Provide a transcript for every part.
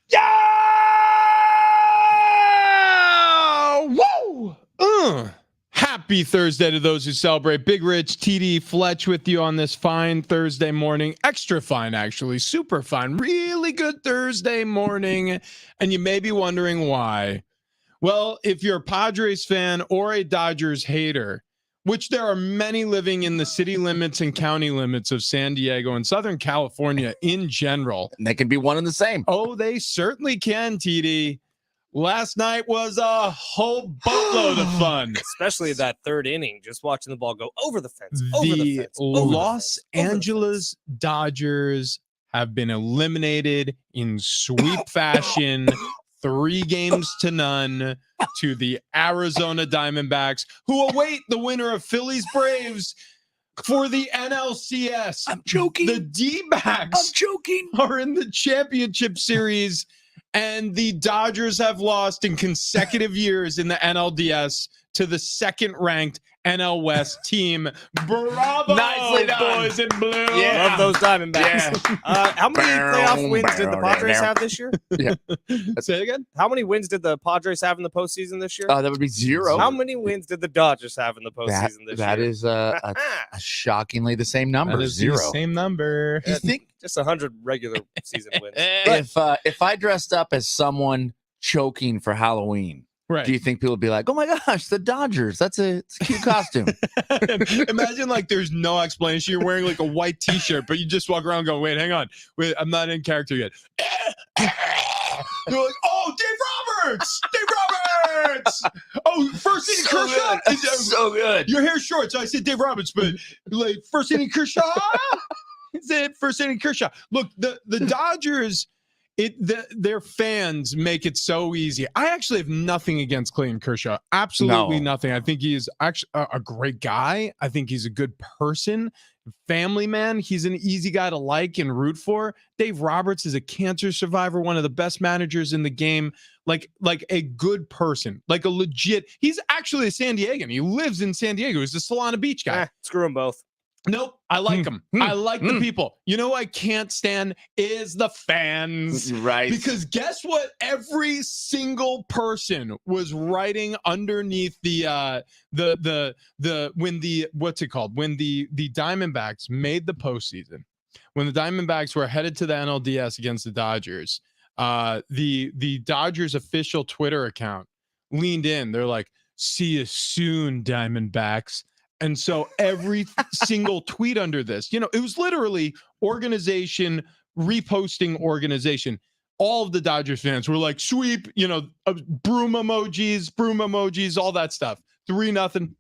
Yeah! Woo! Happy Thursday to those who celebrate. Big Rich, TD, Fletch with you on this fine Thursday morning. Extra fine, actually. Super fine. Really good Thursday morning. And you may be wondering why. Well, if you're a Padres fan or a Dodgers hater, which there are many living in the city limits and county limits of San Diego and Southern California in general. And they can be one and the same. Oh, they certainly can, TD. Last night was a whole boatload of fun. Especially that third inning, just watching the ball go over the fence, Los Angeles Dodgers have been eliminated in sweep fashion, 3-0 to the Arizona Diamondbacks, who await the winner of Phillies Braves for the NLCS. I'm joking. The D-backs are in the championship series, and the Dodgers have lost in consecutive years in the NLDS to the second-ranked NL West team. Bravo, Nicely done, boys in blue. Yeah. Love those Diamondbacks. Yeah. How many playoff wins did the Padres have this year? Yeah. Say it again? How many wins did the Padres have in the postseason this year? That would be 0. How many wins did the Dodgers have in the postseason this year? That is a shockingly the same number. That is 0. the same number. You think just 100 regular season wins. if I dressed up as someone choking for Halloween, Right. do you think people would be like, "Oh my gosh, the Dodgers! It's a cute costume." Imagine like there's no explanation. You're wearing like a white T-shirt, but you just walk around going, "Wait, hang on, wait, I'm not in character yet." You're like, "Oh, Dave Roberts! Dave Roberts! Oh, first inning Kershaw. So good. Your hair's short, so I said Dave Roberts, but like first inning Kershaw. Is it first inning Kershaw? Look, the Dodgers. Their fans make it so easy. I actually have nothing against Clayton Kershaw. Absolutely nothing. I think he is actually a great guy. I think he's a good person, family man. He's an easy guy to like and root for. Dave Roberts is a cancer survivor, one of the best managers in the game, like a good person, like a legit. He's actually a San Diegan. He lives in San Diego. He's a Solana Beach guy. Screw them both. Nope, I like them. I like the people. You know who I can't stand is the fans. Right. Because guess what? Every single person was writing underneath the when the what's it called? When the Diamondbacks made the postseason, when the Diamondbacks were headed to the NLDS against the Dodgers, the Dodgers official Twitter account leaned in. They're like, "See you soon, Diamondbacks." And so every single tweet under this, it was literally organization reposting organization. All of the Dodgers fans were like, sweep, broom emojis, all that stuff. 3-0.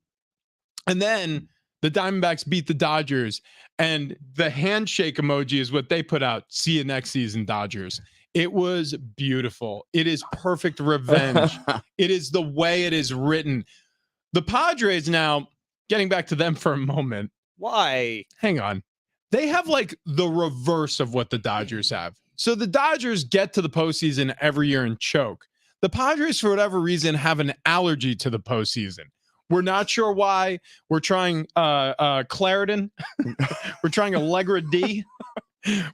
And then the Diamondbacks beat the Dodgers, and the handshake emoji is what they put out. See you next season, Dodgers. It was beautiful. It is perfect revenge. It is the way it is written. The Padres now, getting back to them for a moment. Why? Hang on. They have like the reverse of what the Dodgers have. So the Dodgers get to the postseason every year and choke. The Padres, for whatever reason, have an allergy to the postseason. We're not sure why. We're trying Claritin. We're trying Allegra D.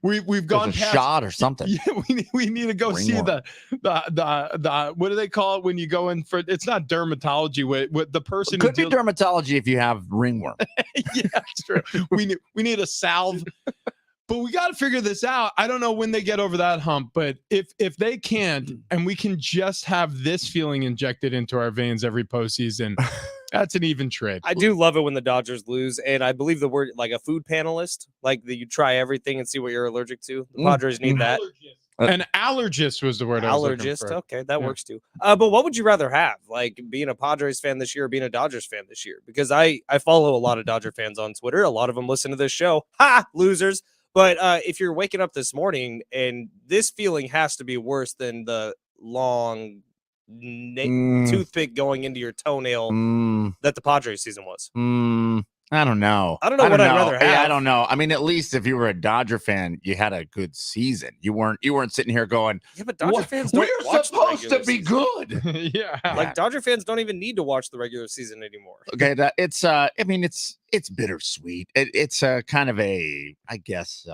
We've gone There's a past shot or something. Yeah, we need to go see the what do they call it when you go in for? It's not dermatology. With the person It could be dermatology if you have ringworm. Yeah, it's true. We need a salve. But we got to figure this out. I don't know when they get over that hump, but if they can't, and we can just have this feeling injected into our veins every postseason, that's an even trade. I do love it when the Dodgers lose, and I believe the word like a food panelist, like that you try everything and see what you're allergic to. The Padres need that. An allergist was the word. Allergist, okay, that works too. But what would you rather have, like being a Padres fan this year or being a Dodgers fan this year? Because I follow a lot of Dodger fans on Twitter. A lot of them listen to this show. Ha, losers. But if you're waking up this morning and this feeling has to be worse than the long toothpick going into your toenail that the Padres season was. I don't know. I don't know what I'd rather Yeah, I have. don't know. I mean, at least if you were a Dodger fan, you had a good season. You weren't sitting here going, Yeah, but Dodger "What? fans don't We're watch the supposed to regular be season. good." Yeah. Like Dodger fans don't even need to watch the regular season anymore. Okay, it's I mean, it's bittersweet. It's a kind of a, I guess,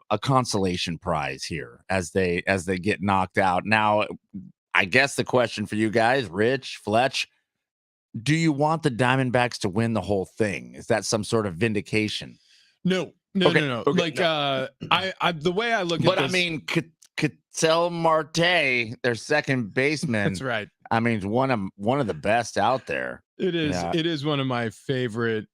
a consolation prize here as they get knocked out. Now, I guess the question for you guys, Rich, Fletch, do you want the Diamondbacks to win the whole thing? Is that some sort of vindication? No. Okay, Okay, okay, I the way I look at But this, I mean, Ketel Marte, their second baseman. that's right. I mean, one of the best out there. It is. Yeah. It is one of my favorite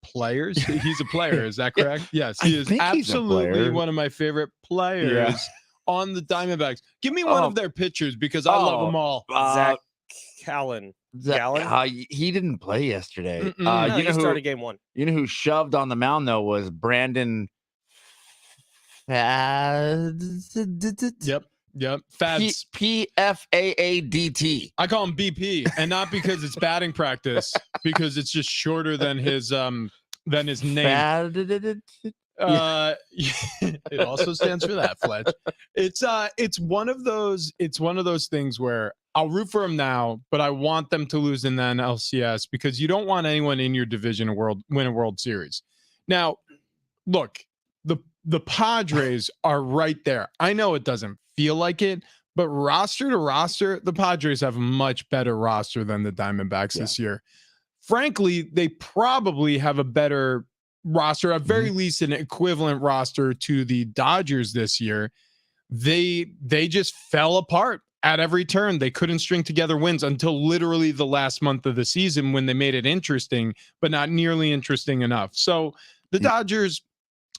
players. He's a player. Is that Yeah, correct? Yes, I he is think he's a absolutely player. one of my favorite players on the Diamondbacks. Give me one of their pitchers because I love them all. Zach Gallen. He didn't play yesterday. Mm-mm. No, You he know who? started game 1. You know who shoved on the mound though was Brandon. Yep. Fads. PFAADT. I call him BP, and not because it's batting practice, because it's just shorter than his name. It also stands for that, Fletch. It's one of those things where I'll root for them now, but I want them to lose in the NLCS because you don't want anyone in your division win a World Series. Now, look, the Padres are right there. I know it doesn't feel like it, but roster to roster, the Padres have a much better roster than the Diamondbacks this year. Frankly, they probably have a better roster, at very least an equivalent roster to the Dodgers this year. They just fell apart at every turn. They couldn't string together wins until literally the last month of the season when they made it interesting, but not nearly interesting enough. So the Dodgers,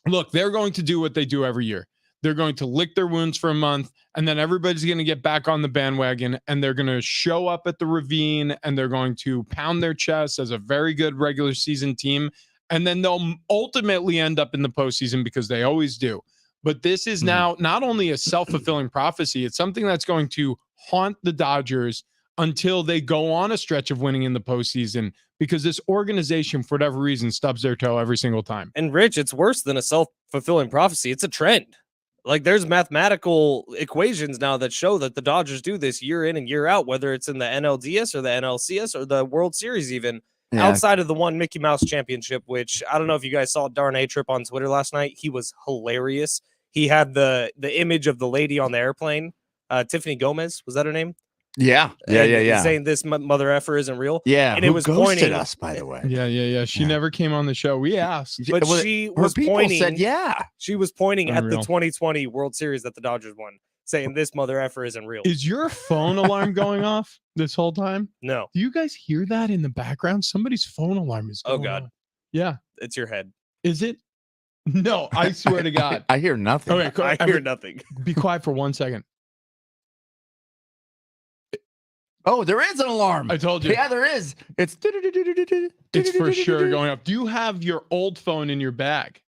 look, they're going to do what they do every year. They're going to lick their wounds for a month, and then everybody's going to get back on the bandwagon, and they're going to show up at the Ravine, and they're going to pound their chests as a very good regular season team, and then they'll ultimately end up in the postseason because they always do. But this is now not only a self-fulfilling prophecy, it's something that's going to haunt the Dodgers until they go on a stretch of winning in the postseason, because this organization, for whatever reason, stubs their toe every single time. And Rich, it's worse than a self-fulfilling prophecy. It's a trend. Like, there's mathematical equations now that show that the Dodgers do this year in and year out, whether it's in the NLDS or the NLCS or the World Series even, outside of the one Mickey Mouse championship, which I don't know if you guys saw Darn A-Trip on Twitter last night. He was hilarious. He had the image of the lady on the airplane, Tiffany Gomez. Was that her name? Yeah. Saying this mother effer isn't real. Yeah, and it was pointing us, by the way. Yeah. She never came on the show. We asked, but she was pointing. Said, yeah, she was pointing Unreal. at the 2020 World Series that the Dodgers won, saying this mother effer isn't real. Is your phone alarm going off this whole time? No. Do you guys hear that in the background? Somebody's phone alarm is going God. on. Yeah. It's your head. Is it? No, I swear to God. I hear nothing. Okay, cool. I hear nothing. Be quiet for 1 second. Oh, there is an alarm. I told you. Yeah, there is. It's for sure going off. Do you have your old phone in your bag?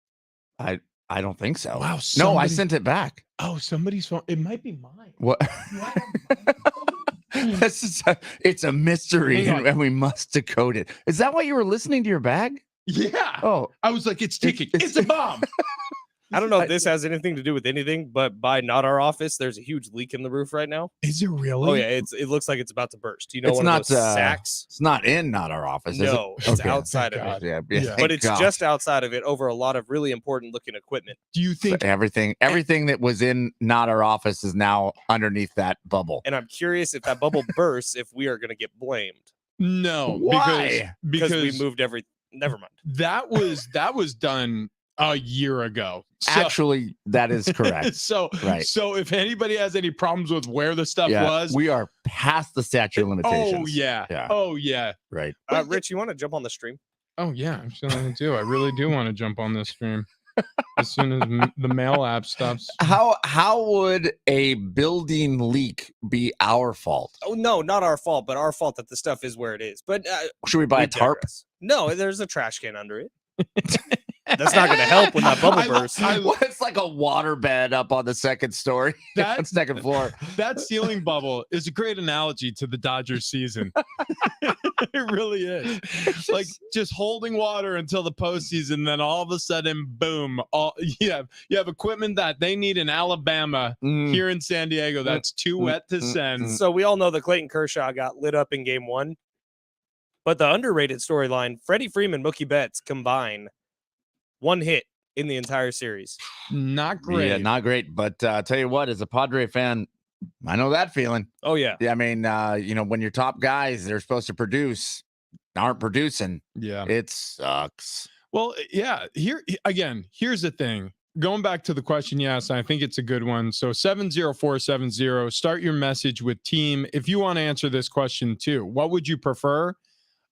I don't think so. Wow. No, I sent it back. Oh, somebody's phone. It might be mine. What? It's a mystery, and we must decode it. Is that why you were listening to your bag? Yeah. Oh, I was like, it's ticking. It's a bomb. I don't know if this has anything to do with anything, but by not our office, there's a huge leak in the roof right now. Is it really? Oh yeah, it looks like it's about to burst. You know, it's one not of those sacks. It's not in not our office. No, is it's okay. outside of it. Yeah. But it's just outside of it over a lot of really important looking equipment. Do you think everything that was in not our office is now underneath that bubble? And I'm curious if that bubble bursts, if we are going to get blamed. No. Why? Because we moved every. Never mind. That was done a year ago. So, actually, that is correct. So if anybody has any problems with where the stuff was, we are past the statute of limitations. Oh yeah. Right. Rich, you want to jump on the stream? Oh yeah, I'm sure I do. I really do want to jump on this stream as soon as the mail app stops. How would a building leak be our fault? Oh no, not our fault, but our fault that the stuff is where it is. But should we buy a tarp? No, there's a trash can under it. That's not going to help when that bubble bursts. Well, it's like a water bed up on the second story, second floor. That ceiling bubble is a great analogy to the Dodgers season. It really is. Like just holding water until the postseason, then all of a sudden, boom! You have equipment that they need in Alabama here in San Diego. That's too wet to send. So we all know that Clayton Kershaw got lit up in Game 1, but the underrated storyline: Freddie Freeman, Mookie Betts combine 1 hit in the entire series. Not great. Yeah, not great. But tell you what, as a Padre fan, I know that feeling. Oh, yeah. Yeah, I mean, when your top guys they're supposed to produce aren't producing, it sucks. Well, yeah. Here's the thing. Going back to the question you asked, I think it's a good one. So 70470, start your message with team. If you want to answer this question too, what would you prefer?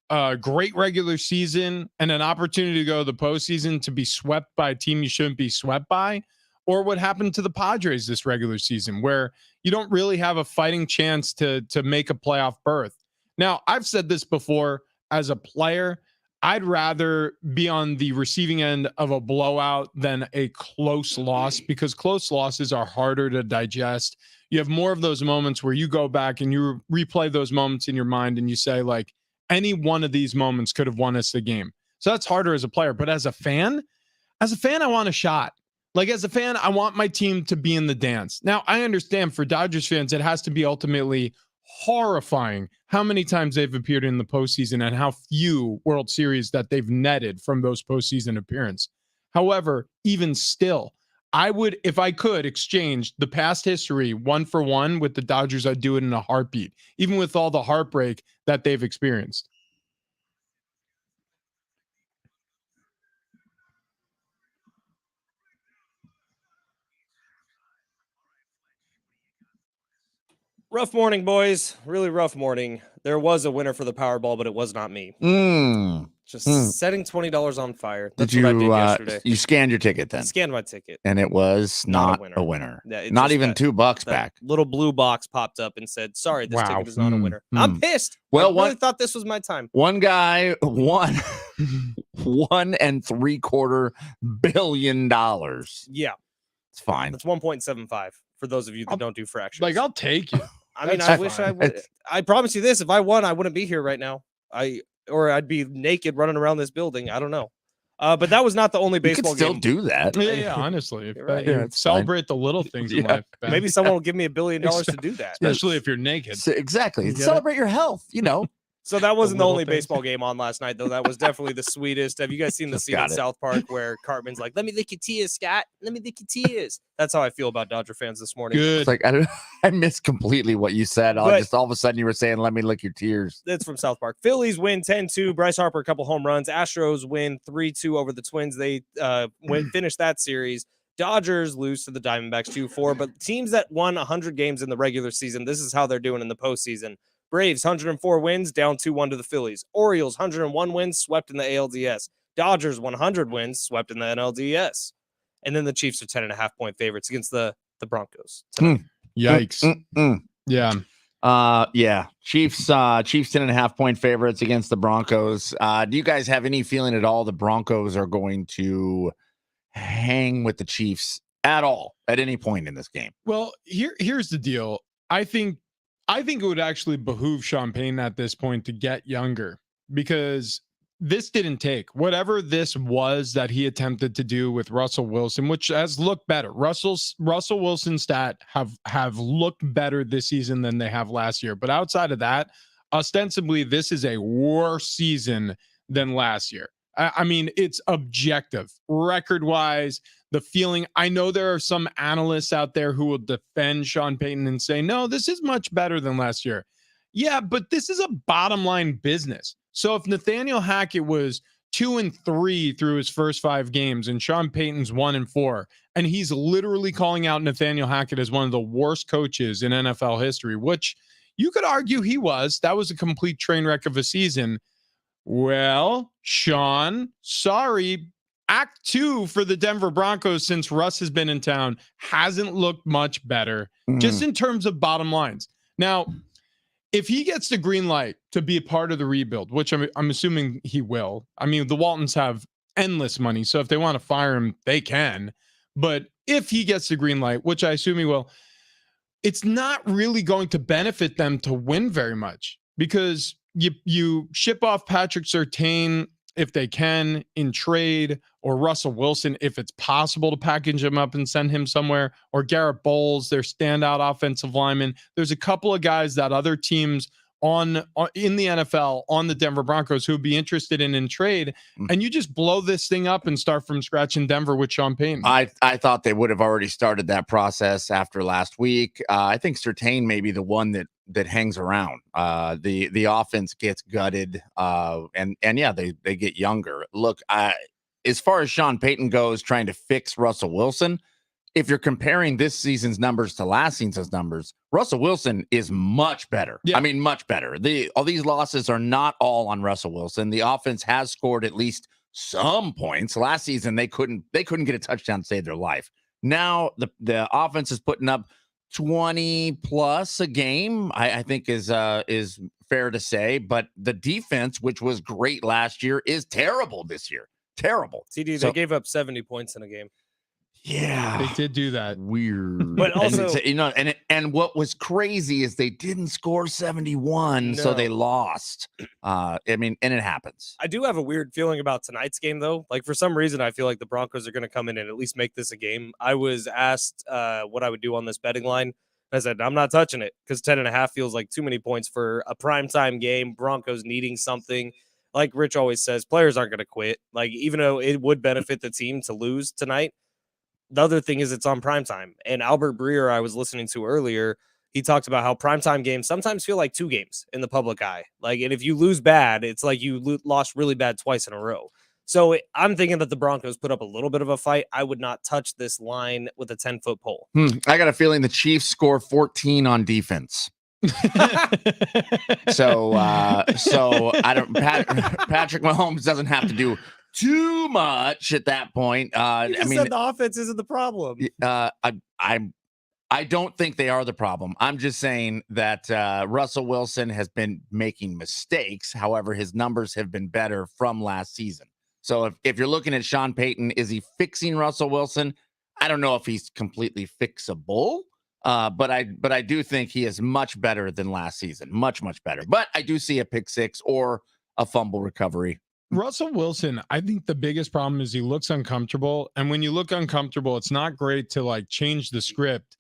A great regular season and an opportunity to go to the postseason to be swept by a team you shouldn't be swept by? Or what happened to the Padres this regular season where you don't really have a fighting chance to make a playoff berth? Now, I've said this before as a player, I'd rather be on the receiving end of a blowout than a close loss because close losses are harder to digest. You have more of those moments where you go back and you replay those moments in your mind and you say like, any one of these moments could have won us the game. So that's harder as a player. But as a fan, I want a shot. Like as a fan, I want my team to be in the dance. Now, I understand for Dodgers fans, it has to be ultimately horrifying how many times they've appeared in the postseason and how few World Series that they've netted from those postseason appearances. However, even still, I would, if I could, exchange the past history 1 for 1 with the Dodgers. I'd do it in a heartbeat, even with all the heartbreak that they've experienced. Rough morning, boys. Really rough morning. There was a winner for the Powerball, but it was not me. Just setting $20 on fire. That's what I did yesterday. You scanned your ticket then? Scanned my ticket. And it was not a winner. Yeah, not even $2 back. Little blue box popped up and said, sorry, this ticket is not a winner. I'm pissed. Well, I really thought this was my time. One guy won $1.75 billion. Yeah. It's fine. That's 1.75 for those of you that don't do fractions. Like, I'll take it. I mean, I wish I would. I promise you this. If I won, I wouldn't be here right now. I'd be naked running around this building. I don't know. But that was not the only baseball game. You can still do that. Yeah, honestly. Celebrate the little things in life. Ben. Maybe someone will give me $1 billion to do that. Especially if you're naked. Exactly. Celebrate your health, So that wasn't the only baseball game on last night, though. That was definitely the sweetest. Have you guys seen the scene in South Park where Cartman's like, let me lick your tears, Scott. Let me lick your tears. That's how I feel about Dodger fans this morning. Good. It's like, I missed completely what you said. Just all of a sudden you were saying, let me lick your tears. That's from South Park. Phillies win 10-2. Bryce Harper, a couple home runs. Astros win 3-2 over the Twins. They finished that series. Dodgers lose to the Diamondbacks 2-4. But teams that won 100 games in the regular season, this is how they're doing in the postseason. Braves, 104 wins, down 2-1 to the Phillies. Orioles, 101 wins, swept in the ALDS. Dodgers, 100 wins, swept in the NLDS. And then the Chiefs are 10.5-point favorites against the Broncos tonight. Yikes. Yeah. Yeah. Chiefs 10.5-point favorites against the Broncos. Do you guys have any feeling at all the Broncos are going to hang with the Chiefs at all at any point in this game? Well, here's the deal. I think it would actually behoove Sean Payton at this point to get younger because this didn't take whatever this was that he attempted to do with Russell Wilson, which has looked better. Russell Wilson's stat have looked better this season than they have last year. But outside of that, ostensibly, this is a worse season than last year. I mean, it's objective record-wise. The feeling, I know there are some analysts out there who will defend Sean Payton and say, no, this is much better than last year. Yeah, but this is a bottom line business. So if Nathaniel Hackett was 2-3 through his first 5 games and Sean Payton's 1-4, and he's literally calling out Nathaniel Hackett as one of the worst coaches in NFL history, which you could argue he was. That was a complete train wreck of a season. Well, Sean, sorry. Act 2 for the Denver Broncos since Russ has been in town hasn't looked much better, just in terms of bottom lines. Now, if he gets the green light to be a part of the rebuild, which I'm assuming he will. I mean, the Waltons have endless money. So if they want to fire him, they can. But if he gets the green light, which I assume he will, it's not really going to benefit them to win very much, because you ship off Patrick Surtain if they can in trade, or Russell Wilson if it's possible to package him up and send him somewhere, or Garrett Bowles, their standout offensive lineman. There's a couple of guys that other teams in the NFL on the Denver Broncos who would be interested in trade, and you just blow this thing up and start from scratch in Denver with Sean Payton. I thought they would have already started that process after last week. I think Surtain may be the one that hangs around. The offense gets gutted, and yeah, they get younger. Look, as far as Sean Payton goes, trying to fix Russell Wilson, if you're comparing this season's numbers to last season's numbers, Russell Wilson is much better. Yeah. I mean, much better. All these losses are not all on Russell Wilson. The offense has scored at least some points. Last season, they couldn't get a touchdown to save their life. Now the offense is putting up 20 plus a game, I think is fair to say. But the defense, which was great last year, is terrible this year. Terrible. TD, they gave up 70 points in a game. Yeah, they did do that. Weird. But also, and what was crazy is they didn't score 71, so they lost. I mean, and it happens. I do have a weird feeling about tonight's game, though. Like, for some reason, I feel like the Broncos are going to come in and at least make this a game. I was asked what I would do on this betting line. I said, I'm not touching it, because 10.5 feels like too many points for a primetime game. Broncos needing something. Like Rich always says, players aren't going to quit. Like, even though it would benefit the team to lose tonight, the other thing is it's on primetime. And Albert Breer, I was listening to earlier, he talked about how primetime games sometimes feel like two games in the public eye. Like, and if you lose bad, it's like you lost really bad twice in a row. So I'm thinking that the Broncos put up a little bit of a fight. I would not touch this line with a 10-foot pole. I got a feeling the Chiefs score 14 on defense. So I don't. Patrick Mahomes doesn't have to do too much at that point. I mean, said the offense isn't the problem. I don't think they are the problem. I'm just saying that Russell Wilson has been making mistakes. However, his numbers have been better from last season. So if you're looking at Sean Payton, is he fixing Russell Wilson? I don't know if he's completely fixable. But I do think he is much better than last season. Much better. But I do see a pick six or a fumble recovery. Russell Wilson, I think the biggest problem is he looks uncomfortable. And when you look uncomfortable, it's not great to like change the script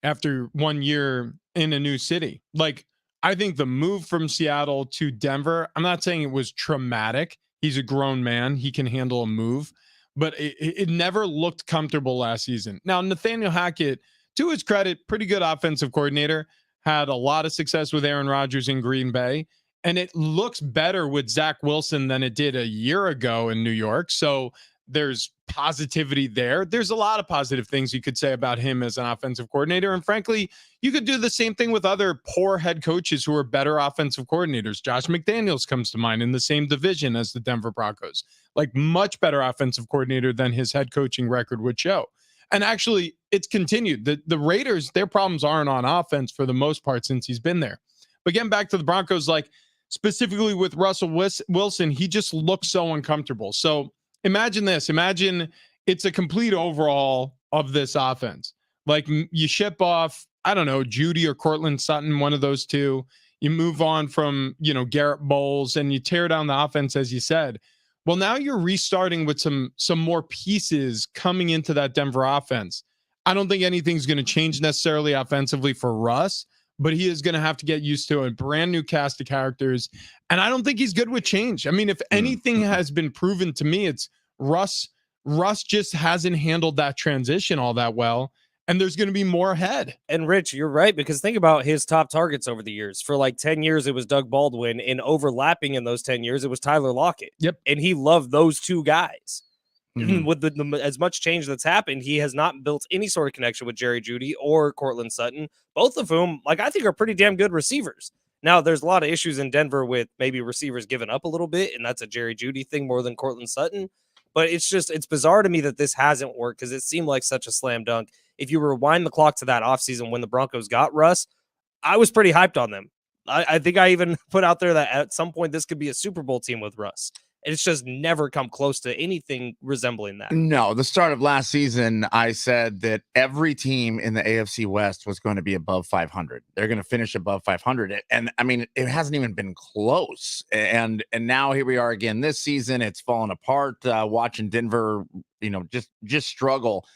after 1 year in a new city. Like, I think the move from Seattle to Denver, I'm not saying it was traumatic. He's a grown man. He can handle a move, but it never looked comfortable last season. Now, Nathaniel Hackett, to his credit, pretty good offensive coordinator, had a lot of success with Aaron Rodgers in Green Bay. And it looks better with Zach Wilson than it did a year ago in New York. So there's positivity there. There's a lot of positive things you could say about him as an offensive coordinator. And frankly, you could do the same thing with other poor head coaches who are better offensive coordinators. Josh McDaniels comes to mind in the same division as the Denver Broncos. Like, much better offensive coordinator than his head coaching record would show. And actually, it's continued. The Raiders, their problems aren't on offense for the most part since he's been there. But getting back to the Broncos, like, specifically with Russell Wilson, he just looks so uncomfortable. So imagine this. Imagine it's a complete overhaul of this offense. Like, you ship off, I don't know, Judy or Cortland Sutton, one of those two. You move on from, Garrett Bowles, and you tear down the offense, as you said. Well, now you're restarting with some more pieces coming into that Denver offense. I don't think anything's going to change necessarily offensively for Russ, but he is going to have to get used to a brand new cast of characters. And I don't think he's good with change. I mean, if anything has been proven to me, it's Russ just hasn't handled that transition all that well. And there's going to be more ahead. And Rich, you're right, because think about his top targets over the years. For like 10 years, it was Doug Baldwin. And overlapping in those 10 years, it was Tyler Lockett. Yep. And he loved those two guys. Mm-hmm. With as much change that's happened, he has not built any sort of connection with Jerry Jeudy or Cortland Sutton, both of whom, like, I think are pretty damn good receivers. Now, there's a lot of issues in Denver with maybe receivers giving up a little bit, and that's a Jerry Jeudy thing more than Cortland Sutton. But it's bizarre to me that this hasn't worked, because it seemed like such a slam dunk. If you rewind the clock to that offseason when the Broncos got Russ, I was pretty hyped on them. I think I even put out there that at some point this could be a Super Bowl team with Russ. It's just never come close to anything resembling that. No, the start of last season, I said that every team in the AFC West was going to be above 500. They're going to finish above 500, and I mean, it hasn't even been close. And now here we are again this season. It's fallen apart. Watching Denver, just struggle.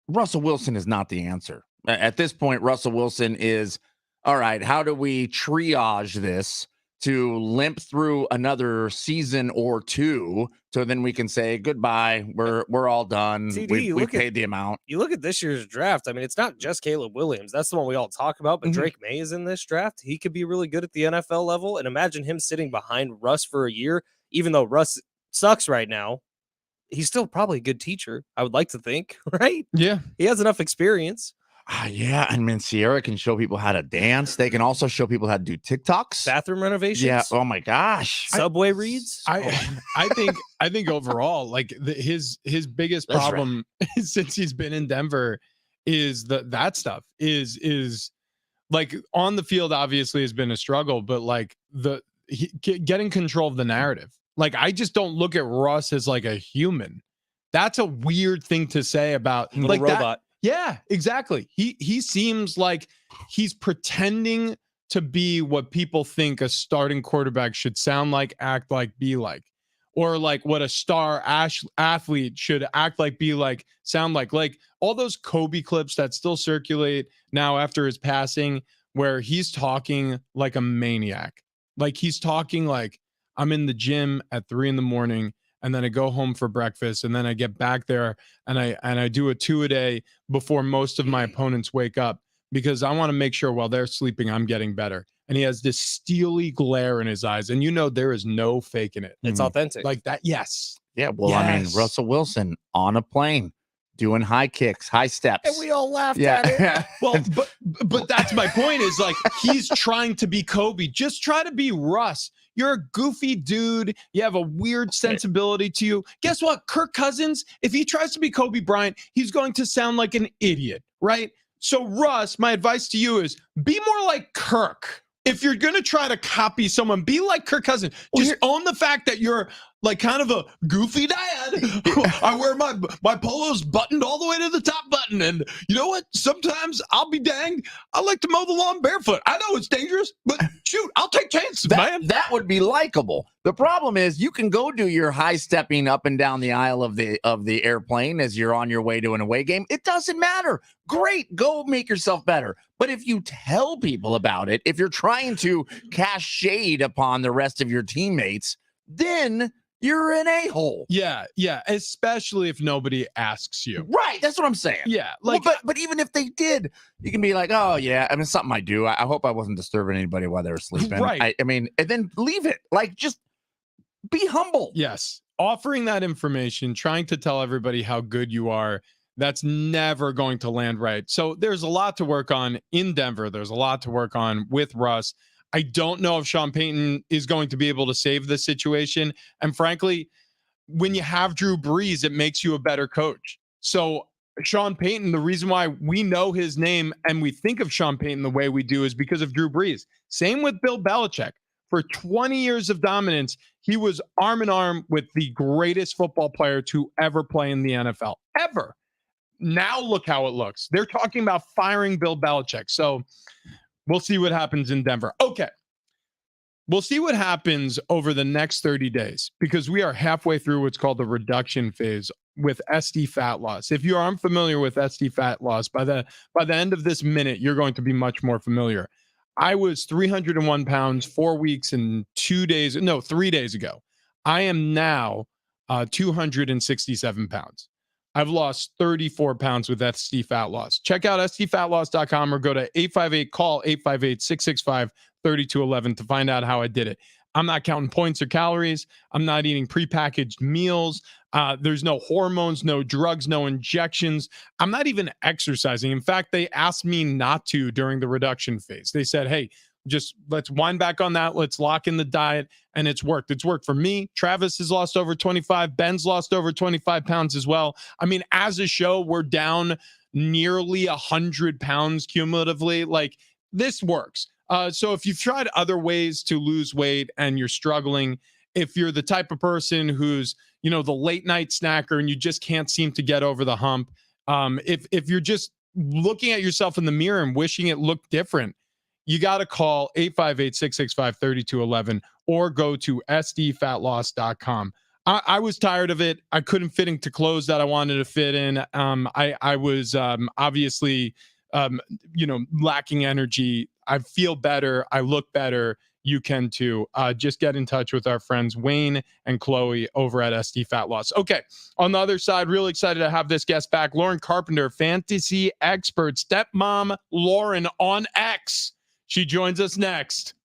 Russell Wilson is not the answer at this point. Russell Wilson is all right. How do we triage this to limp through another season or two, so then we can say goodbye? We're all done. We paid the amount. You look at this year's draft. I mean, it's not just Caleb Williams. That's the one we all talk about. But Drake May is in this draft. He could be really good at the NFL level. And imagine him sitting behind Russ for a year, even though Russ sucks right now. He's still probably a good teacher, I would like to think, right? Yeah. He has enough experience. Yeah, I mean, Sierra can show people how to dance. They can also show people how to do TikToks, bathroom renovations. Yeah. Oh my gosh. Subway reads. I think overall, like his biggest problem since he's been in Denver is that stuff is like on the field obviously has been a struggle, but like getting control of the narrative. Like I just don't look at Russ as like a human. That's a weird thing to say about like robot. That, yeah, exactly. He seems like he's pretending to be what people think a starting quarterback should sound like, act like, be like, or like what a star athlete should act like, be like, sound like all those Kobe clips that still circulate now after his passing, where he's talking like a maniac. Like he's talking like, I'm in the gym at 3 a.m. and then I go home for breakfast, and then I get back there and I do a 2 a day before most of my opponents wake up, because I want to make sure while they're sleeping, I'm getting better. And he has this steely glare in his eyes, and there is no faking it. It's authentic. Like that. Yes. Yeah. Well, yes. I mean, Russell Wilson on a plane doing high kicks, high steps. And we all laughed at it. Well, but that's my point is like, he's trying to be Kobe. Just try to be Russ. You're a goofy dude. You have a weird sensibility to you. Guess what? Kirk Cousins, if he tries to be Kobe Bryant, he's going to sound like an idiot, right? So Russ, my advice to you is be more like Kirk. If you're going to try to copy someone, be like Kirk Cousins. Just own the fact that you're like kind of a goofy dad. I wear my polos buttoned all the way to the top button. And you know what? Sometimes I'll be danged. I like to mow the lawn barefoot. I know it's dangerous, but shoot, I'll take chances, man. That would be likable. The problem is you can go do your high stepping up and down the aisle of the airplane as you're on your way to an away game. It doesn't matter. Great. Go make yourself better. But if you tell people about it, if you're trying to cast shade upon the rest of your teammates, then you're an a-hole. Yeah. Especially if nobody asks you. Right. That's what I'm saying. Yeah. Like, but even if they did, you can be like, oh yeah, I mean, something I do. I hope I wasn't disturbing anybody while they were sleeping. Right. I mean, and then leave it. Like, just be humble. Yes. Offering that information, trying to tell everybody how good you are, that's never going to land right. So there's a lot to work on in Denver. There's a lot to work on with Russ. I don't know if Sean Payton is going to be able to save the situation. And frankly, when you have Drew Brees, it makes you a better coach. So Sean Payton, the reason why we know his name and we think of Sean Payton the way we do is because of Drew Brees. Same with Bill Belichick. For 20 years of dominance, he was arm in arm with the greatest football player to ever play in the NFL, ever. Now look how it looks. They're talking about firing Bill Belichick. So we'll see what happens in Denver. Okay. We'll see what happens over the next 30 days because we are halfway through what's called the reduction phase with SD fat loss. If you are unfamiliar with SD fat loss, by the end of this minute, you're going to be much more familiar. I was 301 pounds 4 weeks and 3 days ago. I am now 267 pounds. I've lost 34 pounds with SD fat loss. Check out sdfatloss.com or go to 858-call-858-665-3211 to find out how I did it. I'm not counting points or calories. I'm not eating prepackaged meals. There's no hormones, no drugs, no injections. I'm not even exercising. In fact, they asked me not to during the reduction phase. They said, hey, just let's wind back on that. Let's lock in the diet. And it's worked. It's worked for me. Travis has lost over 25. Ben's lost over 25 pounds as well. I mean, as a show, we're down nearly 100 pounds cumulatively. Like, this works. So if you've tried other ways to lose weight and you're struggling, if you're the type of person who's, the late night snacker and you just can't seem to get over the hump, if you're just looking at yourself in the mirror and wishing it looked different, you got to call 858-665-3211 or go to sdfatloss.com. I was tired of it. I couldn't fit into clothes that I wanted to fit in. I was obviously, lacking energy. I feel better. I look better. You can too. Just get in touch with our friends Wayne and Chloe over at SD Fat Loss. Okay, on the other side, really excited to have this guest back, Lauren Carpenter, fantasy expert, stepmom Lauren on X. She joins us next.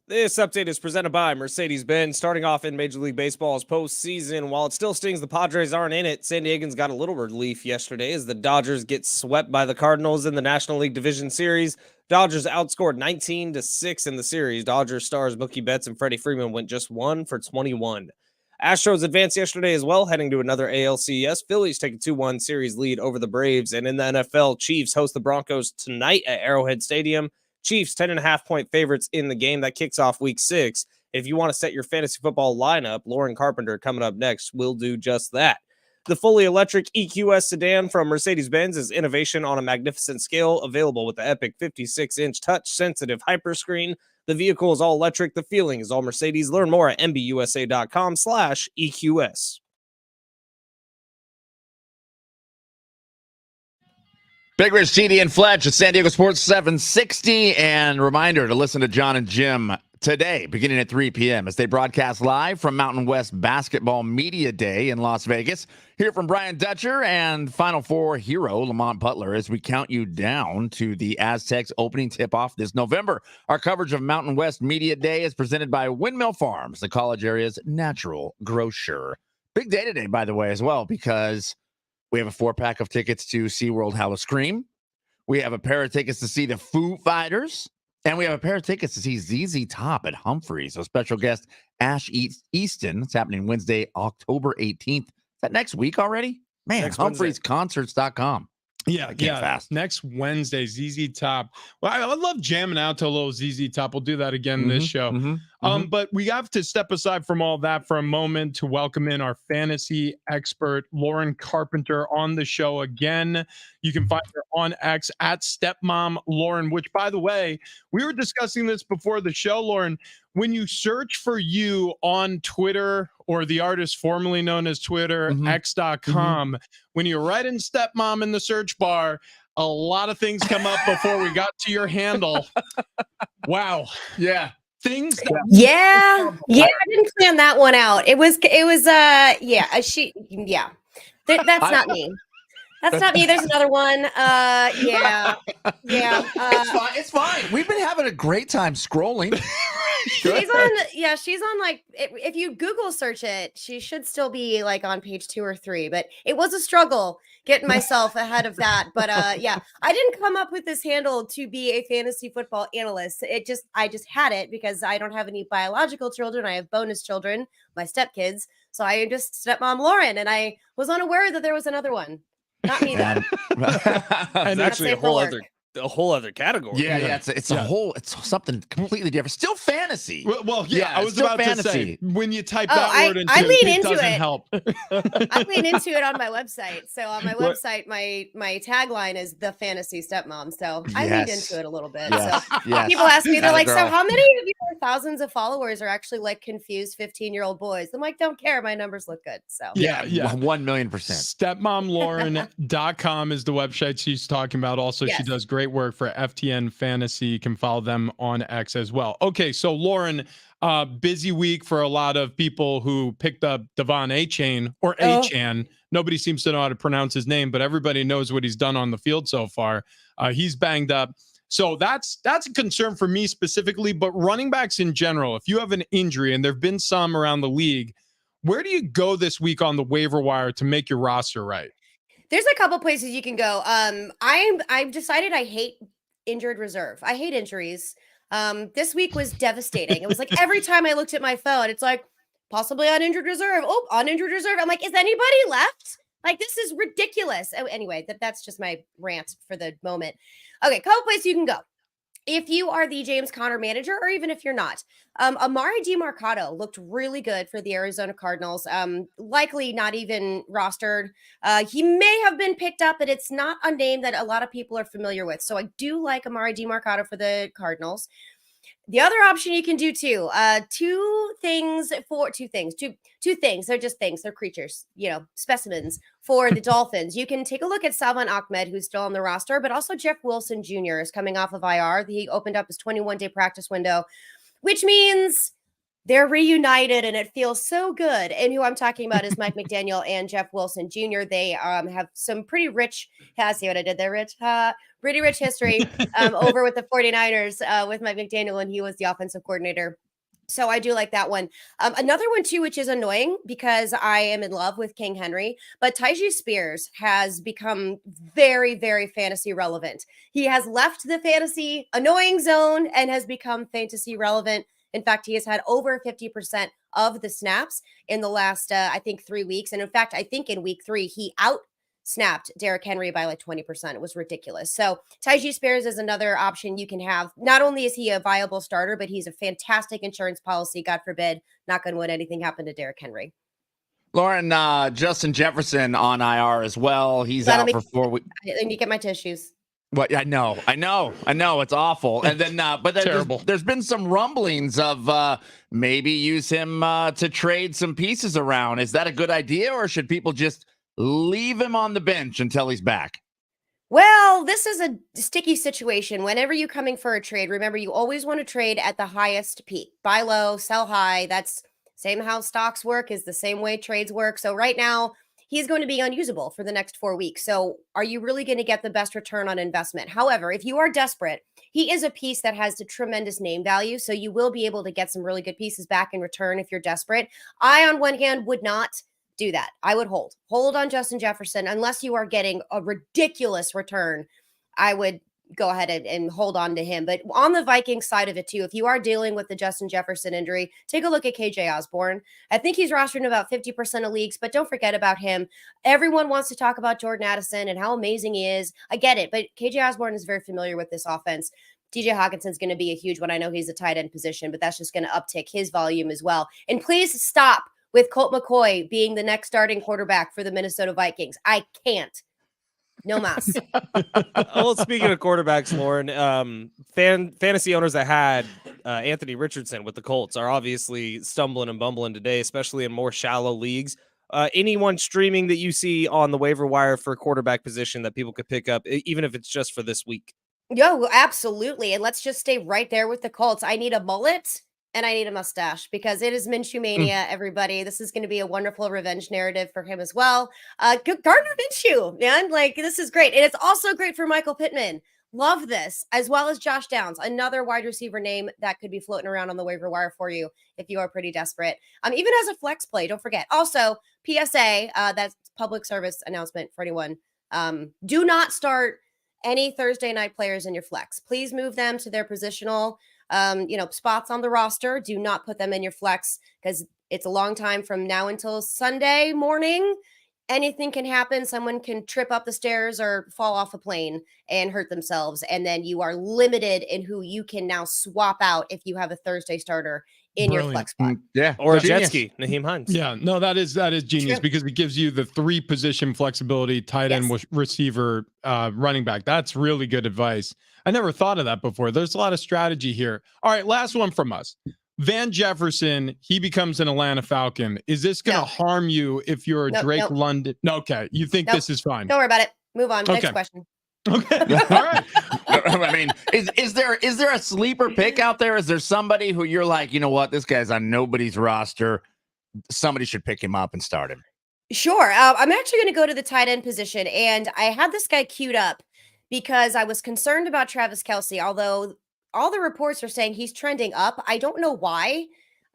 This update is presented by Mercedes-Benz. Starting off in Major League Baseball's postseason, while it still stings the Padres aren't in it, San Diegans got a little relief yesterday as the Dodgers get swept by the Cardinals in the National League Division Series. Dodgers outscored 19-6 in the series. Dodgers stars Mookie Betts and Freddie Freeman went just 1 for 21. Astros advanced yesterday as well, heading to another ALCS. Phillies take a 2-1 series lead over the Braves. And in the NFL, Chiefs host the Broncos tonight at Arrowhead Stadium. Chiefs 10.5-point favorites in the game that kicks off week 6. If you want to set your fantasy football lineup, Lauren Carpenter coming up next will do just that. The fully electric EQS sedan from Mercedes-Benz is innovation on a magnificent scale, available with the epic 56-inch touch-sensitive hyperscreen. The vehicle is all electric. The feeling is all Mercedes. Learn more at mbusa.com/EQS. Big Rich, TD, and Fletch at San Diego Sports 760. And reminder to listen to John and Jim today, beginning at 3 p.m. as they broadcast live from Mountain West Basketball Media Day in Las Vegas. Hear from Brian Dutcher and Final Four hero Lamont Butler as we count you down to the Aztecs opening tip-off this November. Our coverage of Mountain West Media Day is presented by Windmill Farms, the college area's natural grocer. Big day today, by the way, as well, because we have a 4-pack of tickets to SeaWorld Howl-O-Scream. We have a pair of tickets to see the Foo Fighters. And we have a pair of tickets to see ZZ Top at Humphreys. So special guest Ash Easton. It's happening Wednesday, October 18th. Is that next week already? Man, HumphreysConcerts.com. Yeah. Fast. Next Wednesday, ZZ Top. Well, I love jamming out to a little ZZ Top. We'll do that again in this show. But we have to step aside from all that for a moment to welcome in our fantasy expert, Lauren Carpenter, on the show again. You can find her on X at Stepmom Lauren, which, by the way, we were discussing this before the show, Lauren. When you search for you on Twitter or the artist formerly known as Twitter, X.com, when you write in Stepmom in the search bar, a lot of things come up before we got to your handle. Wow. Yeah. Things that I didn't plan that one out. That's not me. That's not me. There's another one. It's fine. We've been having a great time scrolling. She's on like, if you Google search it, she should still be like on page 2 or 3, but it was a struggle getting myself ahead of that. But I didn't come up with this handle to be a fantasy football analyst. I just had it because I don't have any biological children. I have bonus children, my stepkids. So I just Stepmom Lauren, and I was unaware that there was another one. Not me though. And actually a whole other category. It's something completely different. Still fantasy. I was about to say, when you type that word into it doesn't help. I lean into it on my website. So on my website, my tagline is the fantasy stepmom. So I leaned into it a little bit. So people ask me, they're like, so how many of your thousands of followers are actually like confused 15-year-old boys? I'm like, don't care. My numbers look good. So 1,000,000%. Stepmomlauren.com is the website she's talking about. Also, she does great work for FTN Fantasy. You can follow them on X as well. Okay, so Lauren, busy week for a lot of people who picked up Devon Achane or Achan. Nobody seems to know how to pronounce his name, but everybody knows what he's done on the field so far. He's banged up. So that's a concern for me specifically, but running backs in general, if you have an injury, and there've been some around the league, where do you go this week on the waiver wire to make your roster right? There's a couple places you can go. I've decided I hate injured reserve. I hate injuries. This week was devastating. It was like every time I looked at my phone, it's like possibly on injured reserve. Oh, on injured reserve. I'm like, is anybody left? Like, this is ridiculous. Oh, anyway, that's just my rant for the moment. Okay, couple places you can go. If you are the James Conner manager, or even if you're not, Amari DiMercato looked really good for the Arizona Cardinals. Likely not even rostered. He may have been picked up, but it's not a name that a lot of people are familiar with. So I do like Amari DiMercato for the Cardinals. The other option you can do too, two things. They're just things. They're creatures, specimens for the Dolphins. You can take a look at Salvon Ahmed, who's still on the roster, but also Jeff Wilson Jr. is coming off of IR. He opened up his 21-day practice window, which means they're reunited and it feels so good. And who I'm talking about is Mike McDaniel and Jeff Wilson Jr. They have some pretty rich, see what I did there, Rich? Pretty rich history over with the 49ers with Mike McDaniel when he was the offensive coordinator. So I do like that one. Another one too, which is annoying because I am in love with King Henry, but Tyjae Spears has become very, very fantasy relevant. He has left the fantasy annoying zone and has become fantasy relevant. In fact, he has had over 50% of the snaps in the last, I think, 3 weeks. And in fact, I think in week 3, he snapped Derrick Henry by like 20%. It was ridiculous. So Tyjae Spears is another option you can have. Not only is he a viable starter, but he's a fantastic insurance policy. God forbid, not going to let anything happen to Derrick Henry. Lauren, Justin Jefferson on IR as well. He's out for 4 weeks. Let me get my tissues. What? I know. It's awful. And then, but there's been some rumblings of maybe use him to trade some pieces around. Is that a good idea, or should people just leave him on the bench until he's back? Well, this is a sticky situation. Whenever you're coming for a trade, remember, you always want to trade at the highest peak. Buy low, sell high. That's same how stocks work, is the same way trades work. So right now, he's going to be unusable for the next 4 weeks. So are you really going to get the best return on investment? However, if you are desperate, he is a piece that has a tremendous name value. So you will be able to get some really good pieces back in return if you're desperate. I, on one hand, would not do that. I would hold on Justin Jefferson unless you are getting a ridiculous return. I would go ahead and hold on to him. But on the Vikings side of it too, if you are dealing with the Justin Jefferson injury, take a look at KJ Osborne. I think he's rostered in about 50% of leagues, but don't forget about him. Everyone wants to talk about Jordan Addison and how amazing he is. I get it, but KJ Osborne is very familiar with this offense. TJ Hawkinson's going to be a huge one. I know he's a tight end position, but that's just going to uptick his volume as well. And please stop with Colt McCoy being the next starting quarterback for the Minnesota Vikings. I can't. No mas. Well, speaking of quarterbacks, Lauren, fantasy owners that had Anthony Richardson with the Colts are obviously stumbling and bumbling today, especially in more shallow leagues. Anyone streaming that you see on the waiver wire for a quarterback position that people could pick up, even if it's just for this week? Yo, absolutely. And let's just stay right there with the Colts. I need a mullet and I need a mustache because it is Minshew mania, everybody. This is going to be a wonderful revenge narrative for him as well. Gardner Minshew, man. Like, this is great. And it's also great for Michael Pittman. Love this, as well as Josh Downs, another wide receiver name that could be floating around on the waiver wire for you if you are pretty desperate. Even as a flex play, don't forget. Also, PSA, that's public service announcement for anyone. Do not start any Thursday night players in your flex. Please move them to their positional spots on the roster. Do not put them in your flex because it's a long time from now until Sunday morning. Anything can happen. Someone can trip up the stairs or fall off a plane and hurt themselves. And then you are limited in who you can now swap out if you have a Thursday starter in your flex spot. Yeah. Or a jet ski, Naheem Hines. Yeah, no, that is genius because it gives you the 3 position flexibility, tight end, receiver, running back. That's really good advice. I never thought of that before. There's a lot of strategy here. All right, last one from us. Van Jefferson, he becomes an Atlanta Falcon. Is this going to harm you if you're a Drake London? No, okay. You think this is fine? Don't worry about it. Move on. Next question. Okay. All right. I mean, is there a sleeper pick out there? Is there somebody who you're like, you know what, this guy's on nobody's roster? Somebody should pick him up and start him. Sure. I'm actually going to go to the tight end position, and I had this guy queued up because I was concerned about Travis Kelce, although all the reports are saying he's trending up. I don't know why.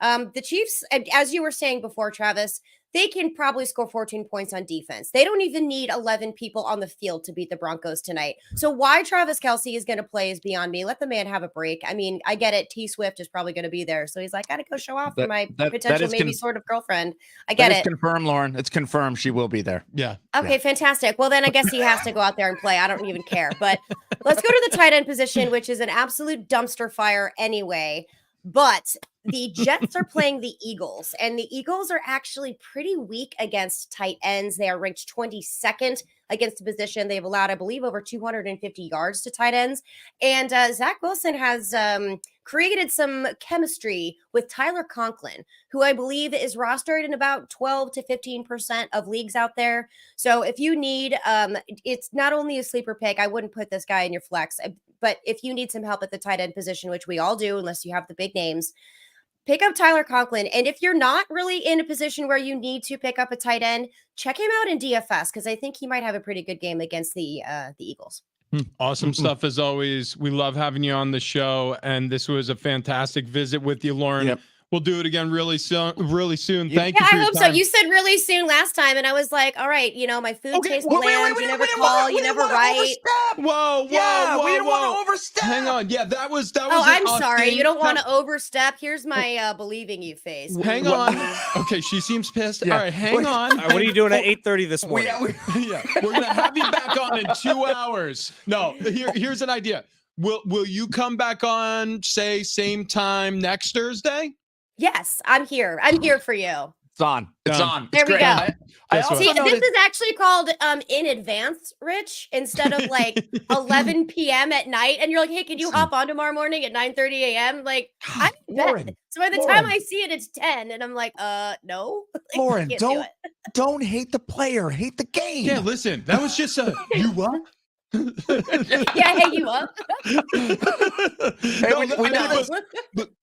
The Chiefs, as you were saying before, Travis, they can probably score 14 points on defense. They don't even need 11 people on the field to beat the Broncos tonight. So why Travis Kelce is going to play is beyond me. Let the man have a break. I mean, I get it. T Swift is probably going to be there. So he's like, got to go show off for my potential sort of girlfriend. I get it. It's confirmed, Lauren. It's confirmed. She will be there. Yeah. Okay, fantastic. Well, then I guess he has to go out there and play. I don't even care. But let's go to the tight end position, which is an absolute dumpster fire anyway. But the Jets are playing the Eagles, and the Eagles are actually pretty weak against tight ends. They are ranked 22nd against the position. They've allowed, I believe, over 250 yards to tight ends. And Zach Wilson has created some chemistry with Tyler Conklin, who I believe is rostered in about 12 to 15% of leagues out there. So if you need, it's not only a sleeper pick. I wouldn't put this guy in your flex, but if you need some help at the tight end position, which we all do, unless you have the big names, pick up Tyler Conklin. And if you're not really in a position where you need to pick up a tight end, check him out in DFS because I think he might have a pretty good game against the Eagles. Awesome stuff as always. We love having you on the show, and this was a fantastic visit with you, Lauren. Yep. We'll do it again really soon. Really soon. Yeah, Thank you Yeah, for I your hope so. time. You said really soon last time, and I was like, all right, my food Okay, tastes wait, bland. You never call. You never write. Whoa, Yeah, whoa, we didn't want whoa. to overstep. Hang on. Yeah, that was Oh, an I'm us sorry. thing. You don't want That- to overstep. Here's my believing you face. Hang on. Okay, she seems pissed. Yeah. All right, hang on. All right, what are you doing at 8:30 this morning? Yeah, we're gonna have you back on in 2 hours. No, here's an idea. Will you come back on, say, same time next Thursday? Yes, I'm here. I'm here for you. It's on. It's Done. on. It's There we great. go. I Guess also what? See, this noticed. is actually called in advance, Rich, instead of like 11 p.m. at night. And you're like, hey, can you hop on tomorrow morning at 9:30 a.m.? Like, I'm in bed. Lauren, So by the time I see it, it's 10. And I'm like, no. Like, I Lauren, can't do it. don't hate the player, hate the game. Yeah, listen, that was just a you up. Yeah, hey, you up?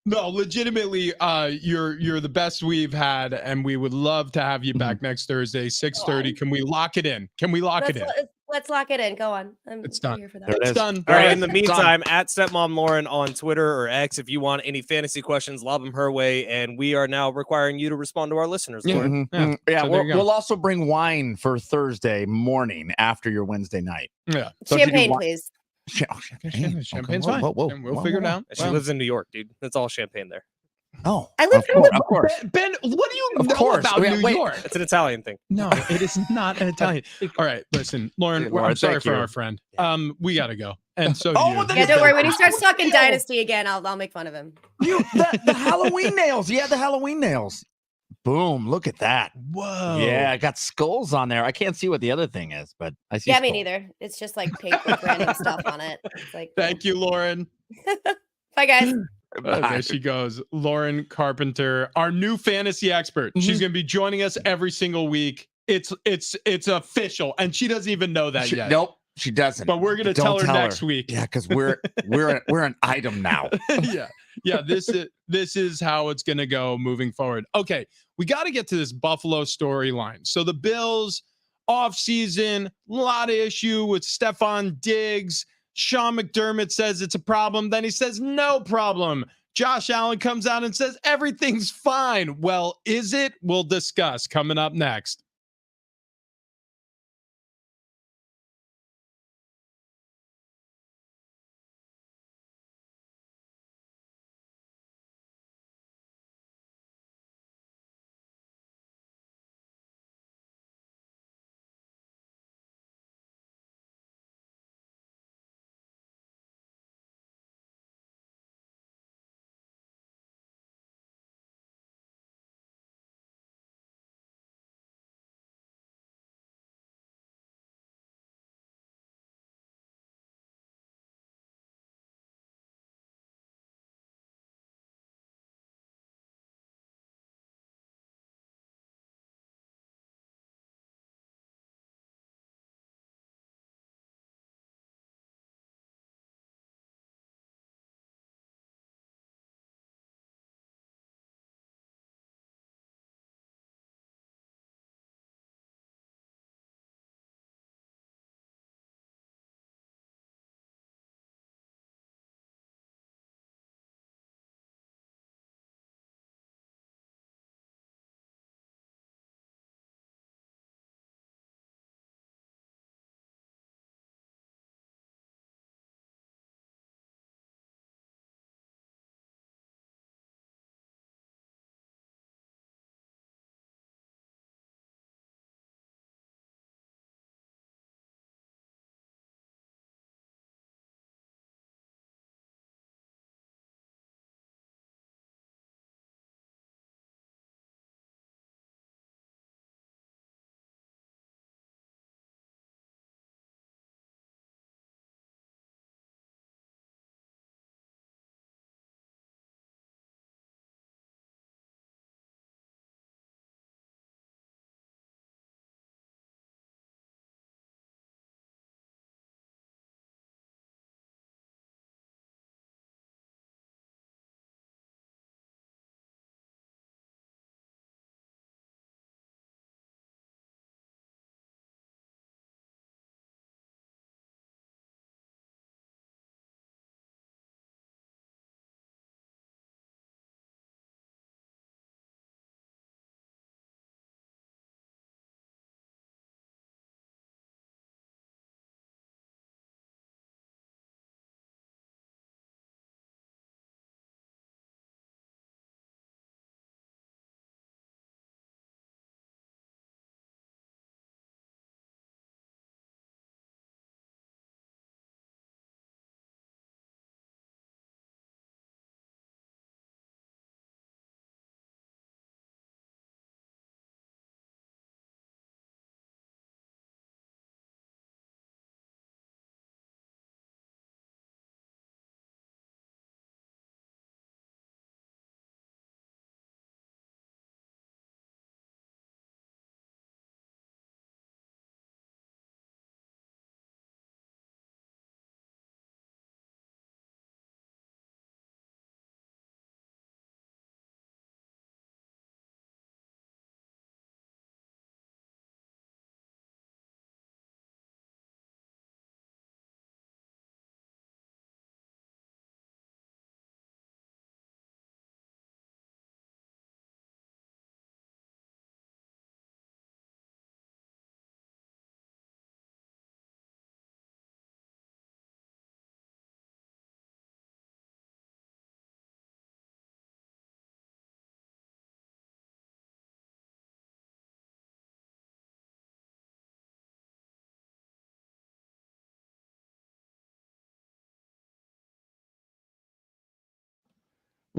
No, legitimately, you're the best we've had, and we would love to have you back next Thursday, 6:30. Can we lock it in? Can we lock it in? Let's lock it in. Go on. I'm It's done. here for that. There it It's is. done. All right. In It's the done. meantime, at Stepmom Lauren on Twitter or X, if you want any fantasy questions, lob them her way. And we are now requiring you to respond to our listeners, Yeah. Lauren. Yeah, Yeah, so there you go. we'll also bring wine for Thursday morning after your Wednesday night. Yeah. Don't you do Champagne, wi- please. Champagne. Champagne's Okay, fine. whoa, And we'll whoa, figure it whoa. out. She lives in New York, dude. That's all champagne there. Oh, I live in of course. Ben, what do you Of know course. about Wait, New wait. York? It's an Italian thing. No, it is not an Italian. All right, listen, Lauren, Hey, Lauren, I'm sorry thank for you. our friend. We gotta go, and so do Oh, you. well, then Yeah, it's don't gonna worry. When he be starts talking Halloween nails. Dynasty again, I'll make fun of him. The Halloween nails. Yeah, the Halloween nails. Boom! Look at that. Whoa. Yeah, I got skulls on there. I can't see what the other thing is, but I see. Yeah, me skulls. neither. It's just like pink with random stuff on it. It's like, Thank you, Lauren. bye, guys. There she goes, Lauren Carpenter, our new fantasy expert. She's gonna be joining us every single week. It's official, and she doesn't even know that yet. Nope, she doesn't. But we're gonna Don't tell her next week. Yeah, because we're an item now. yeah. This is how it's gonna go moving forward. Okay, we got to get to this Buffalo storyline. So the Bills off season, a lot of issue with Stephon Diggs. Sean McDermott says it's a problem. Then he says no problem. Josh Allen comes out and says everything's fine. Well, is it? We'll discuss coming up next.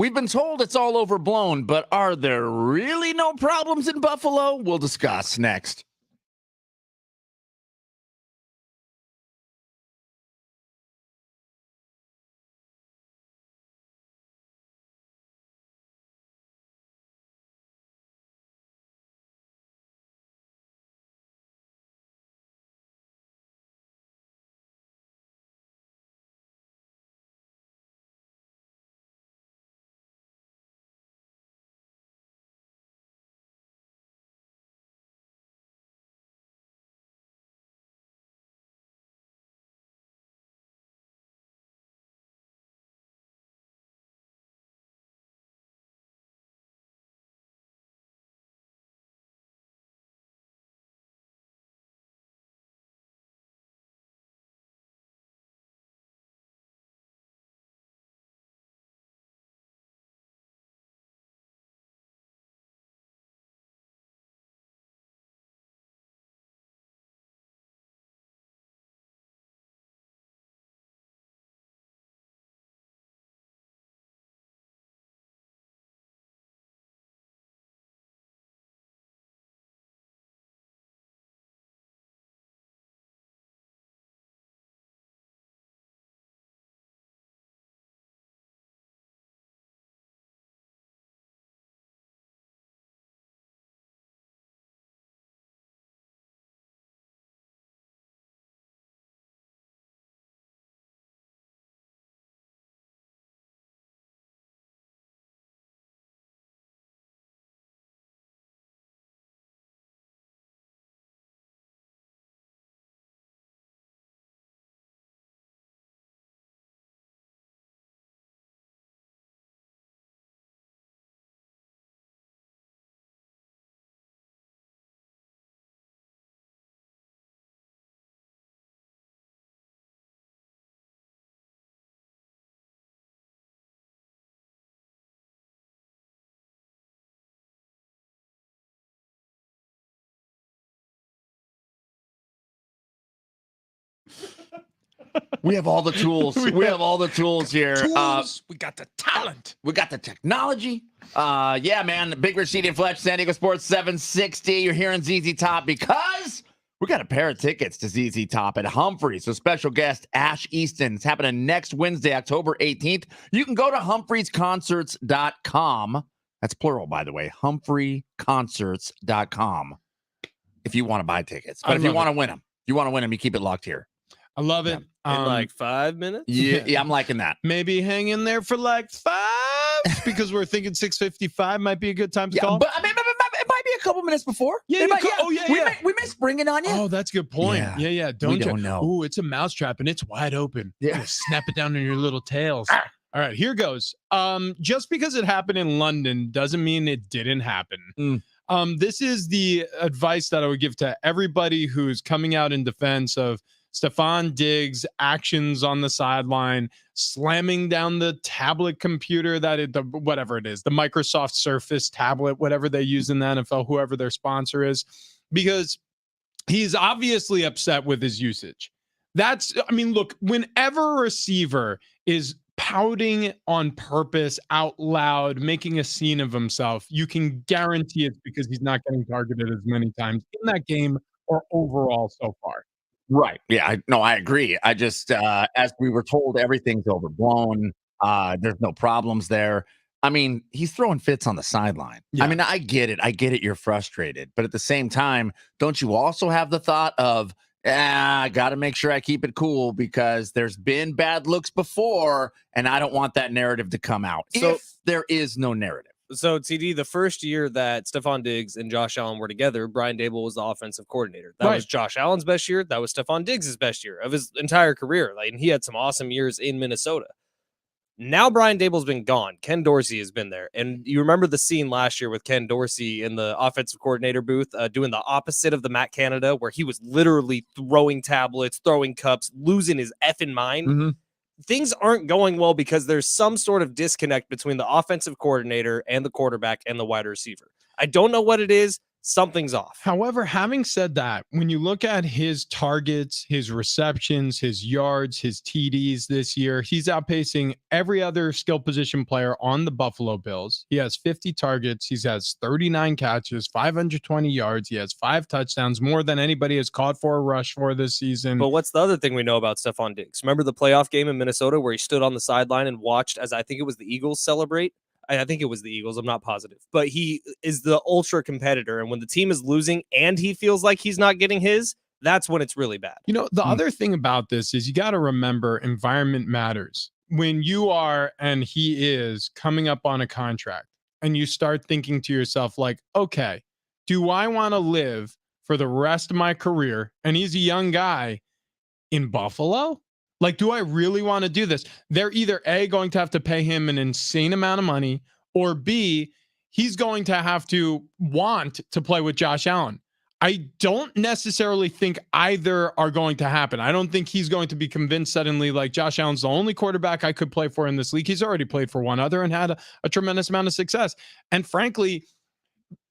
We've been told it's all overblown, but are there really no problems in Buffalo? We'll discuss next. We have all the tools. We have all the tools here. Tools. We got the talent. We got the technology. Yeah, man. Big Rashid and Fletch, San Diego Sports 760. You're hearing ZZ Top because we got a pair of tickets to ZZ Top at Humphreys. So special guest Ash Easton. It's happening next Wednesday, October 18th. You can go to humphreysconcerts.com. That's plural, by the way. Humphreyconcerts.com if you want to buy tickets. But if you want to win them, you keep it locked here. I love it. In like 5 minutes? Yeah, I'm liking that. Maybe hang in there for like 5 because we're thinking 6:55 might be a good time to call. But I mean, it might be a couple minutes before. Yeah, we may spring it on you. Oh, that's a good point. Yeah. Don't know. Ooh, it's a mousetrap and it's wide open. Yeah, snap it down in your little tails. All right, here goes. Just because it happened in London doesn't mean it didn't happen. This is the advice that I would give to everybody who's coming out in defense of Stephon Diggs' actions on the sideline, slamming down the tablet computer whatever it is, the Microsoft Surface tablet, whatever they use in the NFL, whoever their sponsor is, because he's obviously upset with his usage. Look, whenever a receiver is pouting on purpose out loud, making a scene of himself, you can guarantee it's because he's not getting targeted as many times in that game or overall so far. Right. Yeah. I agree. I just, as we were told, everything's overblown. There's no problems there. I mean, he's throwing fits on the sideline. Yeah. I mean, I get it. You're frustrated. But at the same time, don't you also have the thought of, I got to make sure I keep it cool because there's been bad looks before and I don't want that narrative to come out. So if there is no narrative. So, TD, the first year that Stephon Diggs and Josh Allen were together, Brian Daboll was the offensive coordinator. That was Josh Allen's best year. That was Stephon Diggs' best year of his entire career. And he had some awesome years in Minnesota. Now Brian Daboll's been gone. Ken Dorsey has been there. And you remember the scene last year with Ken Dorsey in the offensive coordinator booth doing the opposite of the Matt Canada, where he was literally throwing tablets, throwing cups, losing his effing mind. Mm-hmm. Things aren't going well because there's some sort of disconnect between the offensive coordinator and the quarterback and the wide receiver. I don't know what it is. something's off. However, having said that, when you look at his targets, his receptions, his yards, his TDs this year, he's outpacing every other skill position player on the Buffalo Bills. He has 50 targets. He has 39 catches, 520 yards. He has 5 touchdowns, more than anybody has caught for a rush for this season. But what's the other thing we know about Stephon Diggs? Remember the playoff game in Minnesota where he stood on the sideline and watched as I think it was the Eagles celebrate? I think it was the Eagles. I'm not positive. But he is the ultra competitor. And when the team is losing and he feels like he's not getting his, that's when it's really bad. You know, the other thing about this is you got to remember environment matters. When you are, and he is, coming up on a contract and you start thinking to yourself like, okay, do I want to live for the rest of my career? And he's a young guy in Buffalo. Like, do I really want to do this? They're either A, going to have to pay him an insane amount of money, or B, he's going to have to want to play with Josh Allen. I don't necessarily think either are going to happen. I don't think he's going to be convinced suddenly like Josh Allen's the only quarterback I could play for in this league. He's already played for one other and had a tremendous amount of success. And frankly,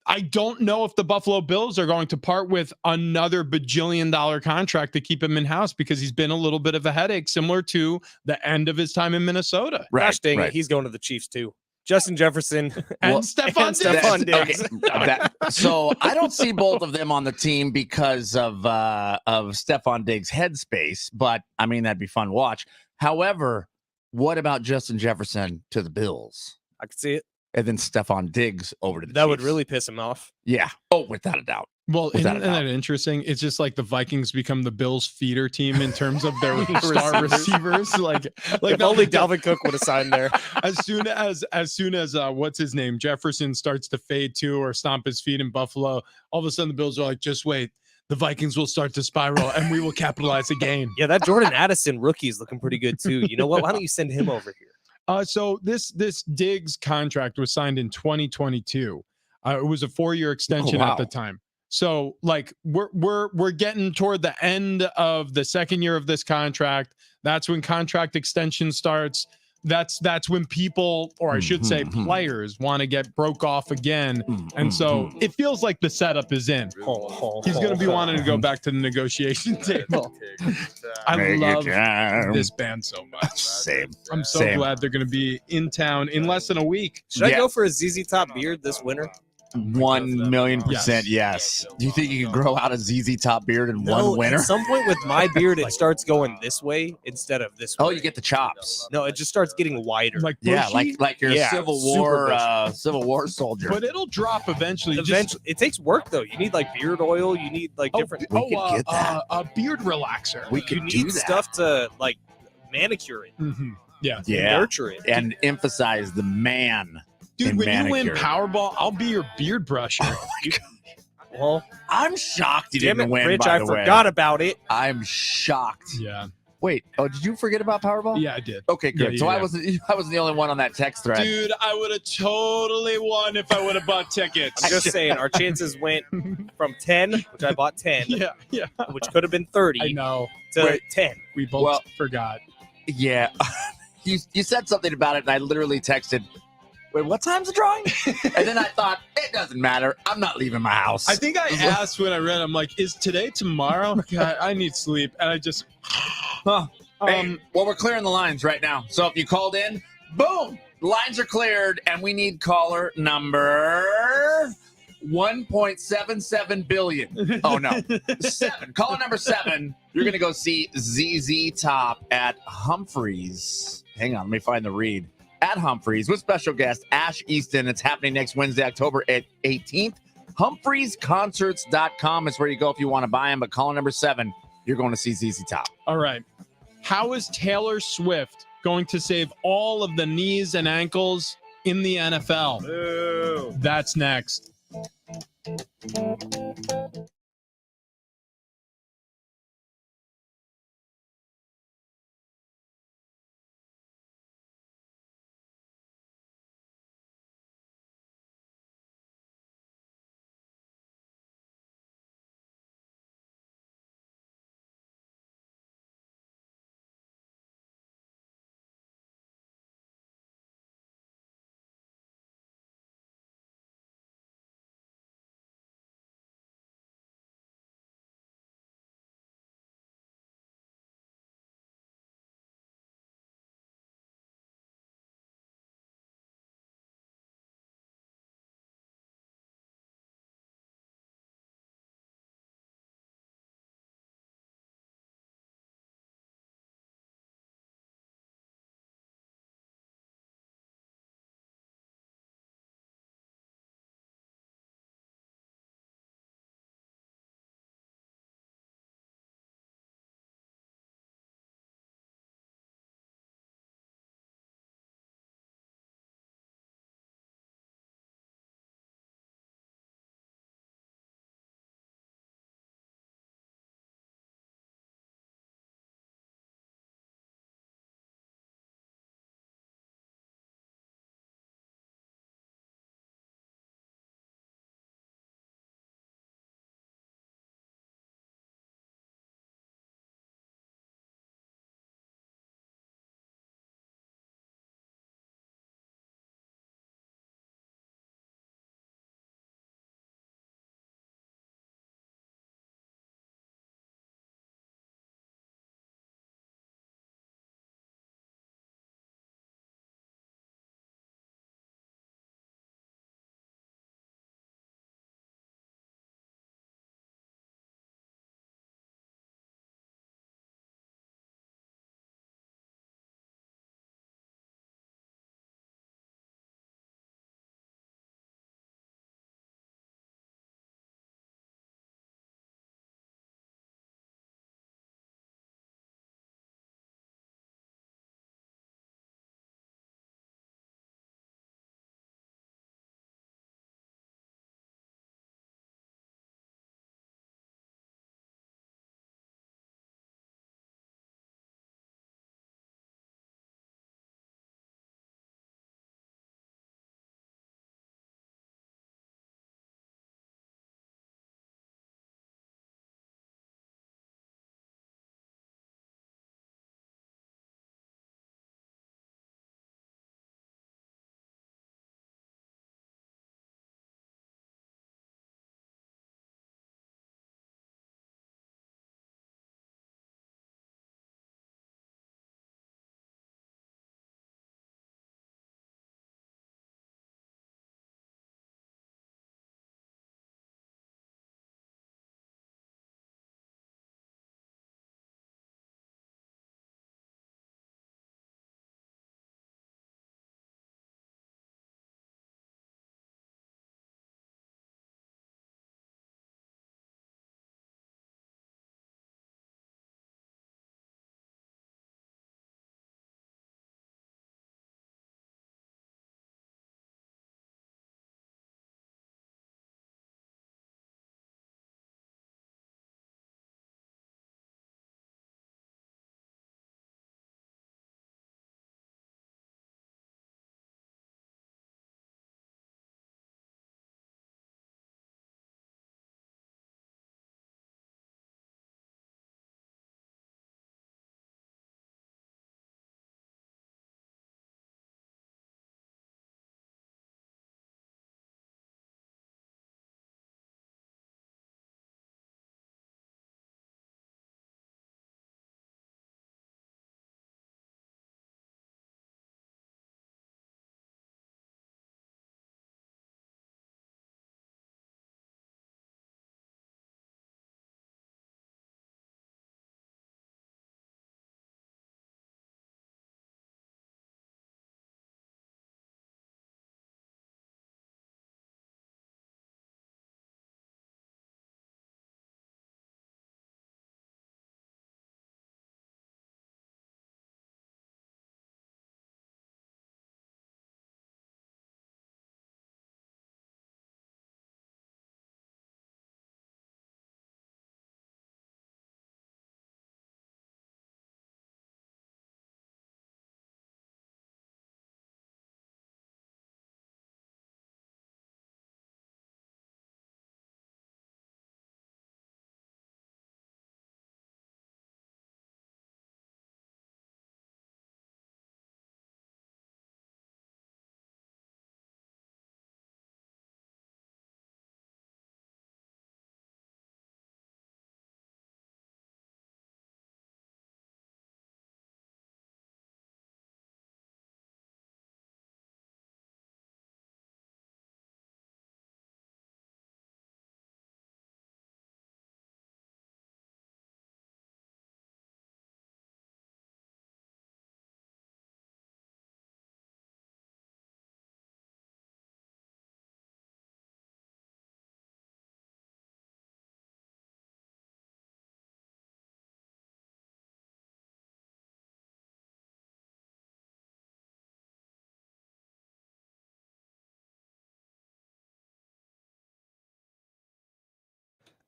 I don't know if the Buffalo Bills are going to part with another bajillion-dollar contract to keep him in-house because he's been a little bit of a headache, similar to the end of his time in Minnesota. Gosh dang it, he's going to the Chiefs too. Justin Jefferson and Stephon Diggs. Okay. So I don't see both of them on the team because of Stephon Diggs' headspace, but I mean, that'd be fun to watch. However, what about Justin Jefferson to the Bills? I could see it. And then Stephon Diggs over to the That Chiefs. would really piss him off. Yeah. Oh, without a doubt. Well, isn't that interesting? It's just like the Vikings become the Bills feeder team in terms of their star receivers. Like if only Dalvin Cook would have signed there. As soon as what's his name, Jefferson starts to fade too or stomp his feet in Buffalo, all of a sudden the Bills are like, just wait. The Vikings will start to spiral and we will capitalize again. Yeah, that Jordan Addison rookie is looking pretty good too. You know what? Why don't you send him over here? So this Diggs contract was signed in 2022. It was a 4-year extension at the time. So like we're getting toward the end of the second year of this contract. That's when contract extension starts. That's when people, or I should say players, want to get broke off again. And so it feels like the setup is in. He's going to be wanting to go back to the negotiation table. I love this band so much. Same. I'm so glad they're going to be in town in less than a week. Should I go for a ZZ Top beard this winter? 1,000,000% yes. Do you think you can grow out a ZZ Top beard in one winter? At some point with my beard, it starts going this way instead of this way. Oh, you get the chops. No, it just starts getting wider. Like like you're a Civil War soldier. But it'll drop eventually. Eventually, it takes work though. You need like beard oil. You need like different. We could get that. A beard relaxer. You need stuff to like manicure it. Yeah, nurture it, and emphasize the man. Dude, when you win Powerball, I'll be your beard brusher. Oh my God. Well, I'm shocked you didn't win. Rich, by I the way. forgot about it. I'm shocked. Yeah. Wait. Oh, did you forget about Powerball? Yeah, I did. Okay, good. So I wasn't the only one on that text thread. Dude, I would have totally won if I would have bought tickets. I'm just saying, our chances went from 10, which I bought 10. Yeah. Which could have been 30. I know. To 10. We both forgot. Yeah. You said something about it, and I literally texted, wait, what time's the drawing? And then I thought, it doesn't matter. I'm not leaving my house. I think I asked when I read, I'm like, is today tomorrow? God, I need sleep. And I just... Well, we're clearing the lines right now. So if you called in, boom, the lines are cleared, and we need caller number 1.77 billion. Oh, no. 7. Caller number 7, you're going to go see ZZ Top at Humphreys. Hang on, let me find the read. At Humphreys with special guest Ash Easton. It's happening next Wednesday, October 18th. HumphreysConcerts.com is where you go if you want to buy them. But caller number 7, you're going to see ZZ Top. All right. How is Taylor Swift going to save all of the knees and ankles in the NFL? Ew. That's next.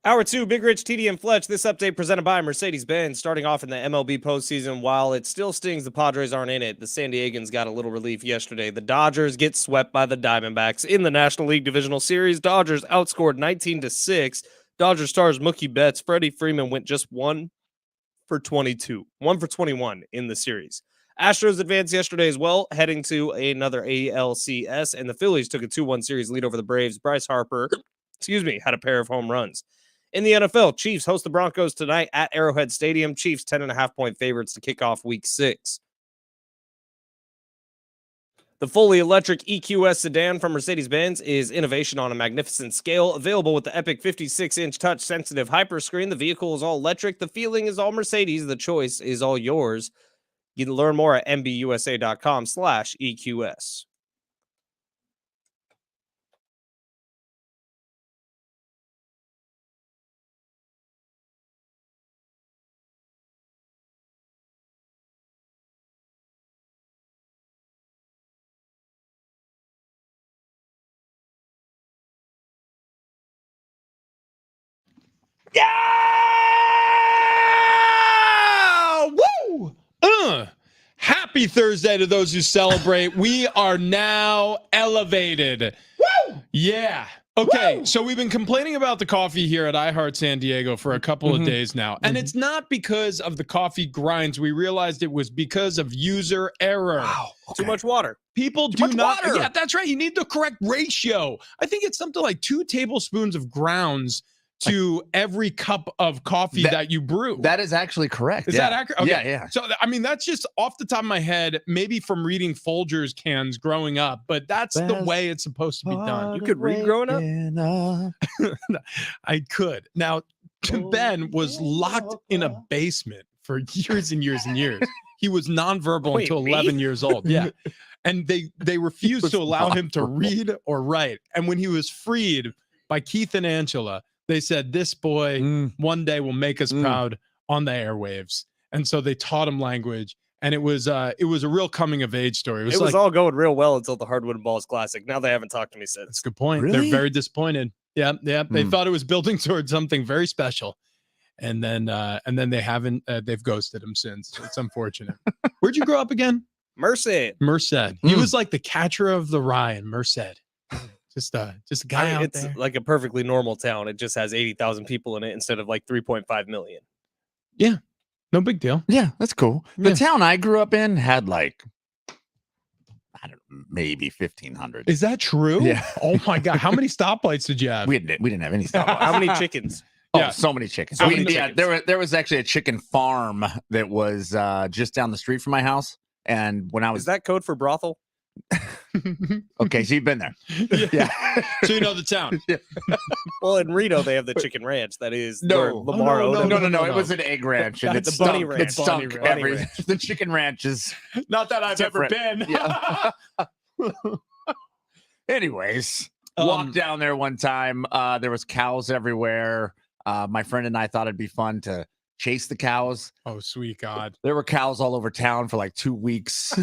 Hour 2, Big Rich, TD, and Fletch. This update presented by Mercedes-Benz. Starting off in the MLB postseason, while it still stings the Padres aren't in it, the San Diegans got a little relief yesterday. The Dodgers get swept by the Diamondbacks in the National League Divisional Series. Dodgers outscored 19-6. Dodgers stars Mookie Betts. Freddie Freeman went just 1 for 22, 1 for 21 in the series. Astros advanced yesterday as well, heading to another ALCS, and the Phillies took a 2-1 series lead over the Braves. Bryce Harper, had a pair of home runs. In the NFL, Chiefs host the Broncos tonight at Arrowhead Stadium. Chiefs 10.5-point favorites to kick off Week 6. The fully electric EQS sedan from Mercedes-Benz is innovation on a magnificent scale. Available with the epic 56-inch touch-sensitive Hyperscreen. The vehicle is all electric. The feeling is all Mercedes. The choice is all yours. You can learn more at mbusa.com/EQS. Yeah! Woo! Happy Thursday to those who celebrate. We are now elevated. Woo! Yeah. Okay, so we've been complaining about the coffee here at iHeart San Diego for a couple of days now. And it's not because of the coffee grinds. We realized it was because of user error. Wow. Too much water. People Too do much not. water. Yeah, that's right. You need the correct ratio. I think it's something like 2 tablespoons of grounds to every cup of coffee that you brew. That is actually correct. Is that accurate? Okay. Yeah. So, I mean, that's just off the top of my head, maybe from reading Folgers cans growing up, but that's the way it's supposed to be done. You could read growing up? I could. Now, Ben was locked in a basement for years and years and years. He was nonverbal Wait, until me? 11 years old. Yeah. And they refused to allow him to read or write. And when he was freed by Keith and Angela, they said, this boy one day will make us proud on the airwaves. And so they taught him language. And it was a real coming of age story. It was all going real well until the Hardwood and Balls Classic. Now they haven't talked to me since. That's a good point. Really? They're very disappointed. Yeah. They thought it was building towards something very special. And then they haven't, they've ghosted him since. It's unfortunate. Where'd you grow up again? Merced. He was like the catcher of the rye in Merced. Just a guy out It's there. like a perfectly normal town. It just has 80,000 people in it instead of like 3.5 million. Yeah. No big deal. Yeah, that's cool. The Yeah. town I grew up in had like, I don't know, maybe 1,500. Is that true? Yeah. Oh my God. How many stoplights did you have? We didn't have any stuff. How many chickens? Oh, Yeah. so many chickens. So many Yeah, chickens. there was actually a chicken farm that was just down the street from my house. And when I was Is that code for brothel? okay, so you've been there. Yeah. So you know the town. Well, in Reno, they have the chicken ranch. That is No. where Lamar owned it. No. It was an egg ranch, and The it bunny stunk. ranch. It stunk. Bunny Every ranch. the chicken ranch is Not that I've Different. ever been. Yeah. Anyways, walked down there one time. There was cows everywhere. My friend and I thought it'd be fun to chase the cows. Oh, sweet God. There were cows all over town for like 2 weeks.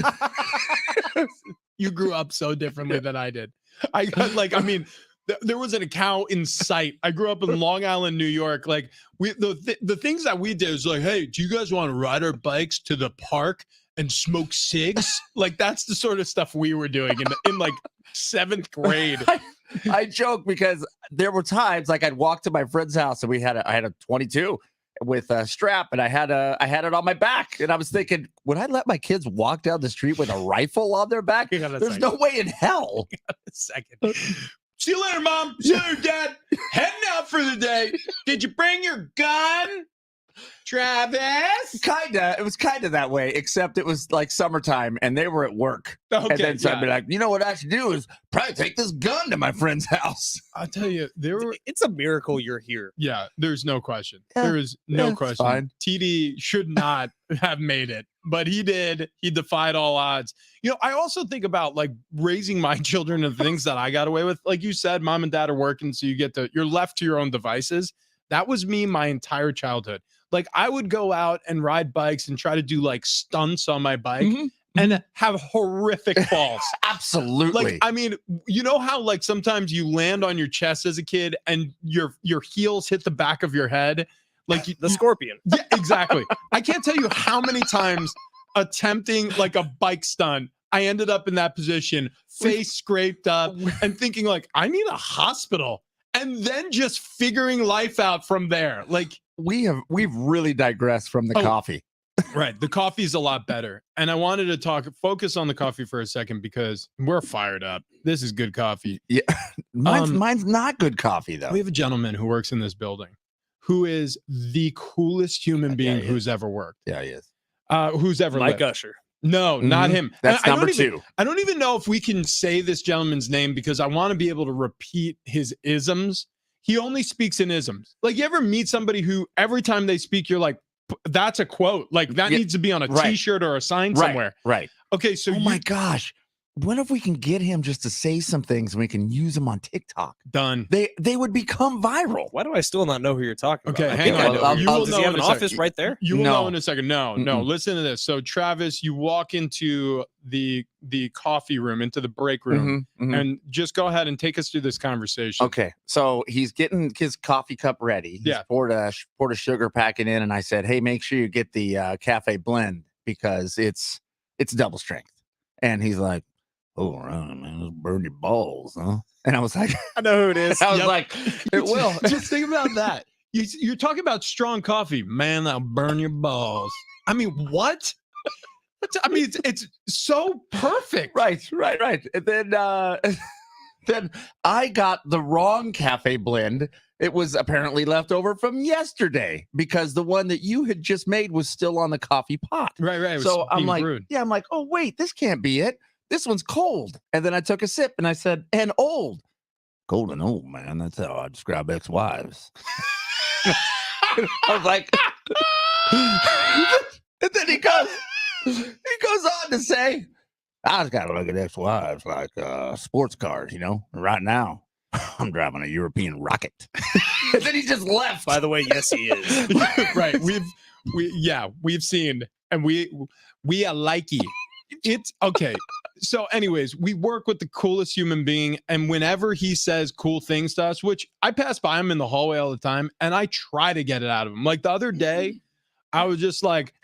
You grew up so differently than I did. There wasn't a cow in sight. I grew up in Long Island, New York. Like the things that we did is like, hey, do you guys want to ride our bikes to the park and smoke cigs? Like that's the sort of stuff we were doing in like 7th grade. I joke because there were times like I'd walk to my friend's house and I had a 22 with a strap and I had it on my back, and I was thinking, would I let my kids walk down the street with a rifle on their back? Hang on a There's second. no way in hell. Second. See you later, Mom. See you later, Dad. Heading out for the day. Did you bring your gun, Travis? It was kind of that way, except it was like summertime and they were at work. Okay, And then so I'd yeah. be like, you know what I should do is probably take this gun to my friend's house. I'll tell you, there were. It's a miracle you're here. Yeah, there's no question. Yeah, There is no it's question. fine. TD should not have made it, but he did. He defied all odds. You know, I also think about like raising my children and the things that I got away with. Like you said, mom and dad are working, so you're left to your own devices. That was me my entire childhood. Like I would go out and ride bikes and try to do like stunts on my bike. and have horrific falls. Absolutely. Like, I mean, you know how like sometimes you land on your chest as a kid and your heels hit the back of your head, like The scorpion. Yeah, exactly. I can't tell you how many times attempting like a bike stunt, I ended up in that position, face scraped up, and thinking like, I need a hospital, and then just figuring life out from there. Like we've really digressed from the coffee. Right. The coffee's a lot better. And I wanted to focus on the coffee for a second because we're fired up. This is good coffee. Yeah. Mine's not good coffee, though. We have a gentleman who works in this building who is the coolest human being who's ever worked. Yeah, he is. Who's ever Mike lived. Usher. No, not him. That's I number don't even- 2. I don't even know if we can say this gentleman's name because I want to be able to repeat his isms. He only speaks in isms. Like, you ever meet somebody who every time they speak, you're like, that's a quote. Like, that needs to be on a t-shirt or a sign somewhere. Right. Okay, so my gosh. What if we can get him just to say some things and we can use them on TikTok? Done. They would become viral. Why do I still not know who you're talking about? Okay, hang on. Does he have an office right there? You will know in a second. No. Listen to this. So, Travis, you walk into the coffee room, into the break room, and just go ahead and take us through this conversation. Okay. So he's getting his coffee cup ready. He's poured a sugar packet in, and I said, hey, make sure you get the cafe blend because it's double strength. And he's like, oh, man, it'll burn your balls, huh? And I was like, I know who it is. I was like, it will. Just think about that. You're talking about strong coffee. Man, that'll burn your balls. I mean, what? I mean, it's so perfect. Right. And then I got the wrong cafe blend. It was apparently left over from yesterday because the one that you had just made was still on the coffee pot. Right. So I'm like, brewed. I'm like, oh, wait, this can't be it. This one's cold. And then I took a sip and I said, and old. Cold and old, man. That's how I describe ex-wives. I was like, and then he goes on to say, I just got to look at ex-wives like sports cars, Right now, I'm driving a European rocket. And then he just left. By the way, yes, he is. Right. We've seen, and we are likey. It's okay. So anyways, we work with the coolest human being. And whenever he says cool things to us, which I pass by him in the hallway all the time, and I try to get it out of him. Like the other day, I was just like,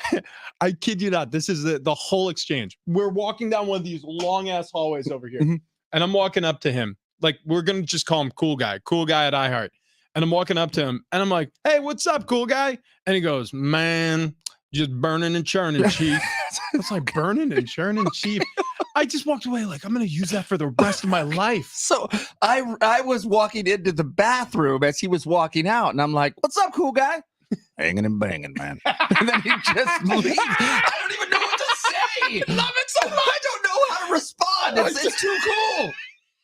I kid you not, this is the whole exchange. We're walking down one of these long ass hallways over here. And I'm walking up to him. Like, we're going to just call him cool guy at iHeart. And I'm walking up to him and I'm like, hey, what's up, cool guy? And he goes, man, just burning and churning, chief. It's like burning and churning, chief. I just walked away like, I'm going to use that for the rest of my life. So I was walking into the bathroom as he was walking out, and I'm like, what's up, cool guy? Hanging and banging, man. And then he just leaves. I don't even know what to say. Love it so much. I don't know how to respond. It's too cool.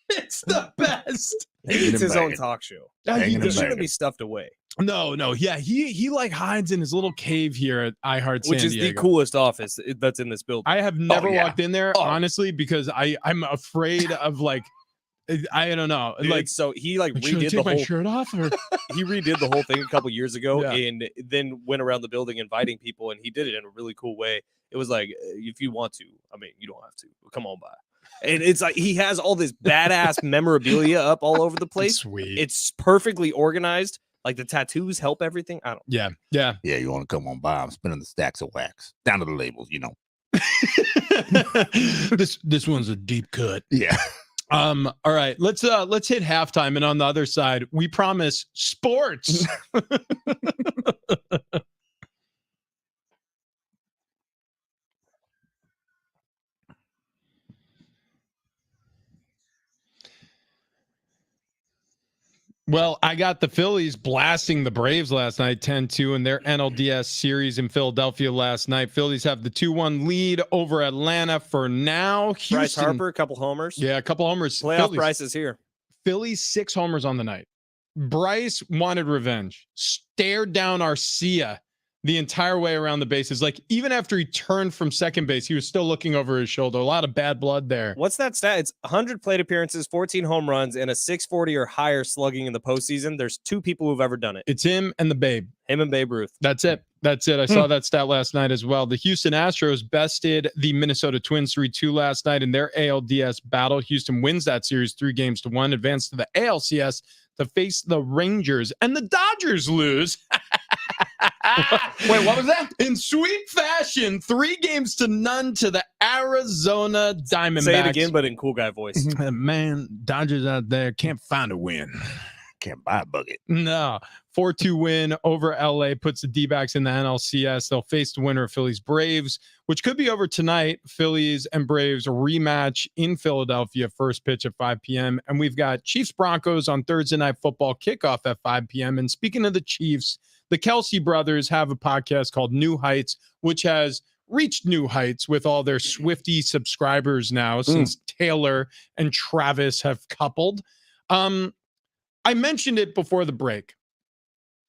It's the best. He needs his own talk show. He He shouldn't be stuffed away. No. Yeah, he like hides in his little cave here at iHeart San Which is Diego. the coolest office that's in this building. I have never walked in there, honestly, because I'm afraid of like, I don't know. Dude, like, so he like should I redid take the my whole shirt off, or he redid the whole thing a couple years ago Yeah. and then went around the building inviting people, and he did it in a really cool way. It was like, if you want to, I mean, you don't have to. Come on by. And it's like he has all this badass memorabilia up all over the place. Sweet. It's perfectly organized. Like the tattoos help everything. I don't. Yeah. Yeah, you want to come on by? I'm spinning the stacks of wax down to the labels, This one's a deep cut. Yeah. All right, let's hit halftime, and on the other side, we promise sports. Well, I got the Phillies blasting the Braves last night, 10-2 in their NLDS series in Philadelphia last night. Phillies have the 2-1 lead over Atlanta for now. Houston, Bryce Harper, a couple homers. Yeah, a couple homers. Playoff Bryce is here. Phillies 6 homers on the night. Bryce wanted revenge. Stared down Arcia the entire way around the bases. Like, even after he turned from second base, he was still looking over his shoulder. A lot of bad blood there. What's that stat? It's 100 plate appearances, 14 home runs, and a 640 or higher slugging in the postseason. There's 2 people who've ever done it. It's him and the Babe. Him and Babe Ruth. That's it. That's it. I saw that stat last night as well. The Houston Astros bested the Minnesota Twins 3-2 last night in their ALDS battle. Houston wins that series 3-1, advanced to the ALCS to face the Rangers, and the Dodgers lose. Wait, what was that? In sweet fashion, 3-0 to the Arizona Diamondbacks. Say it again, but in cool guy voice. Man, Dodgers out there can't find a win. Can't buy a bucket. No. 4-2 win over LA puts the D-backs in the NLCS. They'll face the winner of Phillies Braves, which could be over tonight. Phillies and Braves rematch in Philadelphia, first pitch at 5 p.m. And we've got Chiefs Broncos on Thursday Night Football kickoff at 5 p.m. And speaking of the Chiefs, the Kelsey brothers have a podcast called New Heights, which has reached new heights with all their Swiftie subscribers now since Taylor and Travis have coupled. I mentioned it before the break.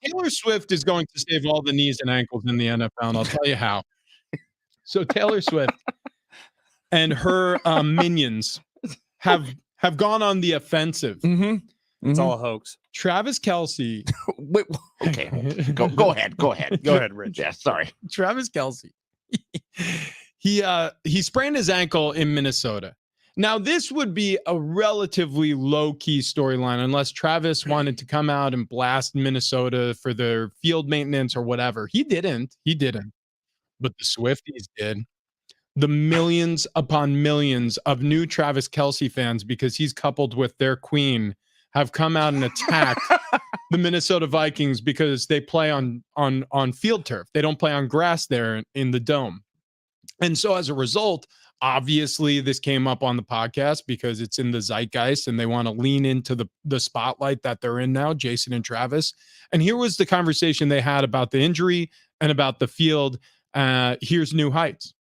Taylor Swift is going to save all the knees and ankles in the NFL, and I'll tell you how. So Taylor Swift and her minions have gone on the offensive. It's all a hoax. Travis Kelsey. Wait, okay, go ahead. Go ahead, Rich. Yeah, sorry. Travis Kelsey. He sprained his ankle in Minnesota. Now, this would be a relatively low-key storyline unless Travis wanted to come out and blast Minnesota for their field maintenance or whatever. He didn't. But the Swifties did. The millions upon millions of new Travis Kelsey fans, because he's coupled with their queen, have come out and attacked the Minnesota Vikings because they play on field turf. They don't play on grass there in the dome. And so as a result, obviously, this came up on the podcast because it's in the zeitgeist and they want to lean into the spotlight that they're in now, Jason and Travis. And here was the conversation they had about the injury and about the field. Here's New Heights.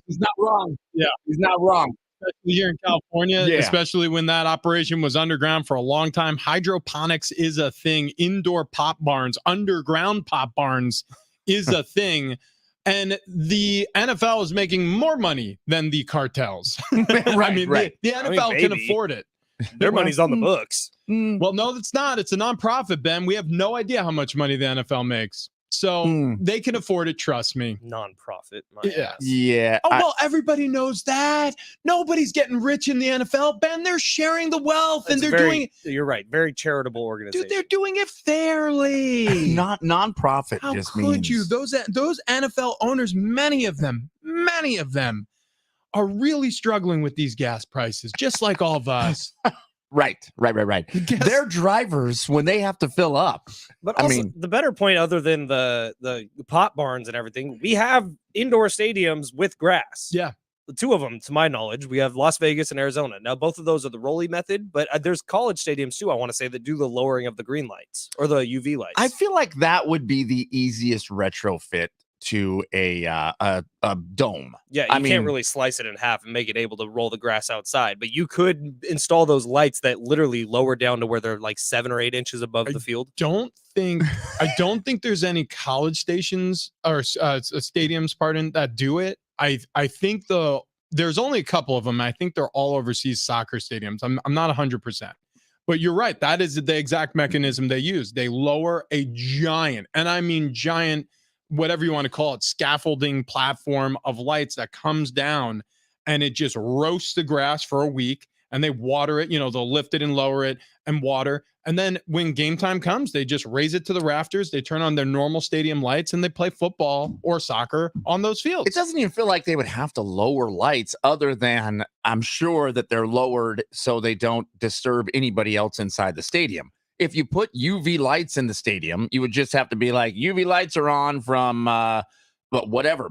He's not wrong. Yeah, he's not wrong. Especially here in California, especially when that operation was underground for a long time. Hydroponics is a thing. Indoor pop barns, underground pop barns is a thing. And the NFL is making more money than the cartels. Right. The NFL can afford it. Their money's on the books. Well, no, it's not. It's a nonprofit, Ben. We have no idea how much money the NFL makes. So they can afford it, trust me. Non-profit. Yeah. Oh, well, everybody knows that. Nobody's getting rich in the NFL, Ben. They're sharing the wealth, and they're doing it. You're right. Very charitable organization. Dude, they're doing it fairly. Not non-profit. How just could means... you? Those NFL owners, many of them are really struggling with these gas prices, just like all of us. Right. They're drivers when they have to fill up. But also, the better point, other than the pop barns and everything, we have indoor stadiums with grass. Yeah. The two of them, to my knowledge, we have Las Vegas and Arizona. Now, both of those are the Rolly method, but there's college stadiums too, I want to say, that do the lowering of the green lights or the UV lights. I feel like that would be the easiest retrofit to a dome. Yeah, you can't really slice it in half and make it able to roll the grass outside, but you could install those lights that literally lower down to where they're like 7 or 8 inches above the field. I don't think there's any college stations or stadiums, that do it. I think the there's only a couple of them. I think they're all overseas soccer stadiums. I'm not 100%. But you're right. That is the exact mechanism they use. They lower a giant, and I mean giant, whatever you want to call it, scaffolding platform of lights that comes down, and it just roasts the grass for a week, and they water it. They'll lift it and lower it and water. And then when game time comes, they just raise it to the rafters. They turn on their normal stadium lights and they play football or soccer on those fields. It doesn't even feel like they would have to lower lights, other than I'm sure that they're lowered so they don't disturb anybody else inside the stadium. If you put UV lights in the stadium, you would just have to be like, UV lights are on from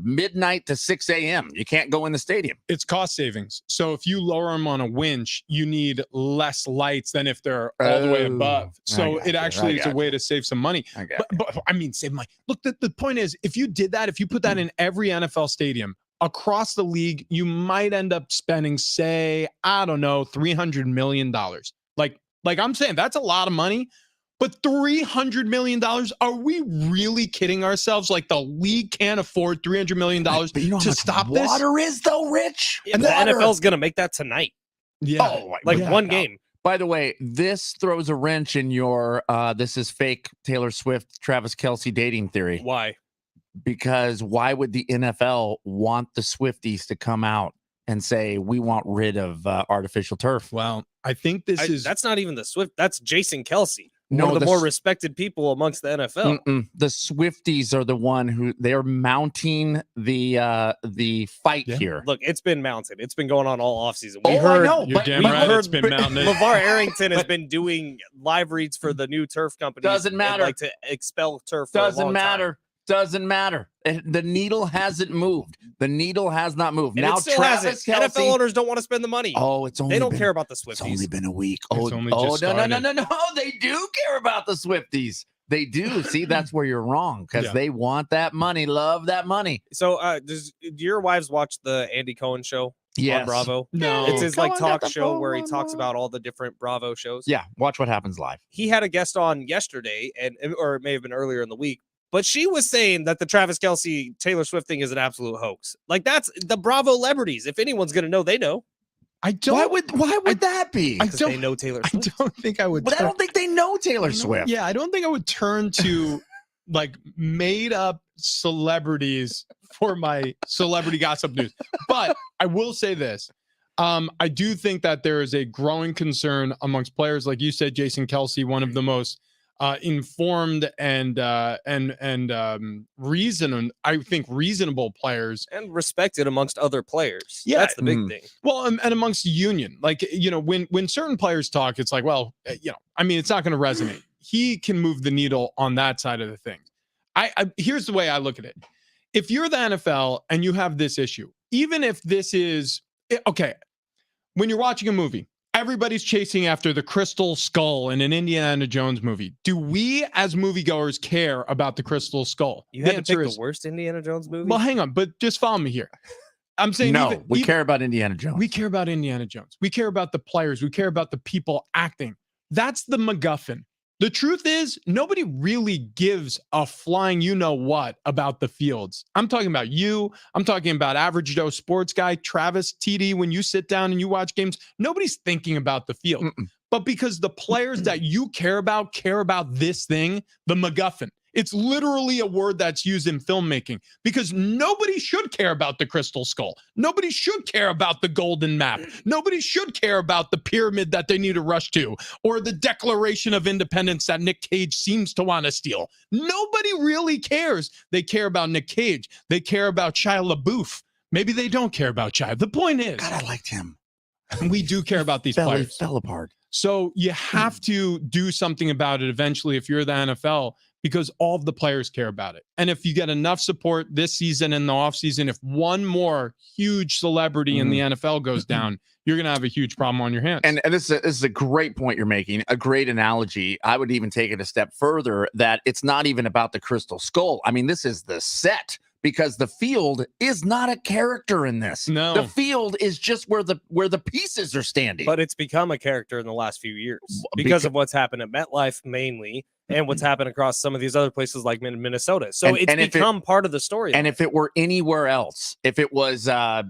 midnight to 6 a.m. You can't go in the stadium. It's cost savings. So if you lower them on a winch, you need less lights than if they're all the way above. So it actually is a way to save some money. But I mean, save money. Look, the point is, if you did that, if you put that in every NFL stadium across the league, you might end up spending, say, I don't know, $300 million. Like I'm saying, that's a lot of money. But $300 million? Are we really kidding ourselves? Like the league can't afford $300 million to stop this? Water is though, Rich. And the NFL's going to make that tonight. Yeah. One game. By the way, this throws a wrench in your this is fake Taylor Swift, Travis Kelce dating theory. Why? Because why would the NFL want the Swifties to come out and say, we want rid of artificial turf? Well, I think that's not even the Swift. That's Jason Kelce. No, one of the more respected people amongst the NFL. The Swifties are the one who they are mounting the fight here. Look, it's been mounted. It's been going on all offseason. You're damn right. It's been mounted. LeVar Arrington has been doing live reads for the new turf companies. Doesn't matter. Like to expel turf. Doesn't matter. Doesn't matter. The needle hasn't moved. The needle has not moved. And now Travis Kelce, NFL owners don't want to spend the money. Oh, they don't care about the Swifties. It's only been a week. No. They do care about the Swifties. They do. See, that's where you're wrong, because they want that money, love that money. So, do your wives watch the Andy Cohen show on Bravo? No, it's his talk show where he talks about all the different Bravo shows. Yeah, watch what happens live. He had a guest on yesterday, or it may have been earlier in the week. But she was saying that the Travis Kelce Taylor Swift thing is an absolute hoax. Like, that's the Bravo celebrities. If anyone's going to know, they know. I don't. Why would that be? Because they know Taylor Swift. I don't think I would. But I don't think they know Taylor Swift. Yeah, I don't think I would turn to like made up celebrities for my celebrity gossip news. But I will say this. I do think that there is a growing concern amongst players, like you said, Jason Kelce, one of the most informed and reasonable players, and respected amongst other players. Yeah, that's the big thing. Well, and amongst the union, like, when certain players talk, it's like, well, I mean, it's not going to resonate. He can move the needle on that side of the thing. I here's the way I look at it. If you're the NFL and you have this issue, even if this is okay, when you're watching a movie, everybody's chasing after the crystal skull in an Indiana Jones movie. Do we as moviegoers care about the crystal skull? You had to pick the worst Indiana Jones movie? Well, hang on, but just follow me here. I'm saying no, we care about Indiana Jones. We care about Indiana Jones. We care about the players. We care about the people acting. That's the MacGuffin. The truth is, nobody really gives a flying you-know-what about the fields. I'm talking about you. I'm talking about average Joe sports guy, Travis, TD. When you sit down and you watch games, nobody's thinking about the field. But because the players that you care about this thing, the MacGuffin. It's literally a word that's used in filmmaking, because nobody should care about the crystal skull. Nobody should care about the golden map. Nobody should care about the pyramid that they need to rush to, or the Declaration of Independence that Nick Cage seems to want to steal. Nobody really cares. They care about Nick Cage. They care about Shia LaBeouf. Maybe they don't care about Shia. The point is, God, I liked him. We do care about these players. Fell apart. So you have to do something about it eventually if you're the NFL, because all of the players care about it. And if you get enough support this season and the offseason, if one more huge celebrity in the NFL goes down, you're going to have a huge problem on your hands. And this is a great point you're making, a great analogy. I would even take it a step further, that it's not even about the crystal skull. I mean, this is the set, because the field is not a character in this. No. The field is just where the pieces are standing. But it's become a character in the last few years because of what's happened at MetLife mainly. and what's happened across some of these other places like Minnesota. So And- it's and if become part of the story. And if it were anywhere else, if it was a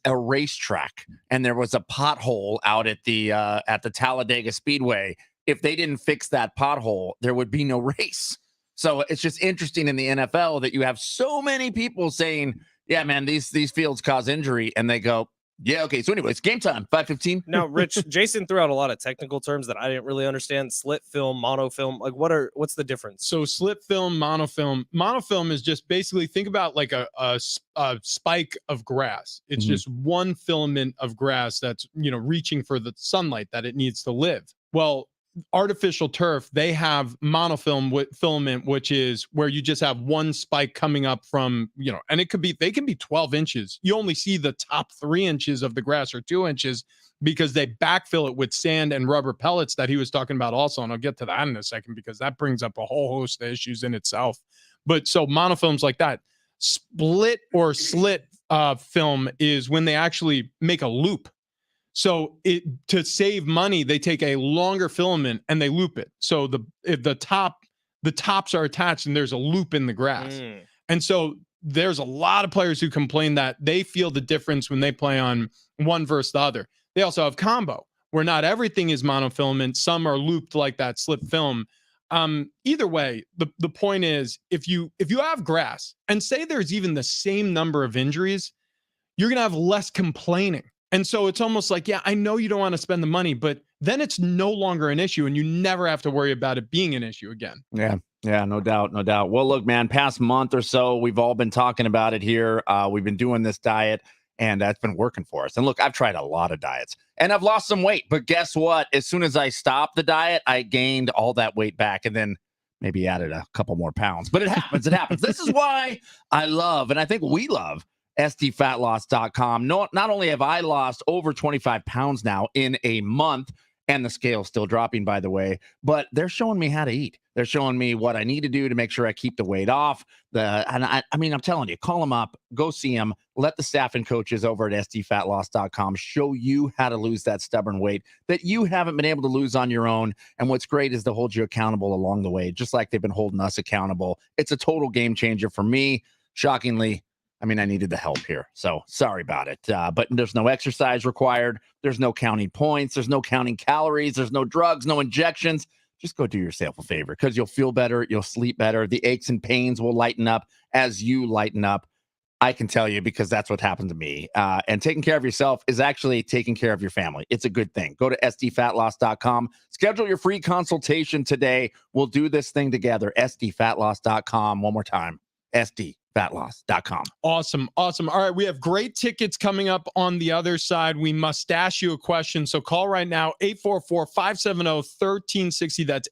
racetrack and there was a pothole out at the Talladega Speedway, if they didn't fix that pothole, there would be no race. So it's just interesting in the NFL that you have so many people saying, "Yeah, man, these fields cause injury," and they go, "Yeah, okay." So anyway, it's game time, 5:15. Now, Rich, Jason threw out a lot of technical terms that I didn't really understand. Slit film, monofilm, like what's the difference? So slit film, monofilm. Monofilm is just basically, think about like a spike of grass. It's Mhm. just one filament of grass that's, reaching for the sunlight that it needs to live. Well, artificial turf, they have monofilm filament, which is where you just have one spike coming up from, and they can be 12 inches. You only see the top 3 inches of the grass or 2 inches, because they backfill it with sand and rubber pellets that he was talking about also. And I'll get to that in a second, because that brings up a whole host of issues in itself. But so monofilms like that. Split or slit film is when they actually make a loop. So to save money, they take a longer filament and they loop it. So if the tops are attached and there's a loop in the grass. And so there's a lot of players who complain that they feel the difference when they play on one versus the other. They also have combo, where not everything is monofilament. Some are looped like that slip film. Either way, the point is, if you have grass and say there's even the same number of injuries, you're going to have less complaining. And so it's almost like, yeah, I know you don't want to spend the money, but then it's no longer an issue and you never have to worry about it being an issue again. Yeah, no doubt, no doubt. Well, look, man, past month or so, we've all been talking about it here. We've been doing this diet, and that's been working for us. And look, I've tried a lot of diets, and I've lost some weight. But guess what? As soon as I stopped the diet, I gained all that weight back, and then maybe added a couple more pounds. But it happens. It happens. This is why I love, and I think we love, SDFatLoss.com. Not only have I lost over 25 pounds now in a month, and the scale's still dropping, by the way, but they're showing me how to eat. They're showing me what I need to do to make sure I keep the weight off. I mean, I'm telling you, call them up, go see them, let the staff and coaches over at SDFatLoss.com show you how to lose that stubborn weight that you haven't been able to lose on your own. And what's great is to hold you accountable along the way, just like they've been holding us accountable. It's a total game changer for me. Shockingly, I mean, I needed the help here, so sorry about it. But there's no exercise required. There's no counting points. There's no counting calories. There's no drugs, no injections. Just go do yourself a favor, because you'll feel better. You'll sleep better. The aches and pains will lighten up as you lighten up. I can tell you, because that's what happened to me. And taking care of yourself is actually taking care of your family. It's a good thing. Go to SDFatLoss.com. Schedule your free consultation today. We'll do this thing together. SDFatLoss.com. One more time. SDFatLoss.com. Awesome. All right. We have great tickets coming up on the other side. We must ask you a question. So call right now, 844-570-1360. That's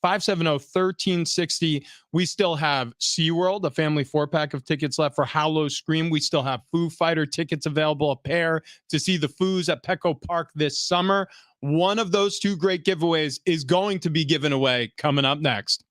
844-570-1360. We still have SeaWorld, a family 4-pack of tickets left for Hallow Scream. We still have Foo Fighter tickets available, a pair to see the Foos at Petco Park this summer. One of those 2 great giveaways is going to be given away coming up next.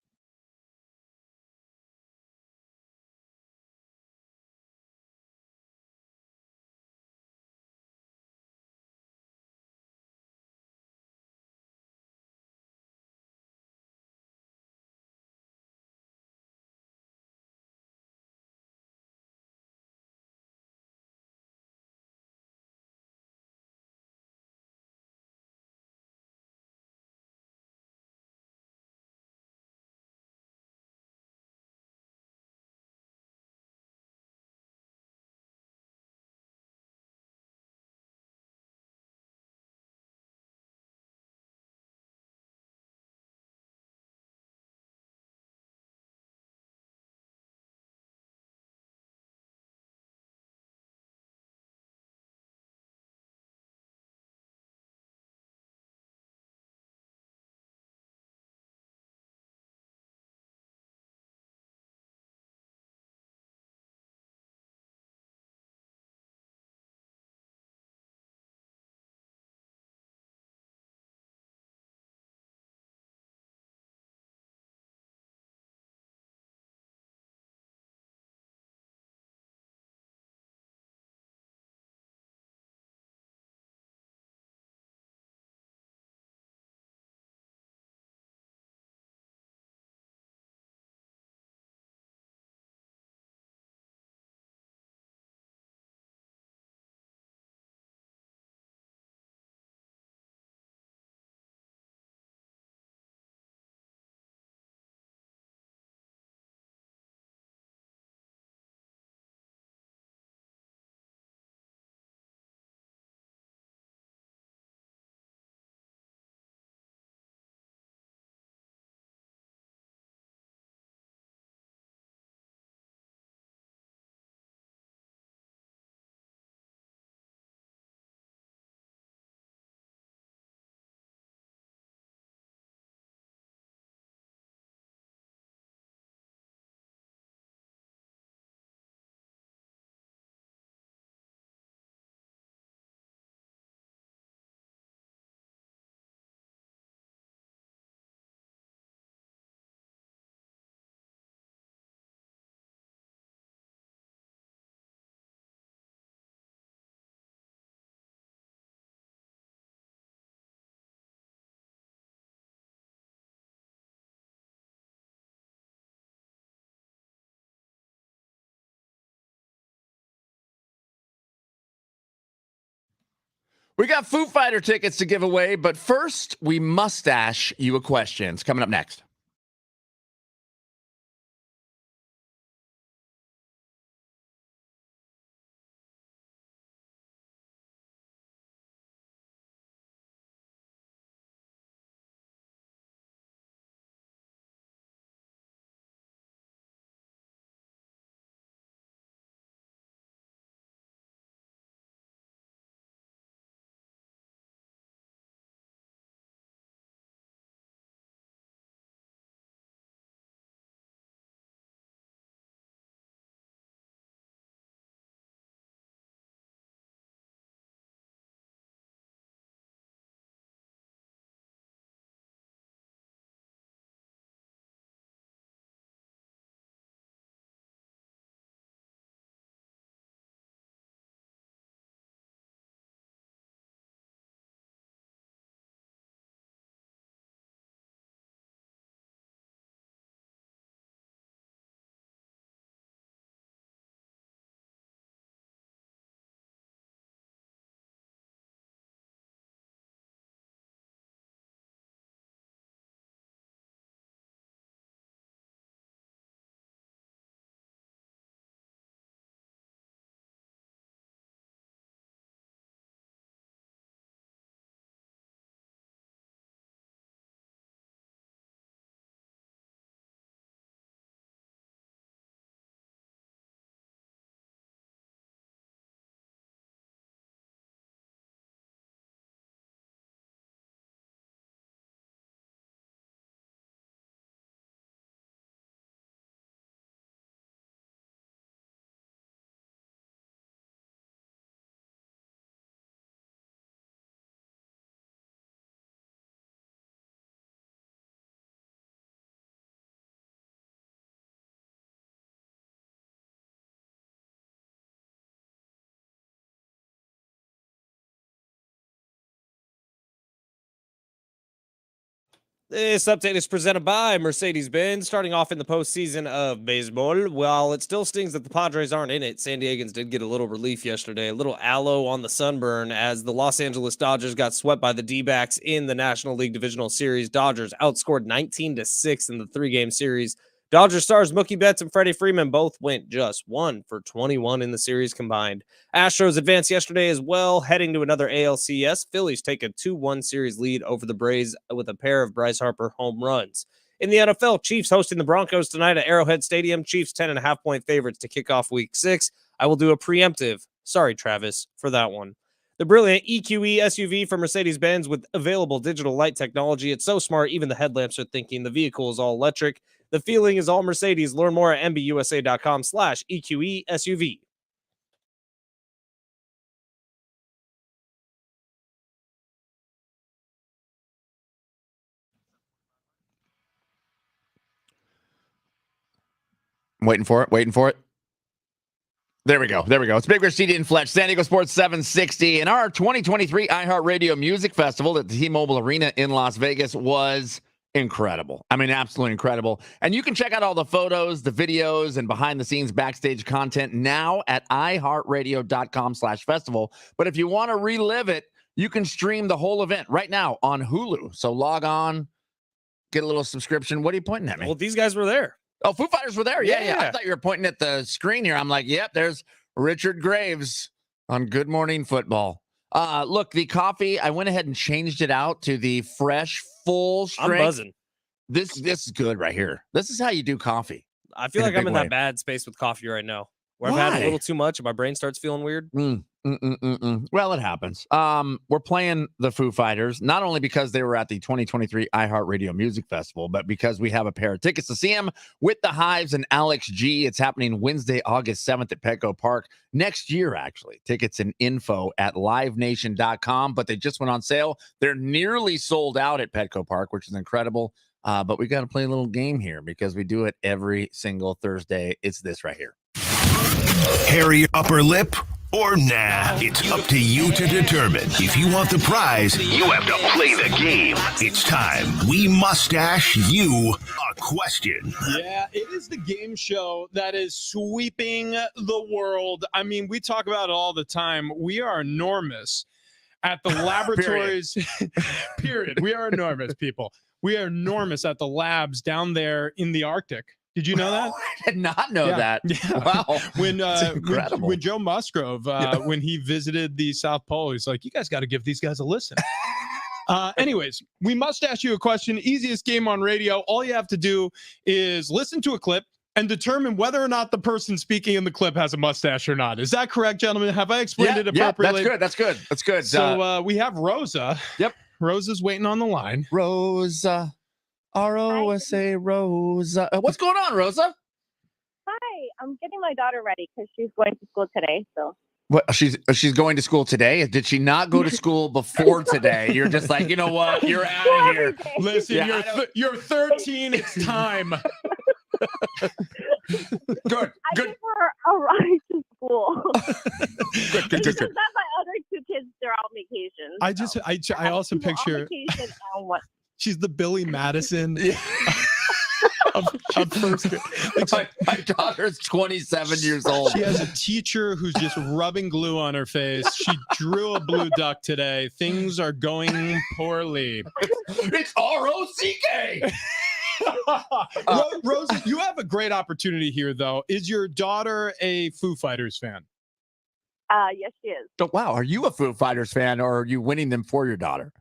We got Foo Fighter tickets to give away, but first, we mustache you a question. It's coming up next. This update is presented by Mercedes-Benz. Starting off in the postseason of baseball, while it still stings that the Padres aren't in it, San Diegans did get a little relief yesterday, a little aloe on the sunburn as the Los Angeles Dodgers got swept by the D-backs in the National League Divisional Series. Dodgers outscored 19-6 in the 3-game series. Dodgers stars Mookie Betts and Freddie Freeman both went just 1 for 21 in the series combined. Astros advanced yesterday as well, heading to another ALCS. Phillies take a 2-1 series lead over the Braves with a pair of Bryce Harper home runs. In the NFL, Chiefs hosting the Broncos tonight at Arrowhead Stadium. Chiefs 10.5-point favorites to kick off Week 6. I will do a preemptive, sorry Travis, for that one. The brilliant EQE SUV from Mercedes-Benz with available digital light technology. It's so smart, even the headlamps are thinking. The vehicle is all electric. The feeling is all Mercedes. Learn more at mbusa.com/EQE SUV. I'm waiting for it. There we go. It's Big Rich, CD, and Fletch, San Diego Sports 760. And our 2023 iHeartRadio Music Festival at the T-Mobile Arena in Las Vegas was incredible. I mean, absolutely incredible. And you can check out all the photos, the videos, and behind-the-scenes backstage content now at iHeartRadio.com/festival. But if you want to relive it, you can stream the whole event right now on Hulu. So log on, get a little subscription. What are you pointing at me? Well, these guys were there. Oh, Foo Fighters were there. Yeah. I Yeah. thought you were pointing at the screen here. I'm like, yep, there's Richard Graves on Good Morning Football. Look, the coffee, I went ahead and changed it out to the fresh, full strength. I'm buzzing. This is good right here. This is how you do coffee. I feel In a like I'm big in way. that bad space with coffee right now, where I've had Why? a little too much and my brain starts feeling weird. Well, it happens. We're playing the Foo Fighters, not only because they were at the 2023 iHeartRadio Music Festival, but because we have a pair of tickets to see them with the Hives and Alex G. It's happening Wednesday, August 7th at Petco Park next year, actually. Tickets and info at livenation.com, but they just went on sale. They're nearly sold out at Petco Park, which is incredible. But we got to play a little game here because we do it every single Thursday. It's this right here. Hairy upper lip or nah? It's up to you to determine. If you want the prize, you have to play the game. It's time. We mustache you a question. Yeah, it is the game show that is sweeping the world. I mean, we talk about it all the time. We are enormous. at the laboratories. Period. We are enormous, people. We are enormous at the labs down there in the Arctic. Did you know that? I did not know that. Yeah. Wow. When incredible. when Joe Musgrove when he visited the South Pole, he's like, you guys got to give these guys a listen. Anyways, we must ask you a question. Easiest game on radio. All you have to do is listen to a clip and determine whether or not the person speaking in the clip has a mustache or not. Is that correct, gentlemen? Have I explained it appropriately? Yeah, that's good. So we have Rosa. Yep. Rosa's waiting on the line. Rosa. R-O-S-A, Rosa. What's going on, Rosa? Hi, I'm getting my daughter ready because she's going to school today. So What? She's going to school today? Did she not go to school before today? You're just like, you know what? You're out of here. Listen, Yeah, you're 13. It's time. Good. I give her a ride to school. Good. Because my other two kids, they're on vacation. I also People on picture vacation and what? she's the Billy Madison of first grade. My daughter's 27 years old. She has a teacher who's just rubbing glue on her face. She drew a blue duck today. Things are going poorly. It's R-O-C-K. Rosa, you have a great opportunity here, though. Is your daughter a Foo Fighters fan? Yes, she is. So, wow, are you a Foo Fighters fan, or are you winning them for your daughter?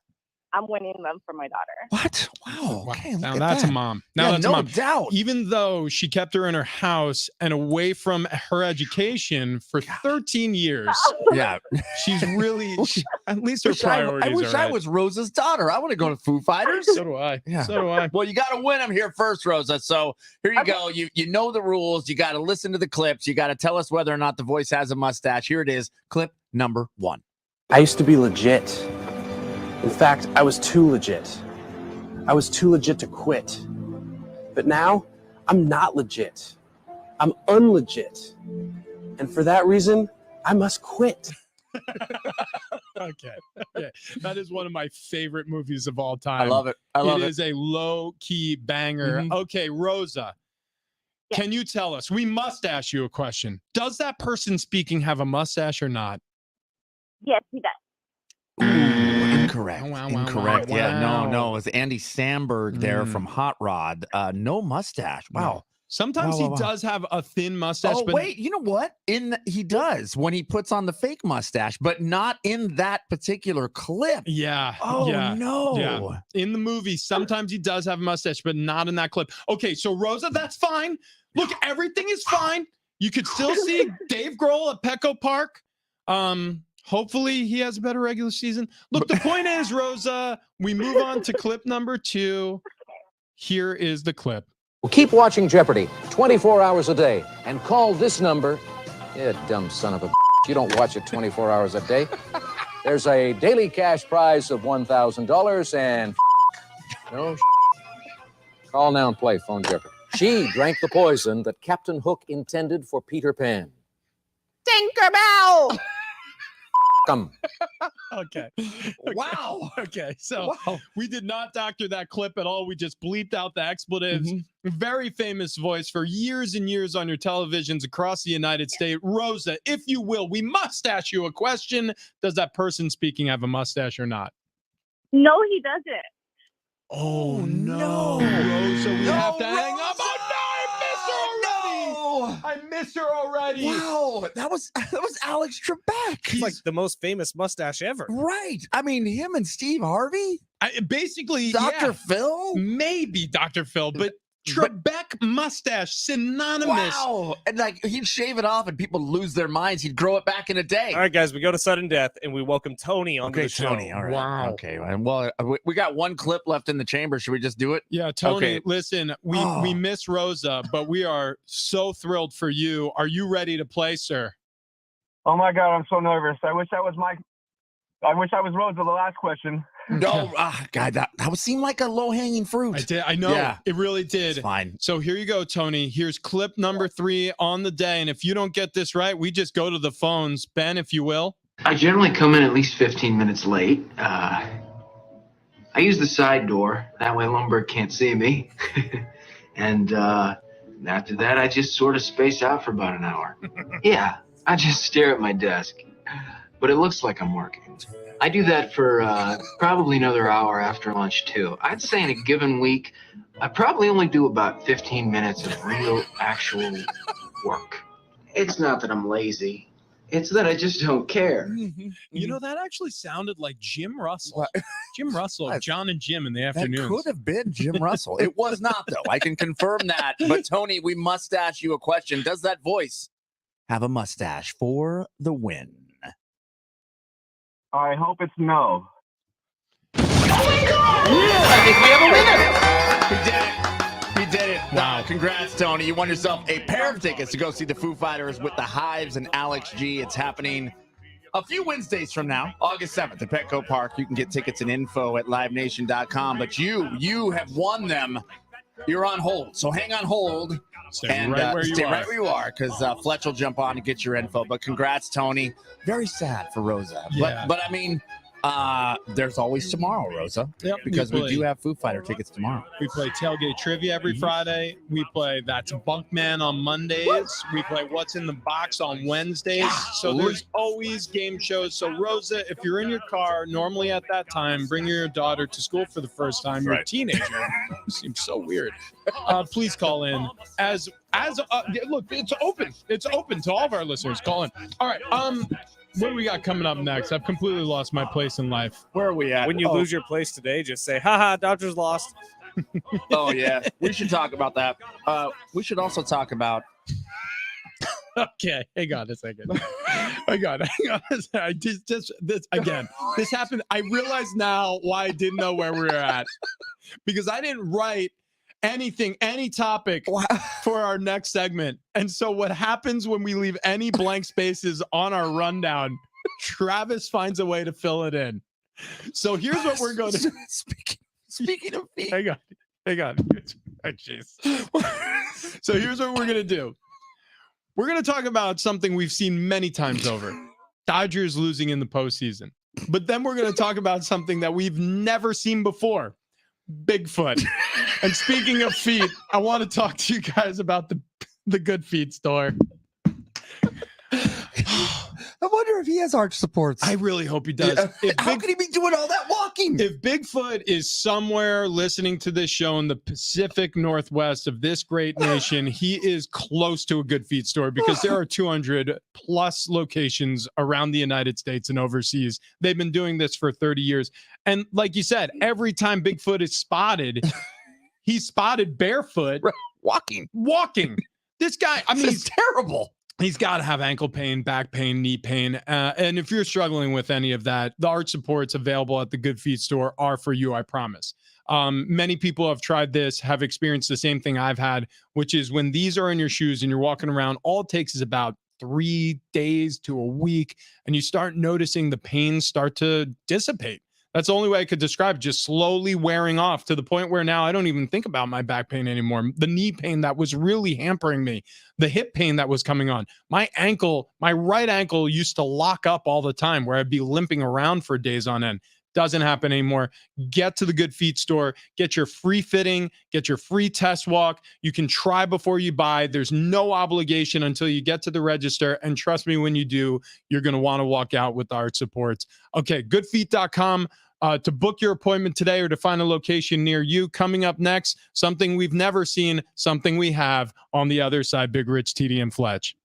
I'm winning them for my daughter. What? Wow. Okay, Now look at that's that. a mom. Now Yeah, that's no a mom. doubt. Even though she kept her in her house and away from her education for 13 years, Yeah. she's really, at least her priorities I wish are I right. was Rosa's daughter. I want to go to Foo Fighters. So do I. Yeah. So do I. Well, you got to win them here first, Rosa. So here you go. You know the rules. You got to listen to the clips. You got to tell us whether or not the voice has a mustache. Here it is. Clip number 1. I used to be legit. In fact, I was too legit. I was too legit to quit. But now, I'm not legit. I'm unlegit. And for that reason, I must quit. Okay. That is one of my favorite movies of all time. I love it. I love It it. is a low-key banger. Mhm. Okay, Rosa, Yes. can you tell us? We must ask you a question. Does that person speaking have a mustache or not? Yes, he does. Ooh, incorrect. Wow, wow, Incorrect. wow, Yeah, wow. no. It's Andy Samberg there Mm. from Hot Rod. No mustache. Wow. No. Sometimes Wow. he does have a thin mustache, Oh, but wait, you know what? He does when he puts on the fake mustache, but not in that particular clip. yeah. Oh, yeah. no. Yeah. In the movie, sometimes he does have a mustache, but not in that clip. Okay, so Rosa, that's fine. Look, everything is fine. You could still see Dave Grohl at Petco Park. Hopefully he has a better regular season. Look, the point is, Rosa, we move on to clip number 2. Here is the clip. Well, keep watching Jeopardy 24 hours a day and call this number. You dumb son of a you don't watch it 24 hours a day. There's a daily cash prize of $1,000 and no call now and play phone Jeopardy. She drank the poison that Captain Hook intended for Peter Pan. Tinkerbell! Come. Okay. Wow. Okay. So Wow. we did not doctor that clip at all. We just bleeped out the expletives. Very famous voice for years and years on your televisions across the United States. Rosa, if you will, we must ask you a question. Does that person speaking have a mustache or not? No, he doesn't. Oh, no. Rosa, we No, have to hang Rosa! up. Oh, no, I miss her already. Wow, that was Alex Trebek. He's like the most famous mustache ever. Right. I mean, him and Steve Harvey, Basically, Dr. yeah, Phil. maybe Dr. Phil, but Trebek mustache synonymous. Wow. And like he'd shave it off and people lose their minds. He'd grow it back in a day. All right, guys, we go to sudden death and we welcome Tony onto Okay, the show. Tony. All right. Wow. Okay. And well, we got one clip left in the chamber. Should we just do it? Yeah, Tony, Okay. listen, we miss Rosa, but we are so thrilled for you. Are you ready to play, sir? Oh my God, I'm so nervous. I wish I was Rosa the last question. No, God, that would seem like a low-hanging fruit. I know. Yeah. It really did. It's fine. So here you go, Tony. Here's clip number 3 on the day. And if you don't get this right, we just go to the phones. Ben, if you will. I generally come in at least 15 minutes late. I use the side door. That way Lumberg can't see me. And after that, I just sort of space out for about an hour. Yeah, I just stare at my desk. But it looks like I'm working. I do that for probably another hour after lunch, too. I'd say in a given week, I probably only do about 15 minutes of real, actual work. It's not that I'm lazy. It's that I just don't care. You know, that actually sounded like Jim Russell. What? Jim Russell, What? John and Jim in the That afternoons. could have been Jim Russell. It was not, though. I can confirm that. But, Tony, we must ask you a question. Does that voice have a mustache for the win? I hope it's no. I think we have a winner. He did it. He did it. Wow. Congrats, Tony. You won yourself a pair of tickets to go see the Foo Fighters with the Hives and Alex G. It's happening a few Wednesdays from now, August 7th at Petco Park. You can get tickets and info at livenation.com. But you have won them. You're on hold. So hang on hold. Stay right where you are, because Fletch will jump on and get your info. But congrats, Tony. Very sad for Rosa. Yeah. But I mean, there's always tomorrow, Rosa. Yep, Because we do have Foo Fighter tickets tomorrow. We play Tailgate Trivia every Friday. We play That's Bunkman on Mondays. We play What's in the Box on Wednesdays. So there's always game shows. So, Rosa, if you're in your car, normally at that time, bring your daughter to school for the first time. You're a teenager. Seems so weird. Please call in. Look, it's open. It's open to all of our listeners. Call in. All right. What do we got coming up next? I've completely lost my place in life. Where are we at? When you lose your place today, just say, haha, Dodgers lost. Oh, yeah. We should talk about that. We should also talk about. Okay, hang on a second. Hang on a second. I just this again. This happened. I realize now why I didn't know where we were at. Because I didn't write any topic for our next segment. And so what happens when we leave any blank spaces on our rundown, Travis finds a way to fill it in. So here's what we're going to Speaking of feet. Hang on. Oh, jeez. So here's what we're going to do. We're going to talk about something we've seen many times over. Dodgers losing in the postseason. But then we're going to talk about something that we've never seen before. Bigfoot. And speaking of feet, I want to talk to you guys about the Good Feet store. I wonder if he has arch supports. I really hope he does. How could he be doing all that walking? If Bigfoot is somewhere listening to this show in the Pacific Northwest of this great nation, he is close to a Good Feet store because there are 200 plus locations around the United States and overseas. They've been doing this for 30 years. And like you said, every time Bigfoot is spotted, he's spotted barefoot. Walking. This guy, I mean, he's terrible. He's got to have ankle pain, back pain, knee pain. And if you're struggling with any of that, the arch supports available at the Good Feet store are for you, I promise. Many people have tried this, have experienced the same thing I've had, which is when these are in your shoes and you're walking around, all it takes is about 3 days to a week, and you start noticing the pains start to dissipate. That's the only way I could describe it, just slowly wearing off to the point where now I don't even think about my back pain anymore. The knee pain that was really hampering me, the hip pain that was coming on, my right ankle used to lock up all the time where I'd be limping around for days on end. Doesn't happen anymore. Get to the Good Feet store, get your free fitting, get your free test walk. You can try before you buy. There's no obligation until you get to the register. And trust me, when you do, you're going to want to walk out with arch supports. Okay, goodfeet.com. To book your appointment today or to find a location near you. Coming up next, something we've never seen, something we have on the other side. Big Rich, TD, and Fletch.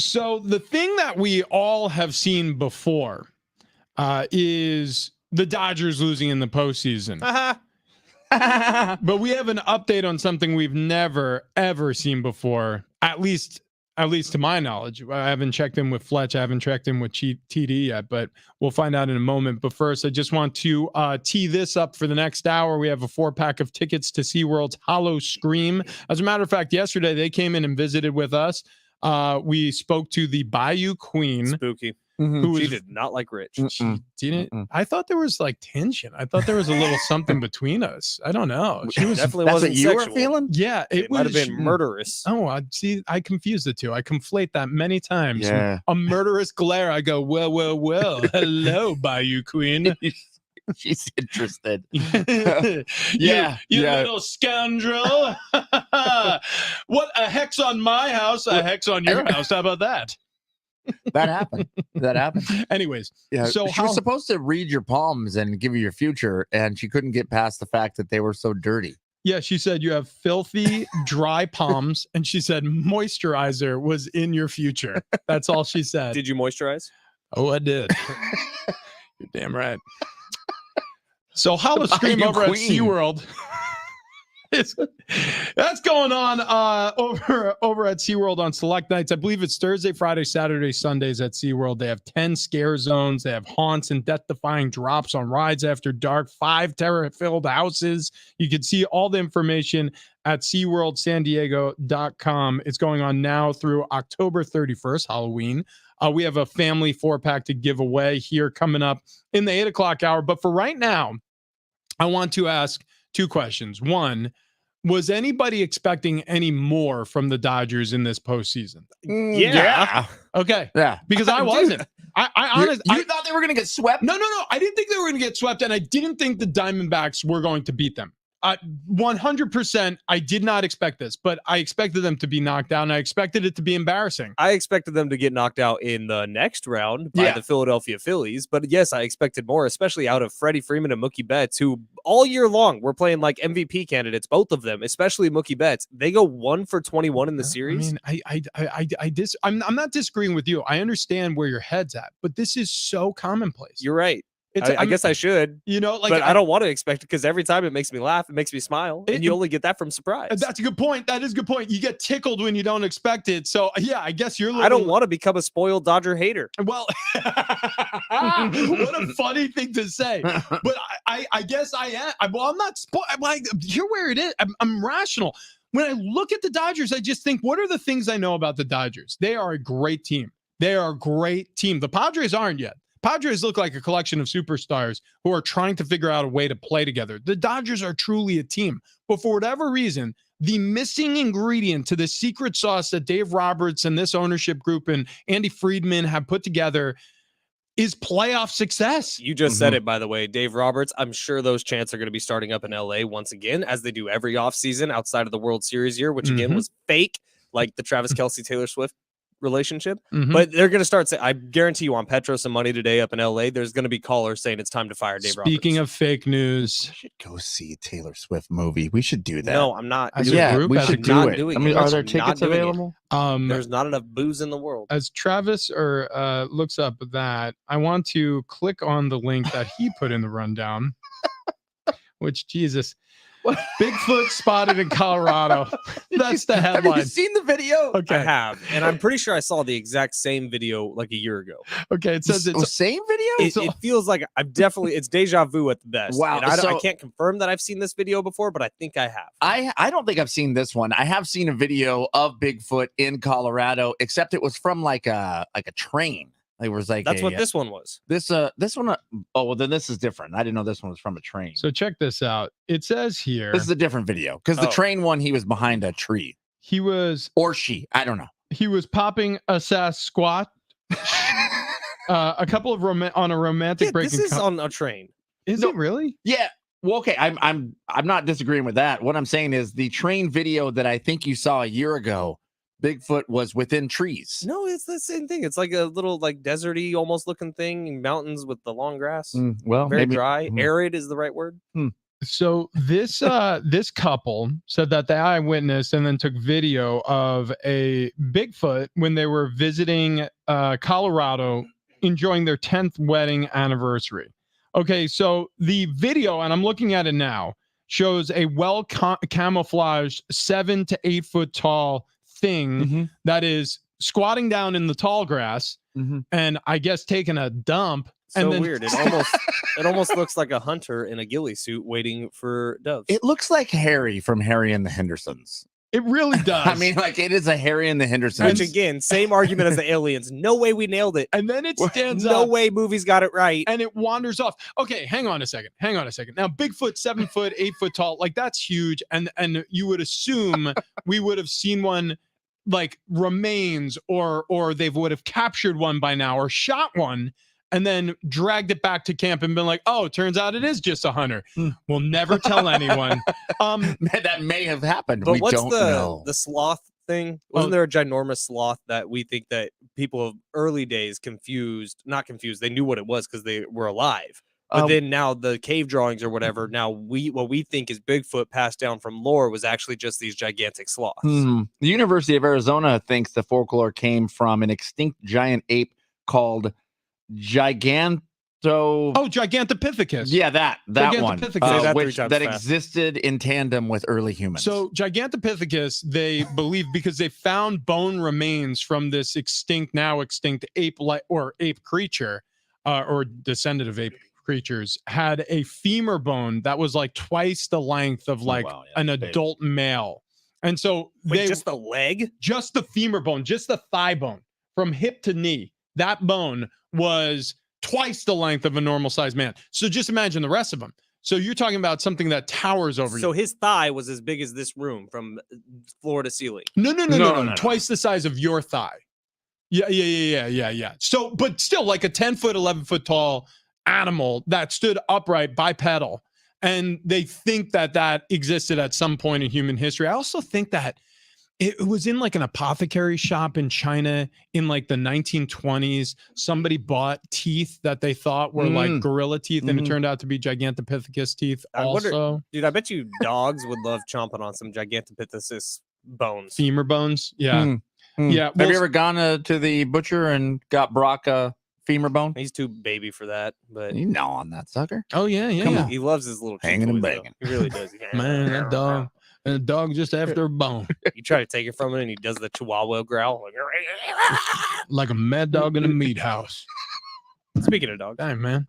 So the thing that we all have seen before is the Dodgers losing in the postseason. But we have an update on something we've never, ever seen before, at least to my knowledge. I haven't checked in with Fletch. I haven't checked in with TD yet, but we'll find out in a moment. But first, I just want to tee this up for the next hour. We have a 4-pack of tickets to SeaWorld's Hollow Scream. As a matter of fact, yesterday they came in and visited with us. We spoke to the Bayou Queen. Spooky. Who She did not like Rich. She didn't. I thought there was like tension. I thought there was a little something between us. I don't know. She was Definitely That's wasn't what you sexual. were feeling? Yeah, It might have been murderous. Oh, I see. I confuse the two. I conflate that many times. Yeah. A murderous glare. I go, well. Hello, Bayou Queen. She's interested. You little scoundrel. What a hex on my house, a hex on your house. How about that? That happened. Anyways, Yeah. so she was supposed to read your palms and give you your future, and she couldn't get past the fact that they were so dirty. Yeah, she said you have filthy, dry palms, and she said moisturizer was in your future. That's all she said. Did you moisturize? Oh, I did. You're damn right. So Hollow Scream over at SeaWorld. That's going on over at SeaWorld on select nights. I believe it's Thursday, Friday, Saturday, Sundays at SeaWorld. They have 10 scare zones. They have haunts and death-defying drops on rides after dark, 5 terror-filled houses. You can see all the information at SeaWorldSanDiego.com. It's going on now through October 31st, Halloween. We have a family 4-pack to give away here coming up in the 8 o'clock hour. But for right now, I want to ask 2 questions. One, was anybody expecting any more from the Dodgers in this postseason? Yeah. Okay. Yeah. Because I wasn't. I honestly, You thought they were going to get swept? No. I didn't think they were going to get swept, and I didn't think the Diamondbacks were going to beat them. 100%, I did not expect this, but I expected them to be knocked out, and I expected it to be embarrassing. I expected them to get knocked out in the next round by the Philadelphia Phillies. But yes, I expected more, especially out of Freddie Freeman and Mookie Betts, who all year long were playing like MVP candidates, both of them, especially Mookie Betts. They go 1 for 21 in the series. I mean, I'm not disagreeing with you. I understand where your head's at, but this is so commonplace. You're right. I guess I should, but I don't want to expect it because every time it makes me laugh, it makes me smile, and you only get that from surprise. That's a good point. That is a good point. You get tickled when you don't expect it. So yeah, I guess you're. I don't want to become a spoiled Dodger hater. Well, what a funny thing to say. But I guess I am. I'm not spoiled. Like, here where it is. I'm rational. When I look at the Dodgers, I just think, what are the things I know about the Dodgers? They are a great team. They are a great team. The Padres aren't yet. Padres look like a collection of superstars who are trying to figure out a way to play together. The Dodgers are truly a team. But for whatever reason, the missing ingredient to the secret sauce that Dave Roberts and this ownership group and Andy Friedman have put together is playoff success. You just said it, by the way. Dave Roberts, I'm sure those chants are going to be starting up in LA once again, as they do every offseason outside of the World Series year, which again was fake, like the Travis Kelce, Taylor Swift relationship. But they're going to start saying, I guarantee you on Petro some money today up in LA, there's going to be callers saying it's time to fire Dave Roberts. Speaking of fake news, we should go see a Taylor Swift movie. We should do that. No, I'm not. We should do it. Doing I mean, it. are there I'm tickets not doing available? There's not enough booze in the world. As Travis looks up that, I want to click on the link that he put in the rundown, which, Jesus, Bigfoot spotted in Colorado. That's the headline. Have you seen the video? Okay. I have, and I'm pretty sure I saw the exact same video like a year ago. Okay, it says The it's same video? It feels like it's deja vu at the best. Wow, And so- I can't confirm that I've seen this video before, but I think I have. I don't think I've seen this one. I have seen a video of Bigfoot in Colorado, except it was from like a train. It was like That's what this one was. This one. Oh well, then this is different. I didn't know this one was from a train. so check this out. It says here This is a different video because the Oh. train one he was behind a tree he was or she. I don't know. popping a Sasquatch. A couple of on a romantic Yeah, break. this is on a train. Is it really? Yeah. Well, okay. I'm not disagreeing with that. What I'm saying is the train video that I think you saw a year ago, Bigfoot was within trees. No, it's the same thing. It's like a little like deserty almost looking thing, mountains with the long grass. Well, Very maybe dry. Arid is the right word. So this couple said that the eyewitness and then took video of a Bigfoot when they were visiting Colorado, enjoying their 10th wedding anniversary. Okay, so the video, and I'm looking at it now, shows a well camouflaged 7 to 8 foot tall thing that is squatting down in the tall grass and I guess taking a dump. So and then, weird. It almost looks like a hunter in a ghillie suit waiting for doves. It looks like Harry from Harry and the Hendersons. It really does. I mean, like it is a Harry and the Hendersons. Which again, same argument as the aliens. No way we nailed it. And then it stands No up. way movies got it right. And it wanders off. Okay, hang on a second. Now, Bigfoot, 7 foot, 8 foot tall, like that's huge. And you would assume we would have seen one like remains or they would have captured one by now or shot one and then dragged it back to camp and been like, oh, turns out it is just a hunter. We'll never tell anyone. That may have happened. But We what's don't know. the sloth thing? Wasn't there a ginormous sloth that we think that people of early days not confused, they knew what it was because they were alive. But then now the cave drawings or whatever, now what we think is Bigfoot passed down from lore was actually just these gigantic sloths. The University of Arizona thinks the folklore came from an extinct giant ape called Gigantopithecus. Yeah, that one. Gigantopithecus. That existed in tandem with early humans. So Gigantopithecus, they believe because they found bone remains from this now extinct ape creature, or descendant of ape creatures, had a femur bone that was like twice the length of an adult male. And so just the leg? Just the femur bone, just the thigh bone from hip to knee. That bone was twice the length of a normal sized man. So just imagine the rest of them. So you're talking about something that towers over you. So his thigh was as big as this room from floor to ceiling. No. Twice the size of your thigh. Yeah. So, but still like a 10 foot, 11 foot tall animal that stood upright bipedal. And they think that existed at some point in human history. I also think that it was in like an apothecary shop in China in like the 1920s. Somebody bought teeth that they thought were like gorilla teeth, and it turned out to be Gigantopithecus teeth. Dude, I bet you dogs would love chomping on some Gigantopithecus bones. Femur bones. Yeah. Yeah. Have you ever gone to the butcher and got Brock a femur bone? He's too baby for that, but you know on that sucker. Oh yeah. Come on. He loves his little hanging and banging. He really does. Man, that dog. And the dog just after a bone. You try to take it from it, and he does the chihuahua growl. Like a mad dog in a meat house. Speaking of dogs. Dang, man.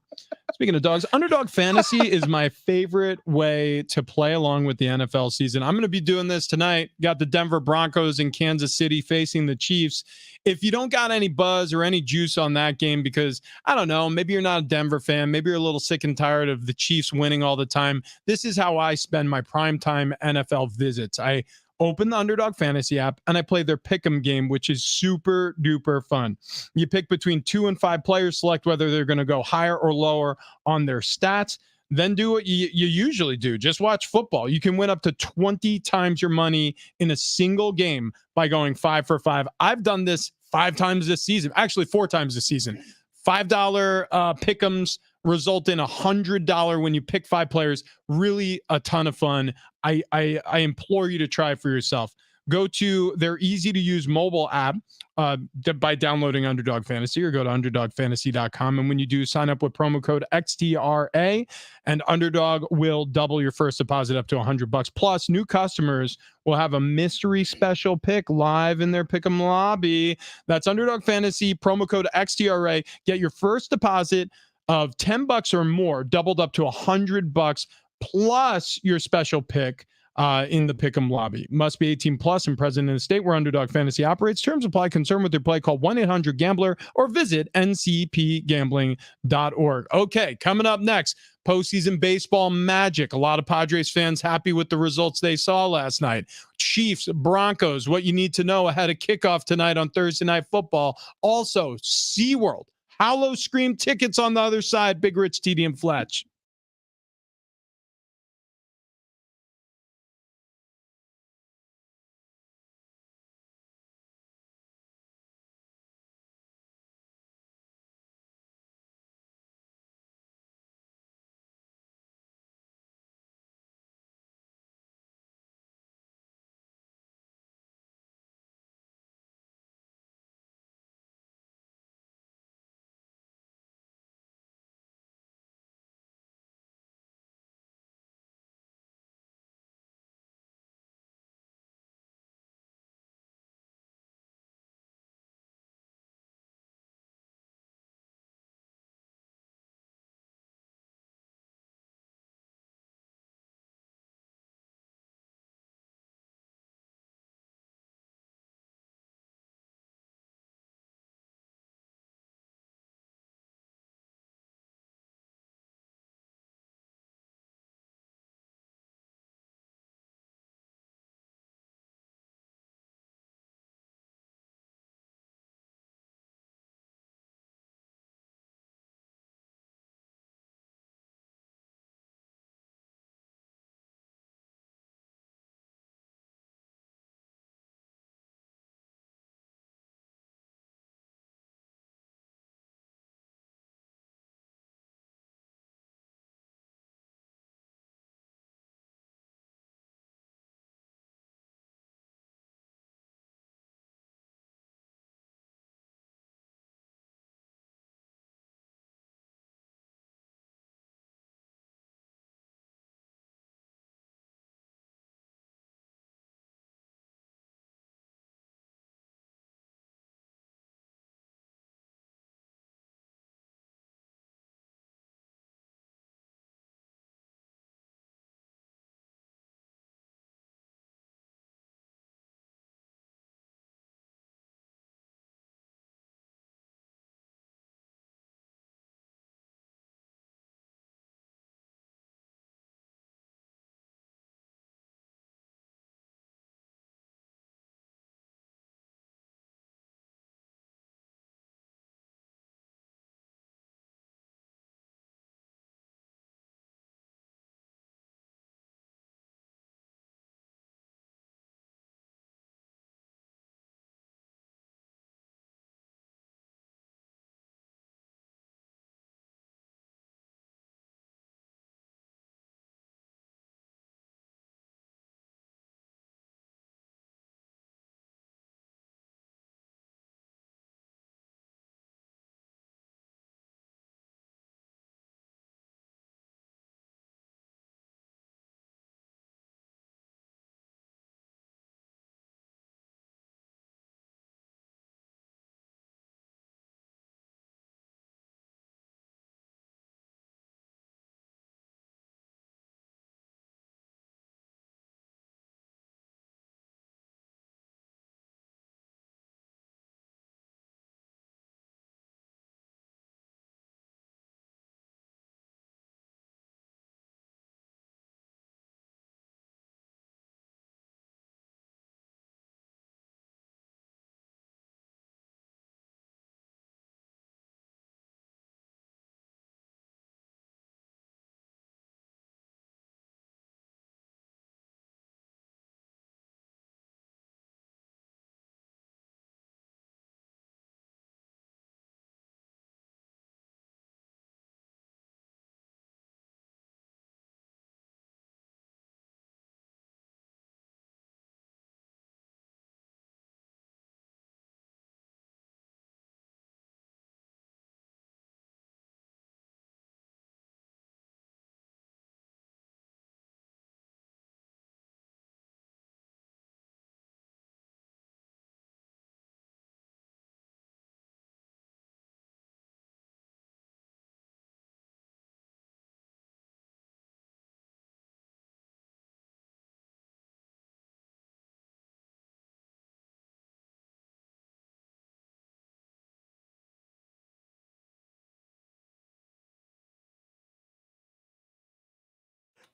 Speaking of dogs, Underdog Fantasy is my favorite way to play along with the NFL season. I'm going to be doing this tonight. Got the Denver Broncos in Kansas City facing the Chiefs. If you don't got any buzz or any juice on that game, because I don't know, maybe you're not a Denver fan, maybe you're a little sick and tired of the Chiefs winning all the time. This is how I spend my primetime NFL visits. I open the Underdog Fantasy app and I play their pick'em game, which is super duper fun. You pick between 2 and 5 players, select whether they're going to go higher or lower on their stats, then do what you usually do. Just watch football. You can win up to 20 times your money in a single game by going 5 for 5. I've done this 5 times this season, actually 4 times this season. $5 pick'ems result in $100 when you pick 5 players. Really a ton of fun. I implore you to try for yourself. Go to their easy to use mobile app by downloading Underdog Fantasy, or go to underdogfantasy.com. And when you do, sign up with promo code XTRA, and Underdog will double your first deposit up to $100. Plus, new customers will have a mystery special pick live in their Pick'em lobby. That's Underdog Fantasy, promo code XTRA. Get your first deposit of $10 or more doubled up to $100 plus your special pick in the Pick'em lobby. Must be 18 plus and present in a state where Underdog Fantasy operates. Terms apply. Concern with your play, call 1-800-GAMBLER or visit ncpgambling.org. Okay, coming up next, postseason baseball magic. A lot of Padres fans happy with the results they saw last night. Chiefs, Broncos, what you need to know ahead of kickoff tonight on Thursday Night Football. Also, SeaWorld, Hollow Scream tickets on the other side. Big Rich, TD, and Fletch.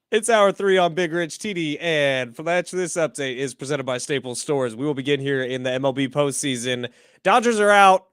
It's hour 3 on Big Rich TD and Fletch. This update is presented by Staples Stores. We will begin here in the MLB postseason. Dodgers are out.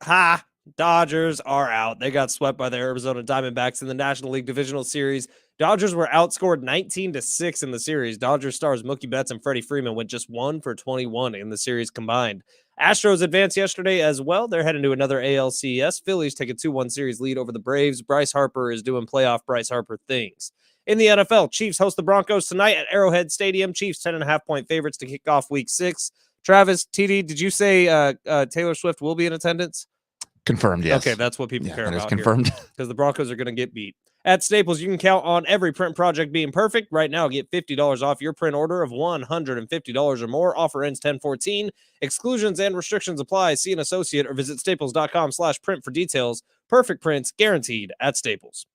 Dodgers are out. They got swept by the Arizona Diamondbacks in the National League Divisional Series. Dodgers were outscored 19-6 in the series. Dodgers stars Mookie Betts and Freddie Freeman went just 1 for 21 in the series combined. Astros advanced yesterday as well. They're heading to another ALCS. Phillies take a 2-1 series lead over the Braves. Bryce Harper is doing playoff Bryce Harper things. In the NFL, Chiefs host the Broncos tonight at Arrowhead Stadium. Chiefs 10.5-point favorites to kick off Week 6. Travis, TD, did you say Taylor Swift will be in attendance? Confirmed, yes. Okay, that's what people care about. Confirmed. Because the Broncos are going to get beat. At Staples, you can count on every print project being perfect. Right now, get $50 off your print order of $150 or more. Offer ends 10/14. Exclusions and restrictions apply. See an associate or visit staples.com/print for details. Perfect prints guaranteed at Staples.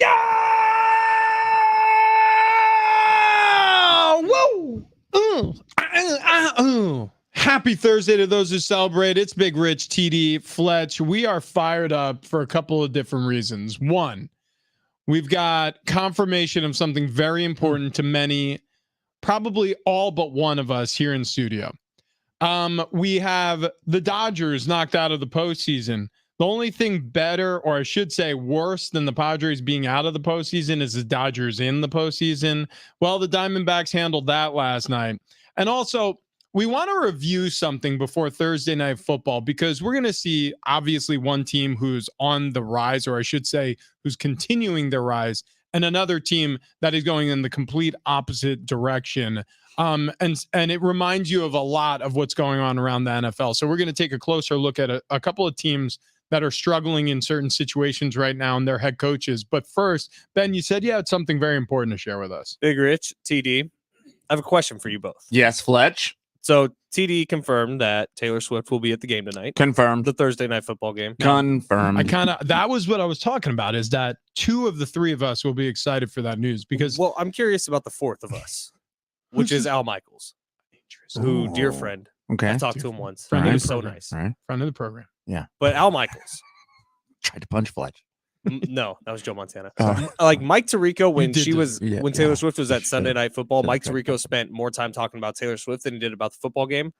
Yeah! Whoa! Happy Thursday to those who celebrate. It's Big Rich, TD, Fletch. We are fired up for a couple of different reasons. One, we've got confirmation of something very important to many, probably all but one of us here in studio. We have the Dodgers knocked out of the postseason. The only thing better, or I should say worse than the Padres being out of the postseason is the Dodgers in the postseason. Well, the Diamondbacks handled that last night. And also, we want to review something before Thursday Night Football because we're going to see obviously one team who's on the rise, or I should say who's continuing their rise, and another team that is going in the complete opposite direction. And it reminds you of a lot of what's going on around the NFL. So we're going to take a closer look at a couple of teams that are struggling in certain situations right now and their head coaches. But first, Ben, you said you had something very important to share with us. Big Rich, TD, I have a question for you both. Yes, Fletch. So TD confirmed that Taylor Swift will be at the game tonight. Confirmed. The Thursday Night Football game. Confirmed. That was what I was talking about, is that two of the three of us will be excited for that news because. Well, I'm curious about the fourth of us, which is Al Michaels, who, dear friend. Okay. I talked to him once. Friend He of was the so program. nice. All right. Friend of the program. Yeah. But Al Michaels. Tried to punch Fletch. No, that was Joe Montana. Oh. Like Mike Tirico when did she do- was yeah, when Taylor yeah. Swift was at Sunday Night Football, Mike Should've Tirico spent more time talking about Taylor Swift than he did about the football game.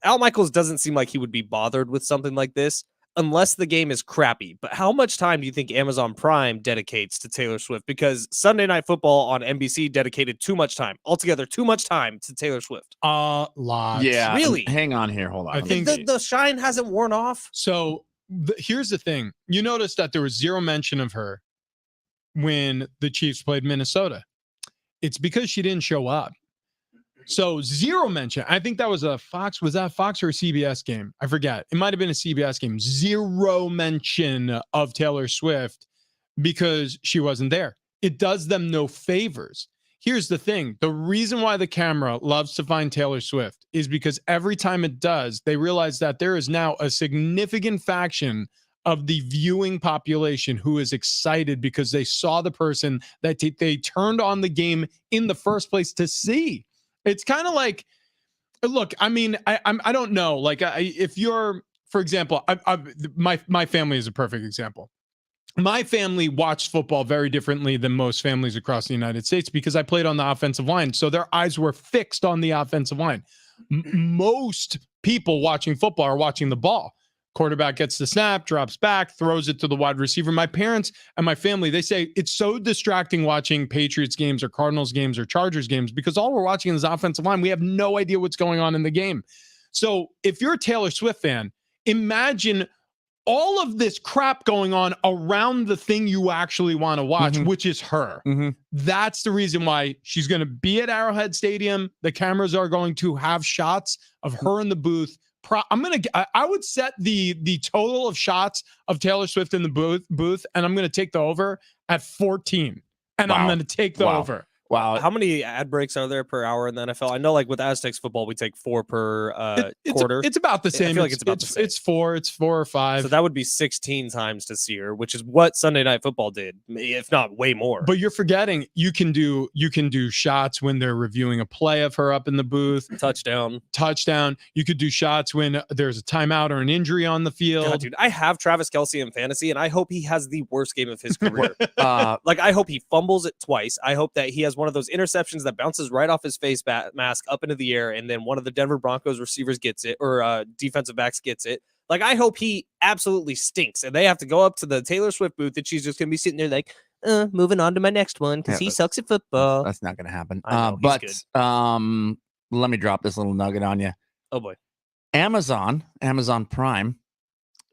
Al Michaels doesn't seem like he would be bothered with something like this unless the game is crappy. But how much time do you think Amazon Prime dedicates to Taylor Swift? Because Sunday Night Football on NBC dedicated too much time, altogether too much time to Taylor Swift. A lot. Yeah. Really? Hang on here. Hold on. I Let me think- see. The shine hasn't worn off. So here's the thing. You notice that there was zero mention of her when the Chiefs played Minnesota. It's because she didn't show up. So zero mention. I think that was a Fox. Was that a Fox or a CBS game? I forget. It might have been a CBS game. Zero mention of Taylor Swift because she wasn't there. It does them no favors. Here's the thing. The reason why the camera loves to find Taylor Swift is because every time it does, they realize that there is now a significant faction of the viewing population who is excited because they saw the person that they turned on the game in the first place to see. It's kind of like, look, I mean, I don't know. Like, if you're, for example, my family is a perfect example. My family watched football very differently than most families across the United States because I played on the offensive line. So their eyes were fixed on the offensive line. Most people watching football are watching the ball. Quarterback gets the snap, drops back, throws it to the wide receiver. My parents and my family, they say it's so distracting watching Patriots games or Cardinals games or Chargers games because all we're watching is offensive line. We have no idea what's going on in the game. So if you're a Taylor Swift fan, imagine all of this crap going on around the thing you actually want to watch, which is her. That's the reason why she's going to be at Arrowhead Stadium. The cameras are going to have shots of her in the booth. I would set the total of shots of Taylor Swift in the booth, and I'm going to take the over at 14. And I'm going to take the over. Wow. How many ad breaks are there per hour in the NFL? I know, like with Aztecs football, we take 4 per quarter. It's about the same. I feel like it's about the same. It's 4 or 5. So that would be 16 times to see her, which is what Sunday Night Football did, if not way more. But you're forgetting you can do shots when they're reviewing a play of her up in the booth. Touchdown. You could do shots when there's a timeout or an injury on the field. God, dude, I have Travis Kelce in fantasy, and I hope he has the worst game of his career. Like, I hope he fumbles it twice. I hope that he has one of those interceptions that bounces right off his face mask up into the air, and then one of the Denver Broncos receivers gets it, or defensive backs gets it. Like, I hope he absolutely stinks, and they have to go up to the Taylor Swift booth, and she's just going to be sitting there like, moving on to my next one because he sucks at football. That's not going to happen. I know, but let me drop this little nugget on you. Oh, boy. Amazon Prime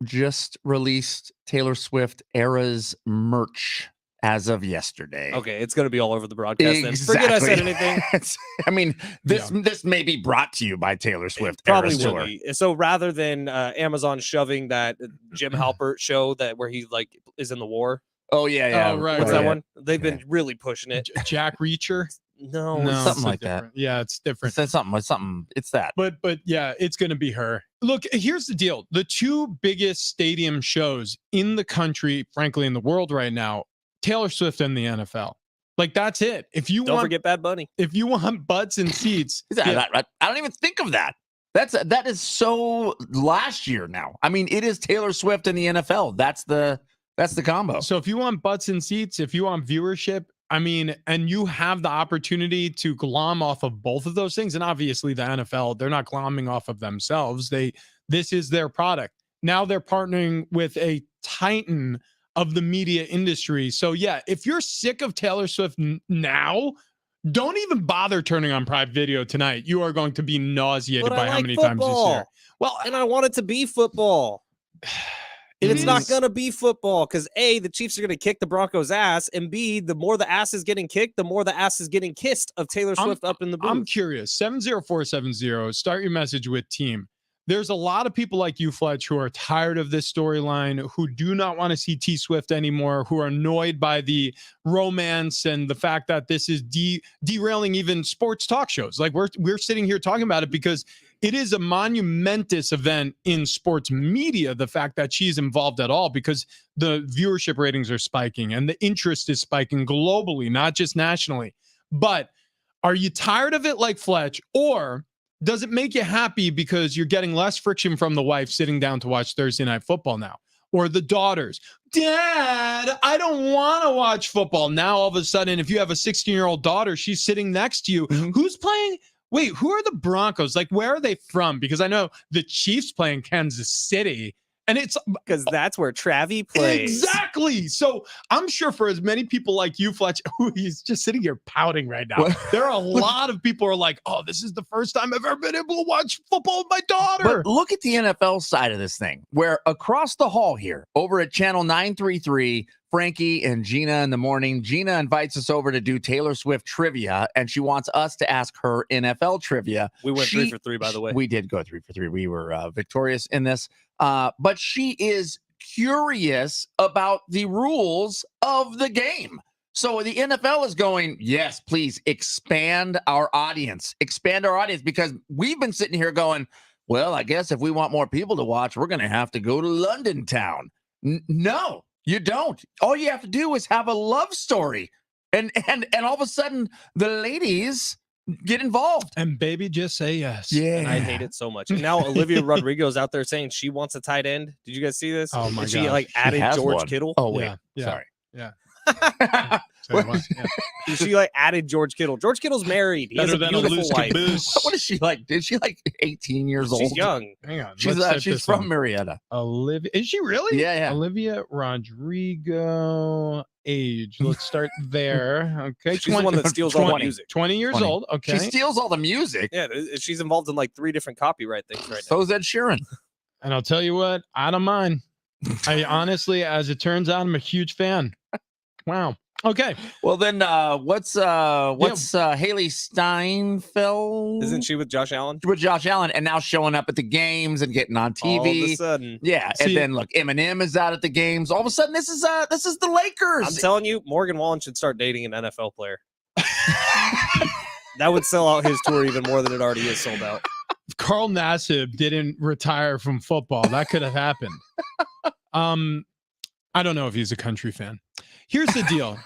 just released Taylor Swift Eras merch as of yesterday. Okay, it's going to be all over the broadcast. Exactly. Then. Forget I said anything. I mean, this may be brought to you by Taylor Swift. Probably Eras will tour. be. So rather than Amazon shoving that Jim Halpert show where he like is in the war. Oh yeah. Oh, right. What's right. that one? They've been really pushing it. Jack Reacher. No, something like that. Yeah, it's different. It's something. It's that. But yeah, it's going to be her. Look, here's the deal. The 2 biggest stadium shows in the country, frankly, in the world right now, Taylor Swift and the NFL. Like, that's it. If you don't forget Bad Bunny. If you want butts and seats. I don't even think of that. That is so last year now. I mean, it is Taylor Swift and the NFL. That's the combo. So if you want butts and seats, if you want viewership, I mean, and you have the opportunity to glom off of both of those things, and obviously the NFL, they're not glomming off of themselves. This is their product. Now they're partnering with a titan of the media industry. So yeah, if you're sick of Taylor Swift now, don't even bother turning on Prime Video tonight. You are going to be nauseated by how many times you see her. Well, and I want it to be football. And it's not going to be football because A, the Chiefs are going to kick the Broncos' ass, and B, the more the ass is getting kicked, the more the ass is getting kissed of Taylor Swift up in the booth. I'm curious. 70470, start your message with team. There's a lot of people like you, Fletch, who are tired of this storyline, who do not want to see T Swift anymore, who are annoyed by the romance and the fact that this is derailing even sports talk shows. Like we're sitting here talking about it because it is a monumentous event in sports media, the fact that she's involved at all, because the viewership ratings are spiking and the interest is spiking globally, not just nationally. But are you tired of it like Fletch, or does it make you happy because you're getting less friction from the wife sitting down to watch Thursday Night Football now? Or the daughters, Dad, I don't want to watch football. Now, all of a sudden, if you have a 16-year-old daughter, she's sitting next to you. Mm-hmm. Who's playing? Wait, who are the Broncos? Like, where are they from? Because I know the Chiefs play in Kansas City. And it's because that's where Travie plays. Exactly. So I'm sure for as many people like you, Fletch, who he's just sitting here pouting right now. What? There are a lot of people who are like, oh, this is the first time I've ever been able to watch football with my daughter. But look at the NFL side of this thing, where across the hall here over at Channel 933, Frankie and Gina in the morning, Gina invites us over to do Taylor Swift trivia, and she wants us to ask her NFL trivia. We went 3 for 3, by the way. We did go 3 for 3. We were victorious in this. But she is curious about the rules of the game. So the NFL is going, yes, please expand our audience, because we've been sitting here going, well, I guess if we want more people to watch, we're going to have to go to London town. No, you don't. All you have to do is have a love story. And all of a sudden the ladies get involved. And baby, just say yes. Yeah. And I hate it so much. And now Olivia Rodrigo's out there saying she wants a tight end. Did you guys see this? Oh my god. She like added George one. Kittle. Oh wait. Yeah. Sorry. Yeah. She like added George Kittle. George Kittle's married. He has a beautiful wife. What is she like? Is she like 18 years old? She's young. Hang on. She's from Marietta. Olivia. Is she really? Yeah. Olivia Rodrigo age. Let's start there. Okay. She's the one that steals all the music. 20 years old. Okay. She steals all the music. Yeah. She's involved in like 3 different copyright things right now. So is Ed Sheeran. And I'll tell you what, I don't mind. I honestly, as it turns out, I'm a huge fan. Wow. Okay. Well, then what's Haley Steinfeld? Isn't she with Josh Allen? With Josh Allen, and now showing up at the games and getting on TV. All of a sudden. Yeah. And then look, Eminem is out at the games. All of a sudden, this is the Lakers. I'm telling you, Morgan Wallen should start dating an NFL player. That would sell out his tour even more than it already is sold out. If Carl Nassib didn't retire from football, that could have happened. I don't know if he's a country fan. Here's the deal.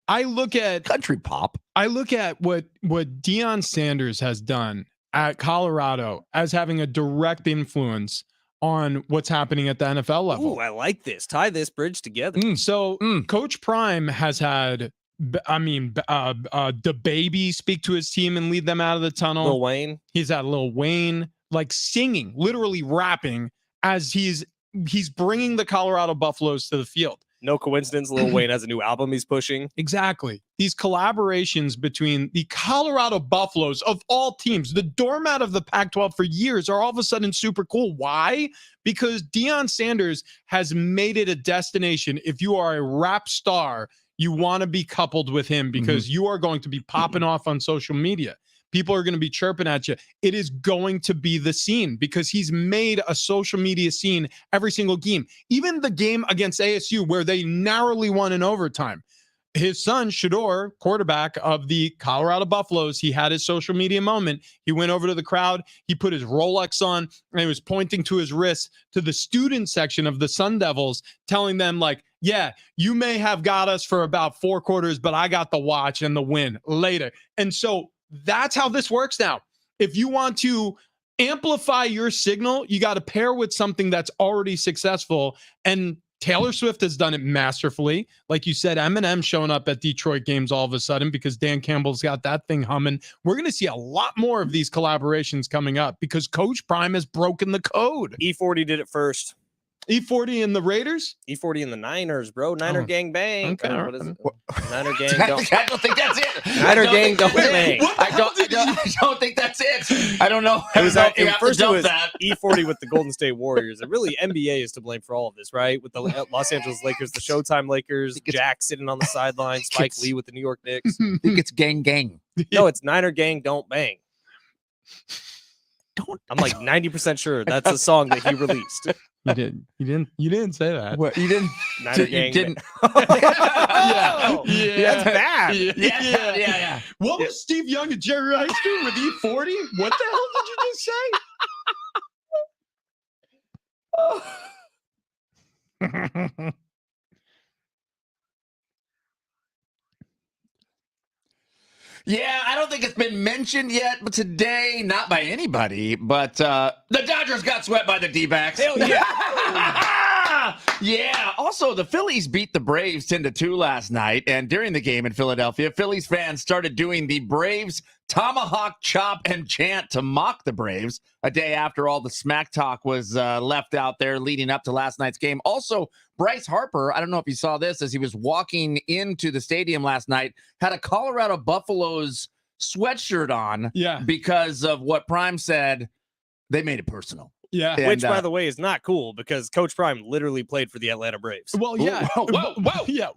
I look at country pop. I look at what Deion Sanders has done at Colorado as having a direct influence on what's happening at the NFL level. Ooh, I like this. Tie this bridge together. Coach Prime has had, the baby speak to his team and lead them out of the tunnel. Lil Wayne. He's had Lil Wayne like singing, literally rapping as he's bringing the Colorado Buffaloes to the field. No coincidence, Lil Wayne has a new album he's pushing. Exactly. These collaborations between the Colorado Buffaloes of all teams, the doormat of the Pac-12 for years, are all of a sudden super cool. Why? Because Deion Sanders has made it a destination. If you are a rap star, you want to be coupled with him because you are going to be popping off on social media. People are going to be chirping at you. It is going to be the scene because he's made a social media scene every single game. Even the game against ASU where they narrowly won in overtime. His son, Shador, quarterback of the Colorado Buffaloes, he had his social media moment. He went over to the crowd. He put his Rolex on and he was pointing to his wrist to the student section of the Sun Devils, telling them like, yeah, you may have got us for about 4 quarters, but I got the watch and the win later. And so that's how this works now. If you want to amplify your signal, you got to pair with something that's already successful. And Taylor Swift has done it masterfully. Like you said, Eminem showing up at Detroit games all of a sudden because Dan Campbell's got that thing humming. We're going to see a lot more of these collaborations coming up because Coach Prime has broken the code. E40 did it first. E40 and the Raiders? E40 and the Niners, bro. Niner gang bang. Okay. What is it? Niner gang don't. I don't think that's it. Niner gang don't bang. I don't think that's it. I don't know. It was I don't know if you have to first it jump was that. E40 with the Golden State Warriors. And really, NBA is to blame for all of this, right? With the Los Angeles Lakers, the Showtime Lakers, Jack sitting on the sideline, Spike Lee with the New York Knicks. I think it's gang gang. No, it's Niner gang don't bang. I'm like 90% sure that's a song that he released. You didn't say that. What you didn't? Niner gang didn't. yeah, that's bad. Yeah. What was Steve Young and Jerry Rice doing with E40? What the hell did you just say? Yeah, I don't think it's been mentioned yet, but today, not by anybody, but the Dodgers got swept by the D-backs. Hell yeah. Yeah. Also, the Phillies beat the Braves 10-2 last night, and during the game in Philadelphia, Phillies fans started doing the Braves tomahawk chop and chant to mock the Braves a day after all the smack talk was left out there leading up to last night's game. Also, Bryce Harper, I don't know if you saw this, as he was walking into the stadium last night, had a Colorado Buffaloes sweatshirt on because of what Prime said. They made it personal. Yeah. And, Which, by the way, is not cool because Coach Prime literally played for the Atlanta Braves. Well, yeah. Whoa. Yeah.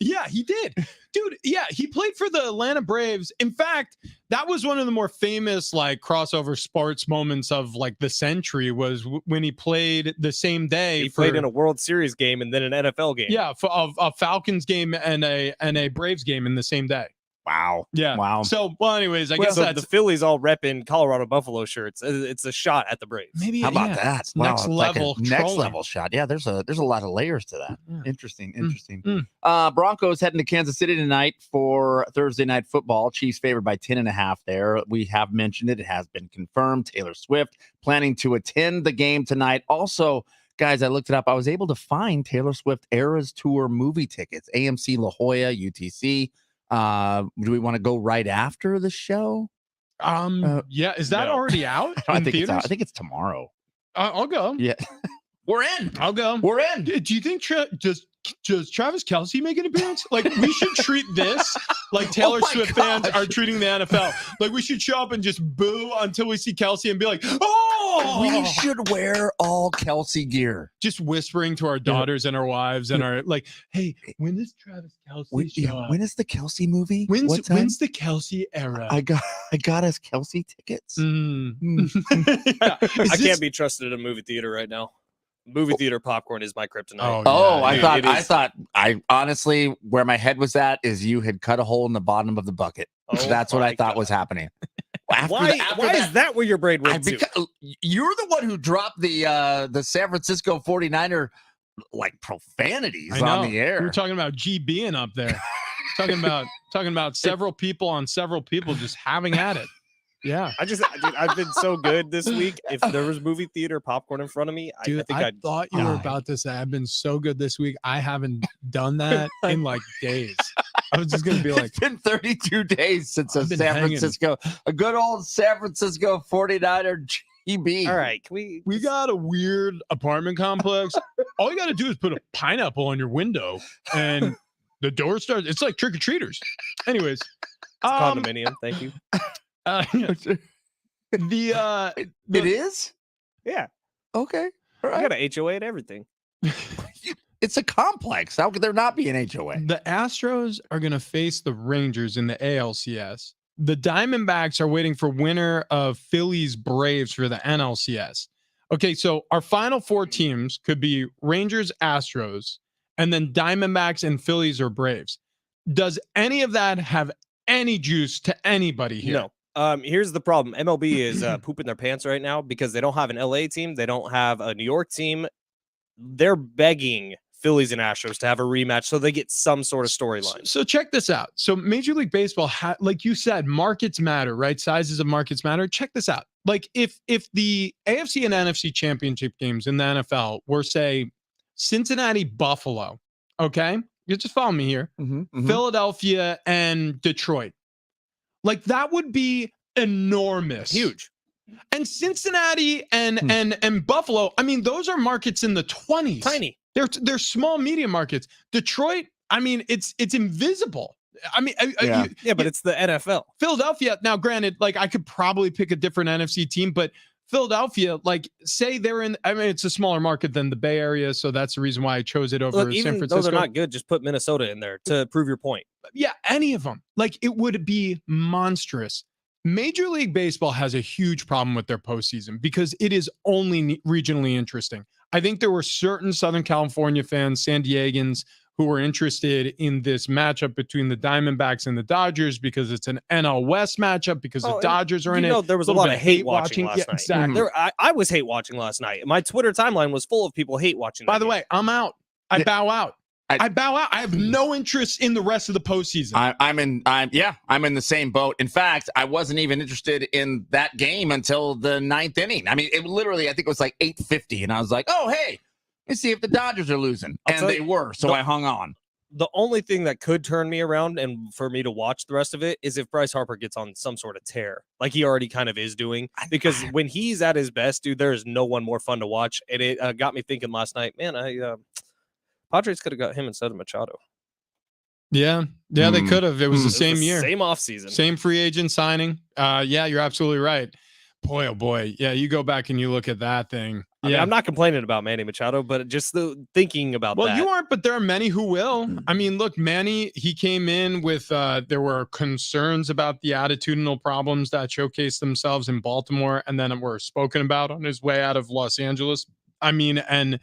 Yeah, he did. Dude, yeah, he played for the Atlanta Braves. In fact, that was one of the more famous like crossover sports moments of like the century was when he played the same day. He played in a World Series game and then an NFL game. Yeah, for a Falcons game and a Braves game in the same day. Wow. Yeah. Wow. So, well, anyways, I guess so that's the Phillies all repping Colorado Buffalo shirts. It's a shot at the Braves. maybe. How about that? It's next Wow, it's like a level. next trolling. level shot. Yeah, there's a lot of layers to that. Yeah. Interesting. Broncos heading to Kansas City tonight for Thursday night football. Chiefs favored by 10.5 there. We have mentioned it. It has been confirmed. Taylor Swift planning to attend the game tonight. Also, guys, I looked it up. I was able to find Taylor Swift Eras Tour movie tickets. AMC La Jolla, UTC. Do we want to go right after the show? Yeah, is that already out? I in think it's theaters? out. I think it's tomorrow. I'll go. Yeah. We're in. I'll go. We're in. Do you think does Travis Kelce make an appearance? Like we should treat this like Taylor my Swift fans gosh. are treating the NFL. Like we should show up and just boo until we see Kelce and be like, oh, We should wear all Kelce gear. just whispering to our daughters and our wives and our like, hey, when does Travis Kelce show up? When is the Kelce movie? When's What time? the Kelce era? I got us Kelce tickets. Yeah. I can't be trusted at a movie theater right now. Movie theater popcorn is my kryptonite. Oh, yeah, I honestly, where my head was at is you had cut a hole in the bottom of the bucket. Oh That's what my I thought God. was happening. Why is that where your brain went to? Because you're the one who dropped the San Francisco 49er like profanities I know. on the air. We were talking about G being up there. talking about several people on several people just having at it. Yeah. Dude, I've been so good this week. If there was movie theater popcorn in front of me, Dude, I think I I'd thought you were die. about to say I've been so good this week. I haven't done that in like days. I was just gonna be like, it's been 32 days since I've been a hanging. good old San Francisco 49er GB. All right, can we got a weird apartment complex. All you got to do is put a pineapple on your window, and the door starts. It's like trick or treaters. Anyways, condominium. Thank you. It is? Yeah. Okay. All I right. got an HOA and everything. It's a complex. How could there not be an HOA? The Astros are going to face the Rangers in the ALCS. The Diamondbacks are waiting for winner of Phillies Braves for the NLCS. Okay, so our final four teams could be Rangers, Astros, and then Diamondbacks and Phillies or Braves. Does any of that have any juice to anybody here? No. Here's the problem. MLB is pooping their pants right now because they don't have an LA team. They don't have a New York team. They're begging Phillies and Astros to have a rematch so they get some sort of storyline. So check this out. So Major League Baseball, like you said, markets matter, right? Sizes of markets matter. Check this out. Like if the AFC and NFC championship games in the NFL were, say, Cincinnati, Buffalo, okay? You just follow me here. Philadelphia and Detroit. Like that would be enormous. Huge. And Cincinnati and Buffalo, I mean, those are markets in the 20s. Tiny. They're small, medium markets. Detroit, I mean, it's invisible. I mean, but it's the NFL. Philadelphia, now granted, like I could probably pick a different NFC team, but Philadelphia, like say they're in, I mean, it's a smaller market than the Bay Area, so that's the reason why I chose it over Look, San even Francisco. though they're not good, just put Minnesota in there to prove your point. Yeah, any of them. Like it would be monstrous. Major League Baseball has a huge problem with their postseason because it is only regionally interesting. I think there were certain Southern California fans, San Diegans, who were interested in this matchup between the Diamondbacks and the Dodgers because it's an NL West matchup because the Dodgers are in it. There was a lot of hate watching last night. Exactly. I was hate watching last night. My Twitter timeline was full of people hate watching. By the way, I'm out. I bow out. I bow out. I have no interest in the rest of the postseason. I'm in the same boat. In fact, I wasn't even interested in that game until the 9th inning. I mean, it literally, I think it was like 8:50, and I was like, oh, hey, let's see if the Dodgers are losing. And they were, so I hung on. The only thing that could turn me around and for me to watch the rest of it is if Bryce Harper gets on some sort of tear, like he already kind of is doing. Because when he's at his best, dude, there is no one more fun to watch. And it got me thinking last night, man, Padres could have got him instead of Machado. Yeah, they could have. It was the same year. Same offseason. Same free agent signing. Yeah, you're absolutely right. Boy, oh boy. Yeah, you go back and you look at that thing. I mean, I'm not complaining about Manny Machado, but just thinking about that. Well, you aren't, but there are many who will. I mean, look, Manny, he came in with, there were concerns about the attitudinal problems that showcased themselves in Baltimore and then were spoken about on his way out of Los Angeles. I mean, and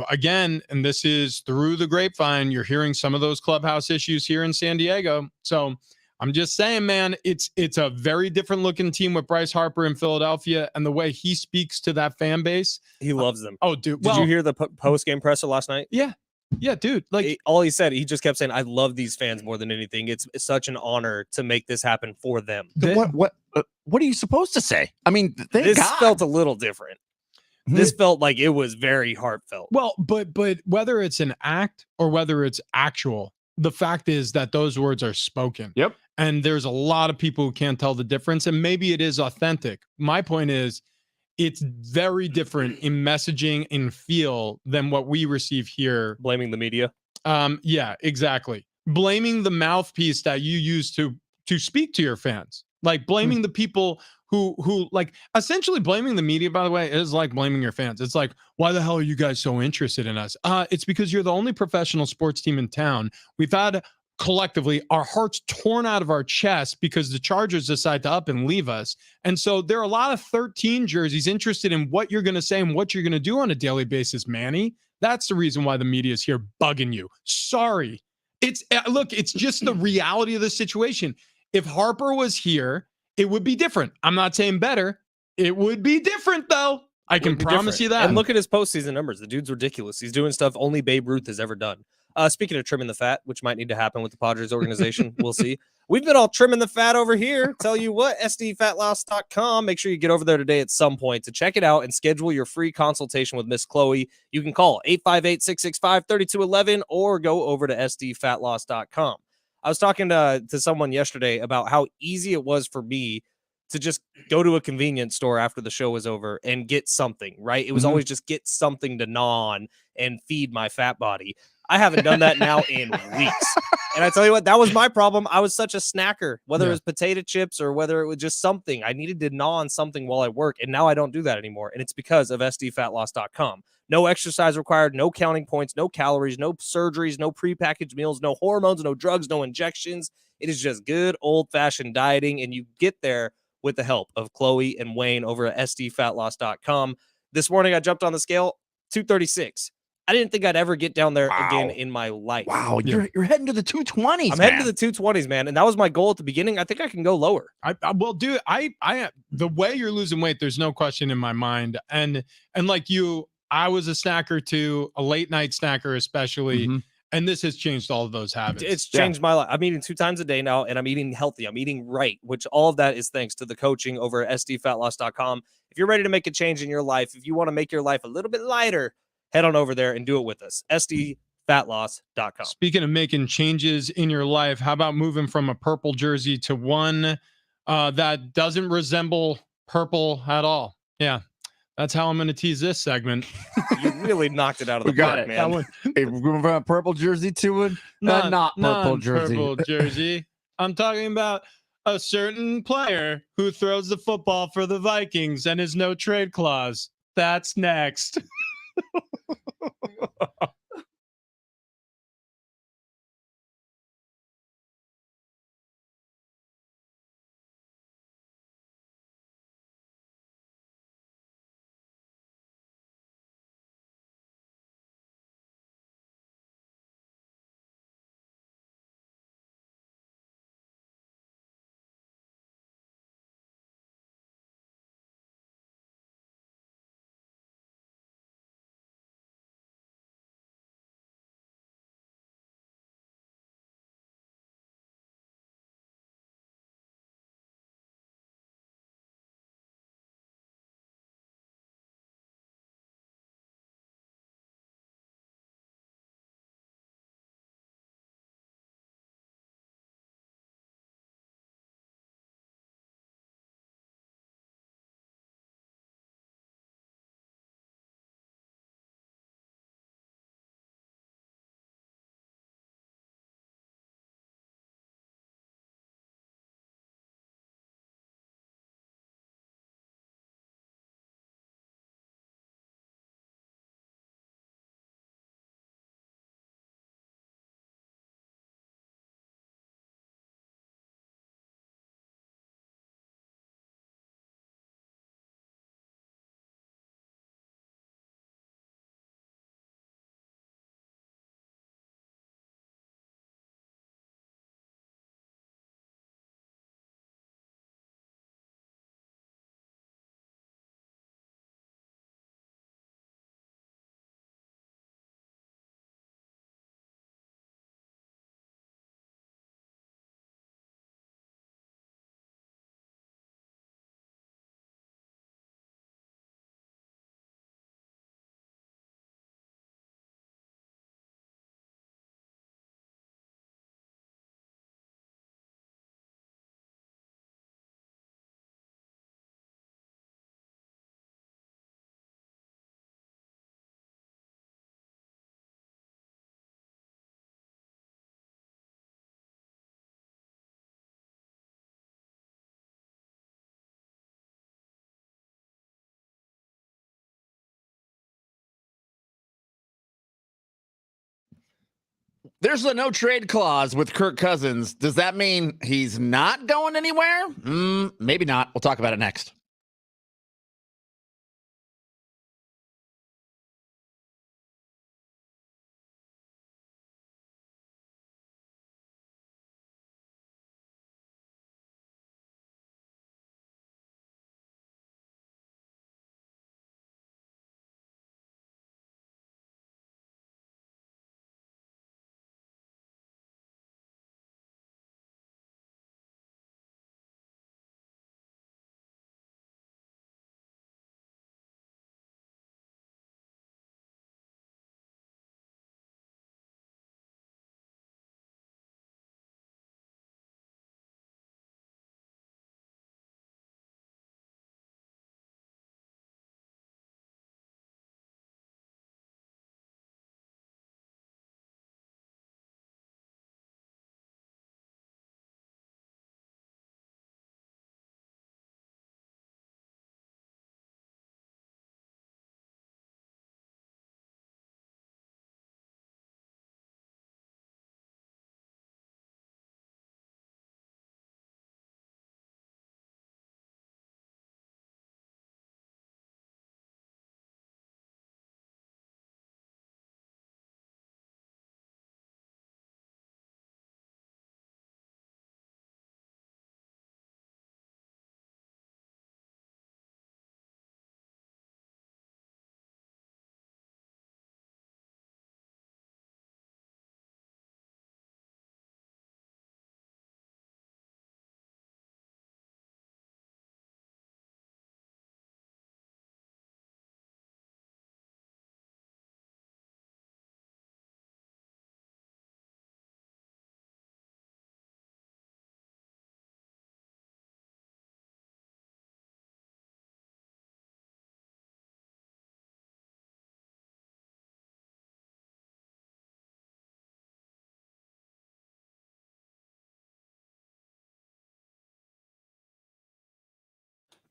again, and this is through the grapevine, you're hearing some of those clubhouse issues here in San Diego. So I'm just saying, man, it's a very different looking team with Bryce Harper in Philadelphia, and the way he speaks to that fan base. He loves them. Oh, dude. Did you hear the post-game presser last night? Yeah. Yeah, dude. Like all he said, he just kept saying, I love these fans more than anything. It's such an honor to make this happen for them. What are you supposed to say? I mean, this felt a little different. This felt like it was very heartfelt. Well, but whether it's an act or whether it's actual, the fact is that those words are spoken. Yep. And there's a lot of people who can't tell the difference, and maybe it is authentic. My point is, it's very different in messaging and feel than what we receive here. Blaming the media. Yeah, exactly. Blaming the mouthpiece that you use to speak to your fans, like blaming the people who like essentially blaming the media, by the way, is like blaming your fans. It's like, why the hell are you guys so interested in us? It's because you're the only professional sports team in town. We've had collectively our hearts torn out of our chest because the Chargers decide to up and leave us. And so there are a lot of 13 jerseys interested in what you're going to say and what you're going to do on a daily basis, Manny. That's the reason why the media is here bugging you. Sorry. It's just the reality of the situation. If Harper was here, it would be different. I'm not saying better. It would be different, though. I can Would be promise different. you that. And look at his postseason numbers. The dude's ridiculous. He's doing stuff only Babe Ruth has ever done. Speaking of trimming the fat, which might need to happen with the Padres organization, we'll see. We've been all trimming the fat over here. Tell you what, sdfatloss.com. Make sure you get over there today at some point to check it out and schedule your free consultation with Miss Chloe. You can call 858-665-3211 or go over to sdfatloss.com. I was talking to someone yesterday about how easy it was for me to just go to a convenience store after the show was over and get something, right? It was always just get something to gnaw on and feed my fat body. I haven't done that now in weeks. And I tell you what, that was my problem. I was such a snacker, whether it was potato chips or whether it was just something. I needed to gnaw on something while I work. And now I don't do that anymore. And it's because of sdfatloss.com. No exercise required, no counting points, no calories, no surgeries, no prepackaged meals, no hormones, no drugs, no injections. It is just good old-fashioned dieting. And you get there with the help of Chloe and Wayne over at sdfatloss.com. This morning, I jumped on the scale, 236. I didn't think I'd ever get down there again in my life. Wow, you're heading to the 220s. I'm heading to the 220s, man, and that was my goal at the beginning. I think I can go lower. I will do. I the way you're losing weight, there's no question in my mind. And like you, I was a snacker too, a late night snacker especially. And this has changed all of those habits. It's changed my life. I'm eating 2 times a day now, and I'm eating healthy. I'm eating right, which all of that is thanks to the coaching over at sdfatloss.com. If you're ready to make a change in your life, if you want to make your life a little bit lighter, head on over there and do it with us. sdfatloss.com. Speaking of making changes in your life, how about moving from a purple jersey to one that doesn't resemble purple at all? Yeah. That's how I'm going to tease this segment. You really knocked it out of the park, man. Hey, we're going from a purple jersey to a not purple jersey. Purple jersey. I'm talking about a certain player who throws the football for the Vikings and is no trade clause. That's next. There's a no trade clause with Kirk Cousins. Does that mean he's not going anywhere? Maybe not. We'll talk about it next.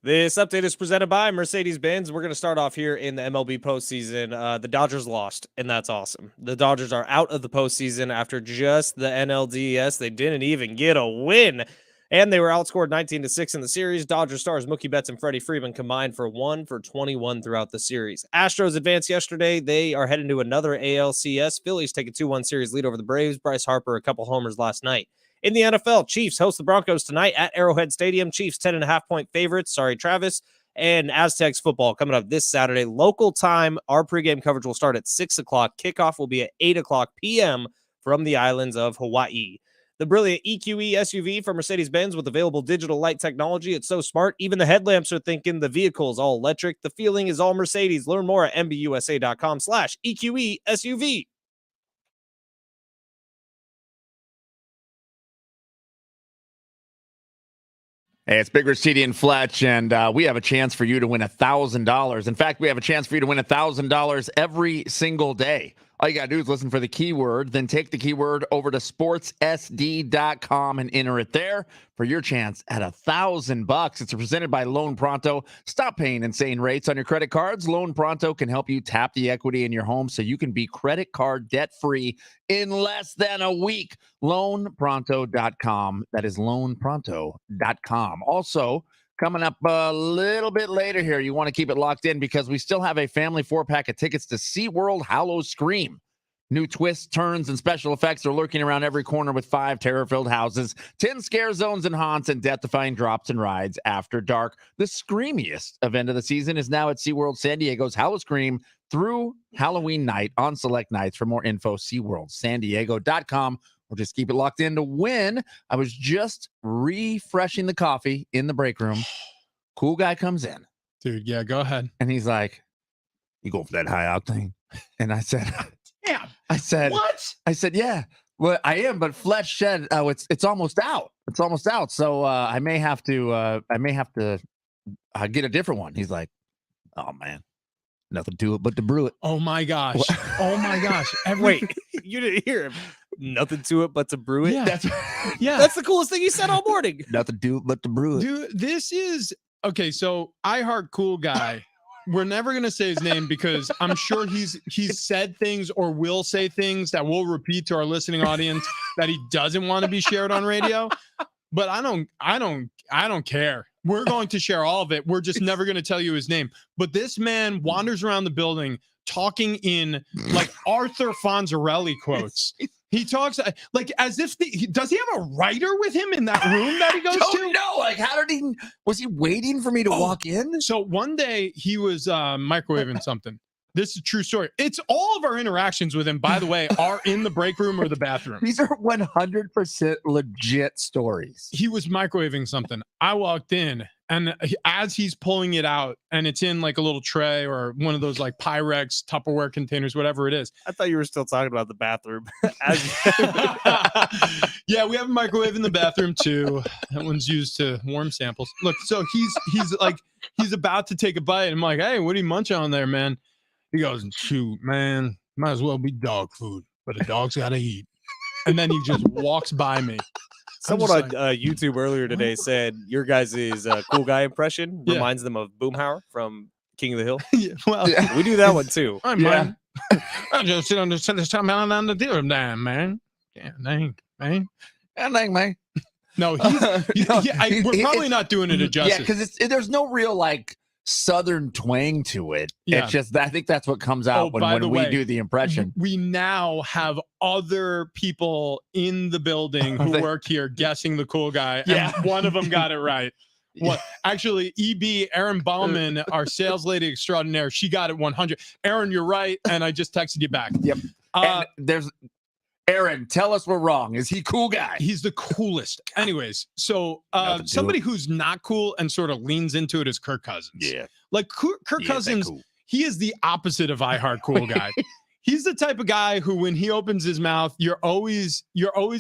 This update is presented by Mercedes-Benz. We're going to start off here in the MLB postseason. The Dodgers lost, and that's awesome. The Dodgers are out of the postseason after just the NLDS. They didn't even get a win, and they were outscored 19-6 in the series. Dodgers stars Mookie Betts and Freddie Freeman combined for 1 for 21 throughout the series. Astros advanced yesterday. They are heading to another ALCS. Phillies take a 2-1 series lead over the Braves. Bryce Harper, a couple homers last night. In the NFL, Chiefs host the Broncos tonight at Arrowhead Stadium. Chiefs 10.5-point favorites. Sorry, Travis. And Aztecs football coming up this Saturday. Local time, our pregame coverage will start at 6 o'clock. Kickoff will be at 8 o'clock p.m. from the islands of Hawaii. The brilliant EQE SUV from Mercedes-Benz with available digital light technology. It's so smart. Even the headlamps are thinking. The vehicle is all electric. The feeling is all Mercedes. Learn more at mbusa.com/EQE SUV. Hey, it's Big Rich, TD, and Fletch, and we have a chance for you to win $1,000. In fact, we have a chance for you to win $1,000 every single day. All you got to do is listen for the keyword, then take the keyword over to sportssd.com and enter it there for your chance at $1,000. It's presented by Loan Pronto. Stop paying insane rates on your credit cards. Loan Pronto can help you tap the equity in your home so you can be credit card debt-free in less than a week. LoanPronto.com. That is LoanPronto.com. Also, coming up a little bit later here, you want to keep it locked in because we still have a family 4-pack of tickets to SeaWorld Howl-O-Scream. New twists, turns, and special effects are lurking around every corner with 5 terror-filled houses, 10 scare zones and haunts, and death-defying drops and rides after dark. The screamiest event of the season is now at SeaWorld San Diego's Howl-O-Scream through Halloween night on select nights. For more info, SeaWorldSanDiego.com, or just keep it locked in to win. I was just refreshing the coffee in the break room. Cool guy comes in. Dude, yeah, go ahead. And he's like, "You go for that high octane?" And I said, Damn. I said, What? I said, yeah, well, I am, but Fletch said, "Oh, it's almost out. It's almost out. So I may have to get a different one." He's like, "Oh man, nothing to it but to brew it." Oh my gosh. Oh my gosh. Wait, you didn't hear him. Nothing to it but to brew it. Yeah. Yeah, that's the coolest thing he said all morning. Nothing to it but to brew it. Dude, this is okay. So I Heart Cool Guy. We're never gonna say his name because I'm sure he's said things or will say things that we'll repeat to our listening audience that he doesn't want to be shared on radio. But I don't care. We're going to share all of it. We're just never gonna tell you his name. But this man wanders around the building talking in like Arthur Fonzarelli quotes. He talks like as if does he have a writer with him in that room that he goes to? No, like how did he? Was he waiting for me to walk in? So one day he was microwaving something. This is a true story. It's all of our interactions with him, by the way, are in the break room or the bathroom. These are 100% legit stories. He was microwaving something. I walked in, and as he's pulling it out, and it's in like a little tray or one of those like Pyrex Tupperware containers, whatever it is. I thought you were still talking about the bathroom. Yeah, we have a microwave in the bathroom too. That one's used to warm samples. Look, so he's about to take a bite. I'm like, "Hey, what are you munching on there, man?" He goes, "Shoot, man, might as well be dog food, but a dog's got to eat." And then he just walks by me. Someone on YouTube earlier today said your guys' cool guy impression reminds them of Boomhauer from King of the Hill. Yeah, well, we do that one too. I just sit on the dealer, damn man. Yeah, dang, man. Yeah, dang, man. No, we're probably not doing it a justice. Yeah, because there's no real like Southern twang to it. Yeah. It's just I think that's what comes out when we do the impression. We now have other people in the building who work here guessing the cool guy, and one of them got it right. What actually, Erin Bauman, our sales lady extraordinaire, she got it 100. Erin, you're right, and I just texted you back. Yep. And there's Aaron, tell us we're wrong. Is he cool guy? He's the coolest. Anyways, so somebody who's not cool and sort of leans into it is Kirk Cousins. Yeah. Like Kirk Cousins, cool. He is the opposite of I Heart Cool Guy. He's the type of guy who, when he opens his mouth, you're always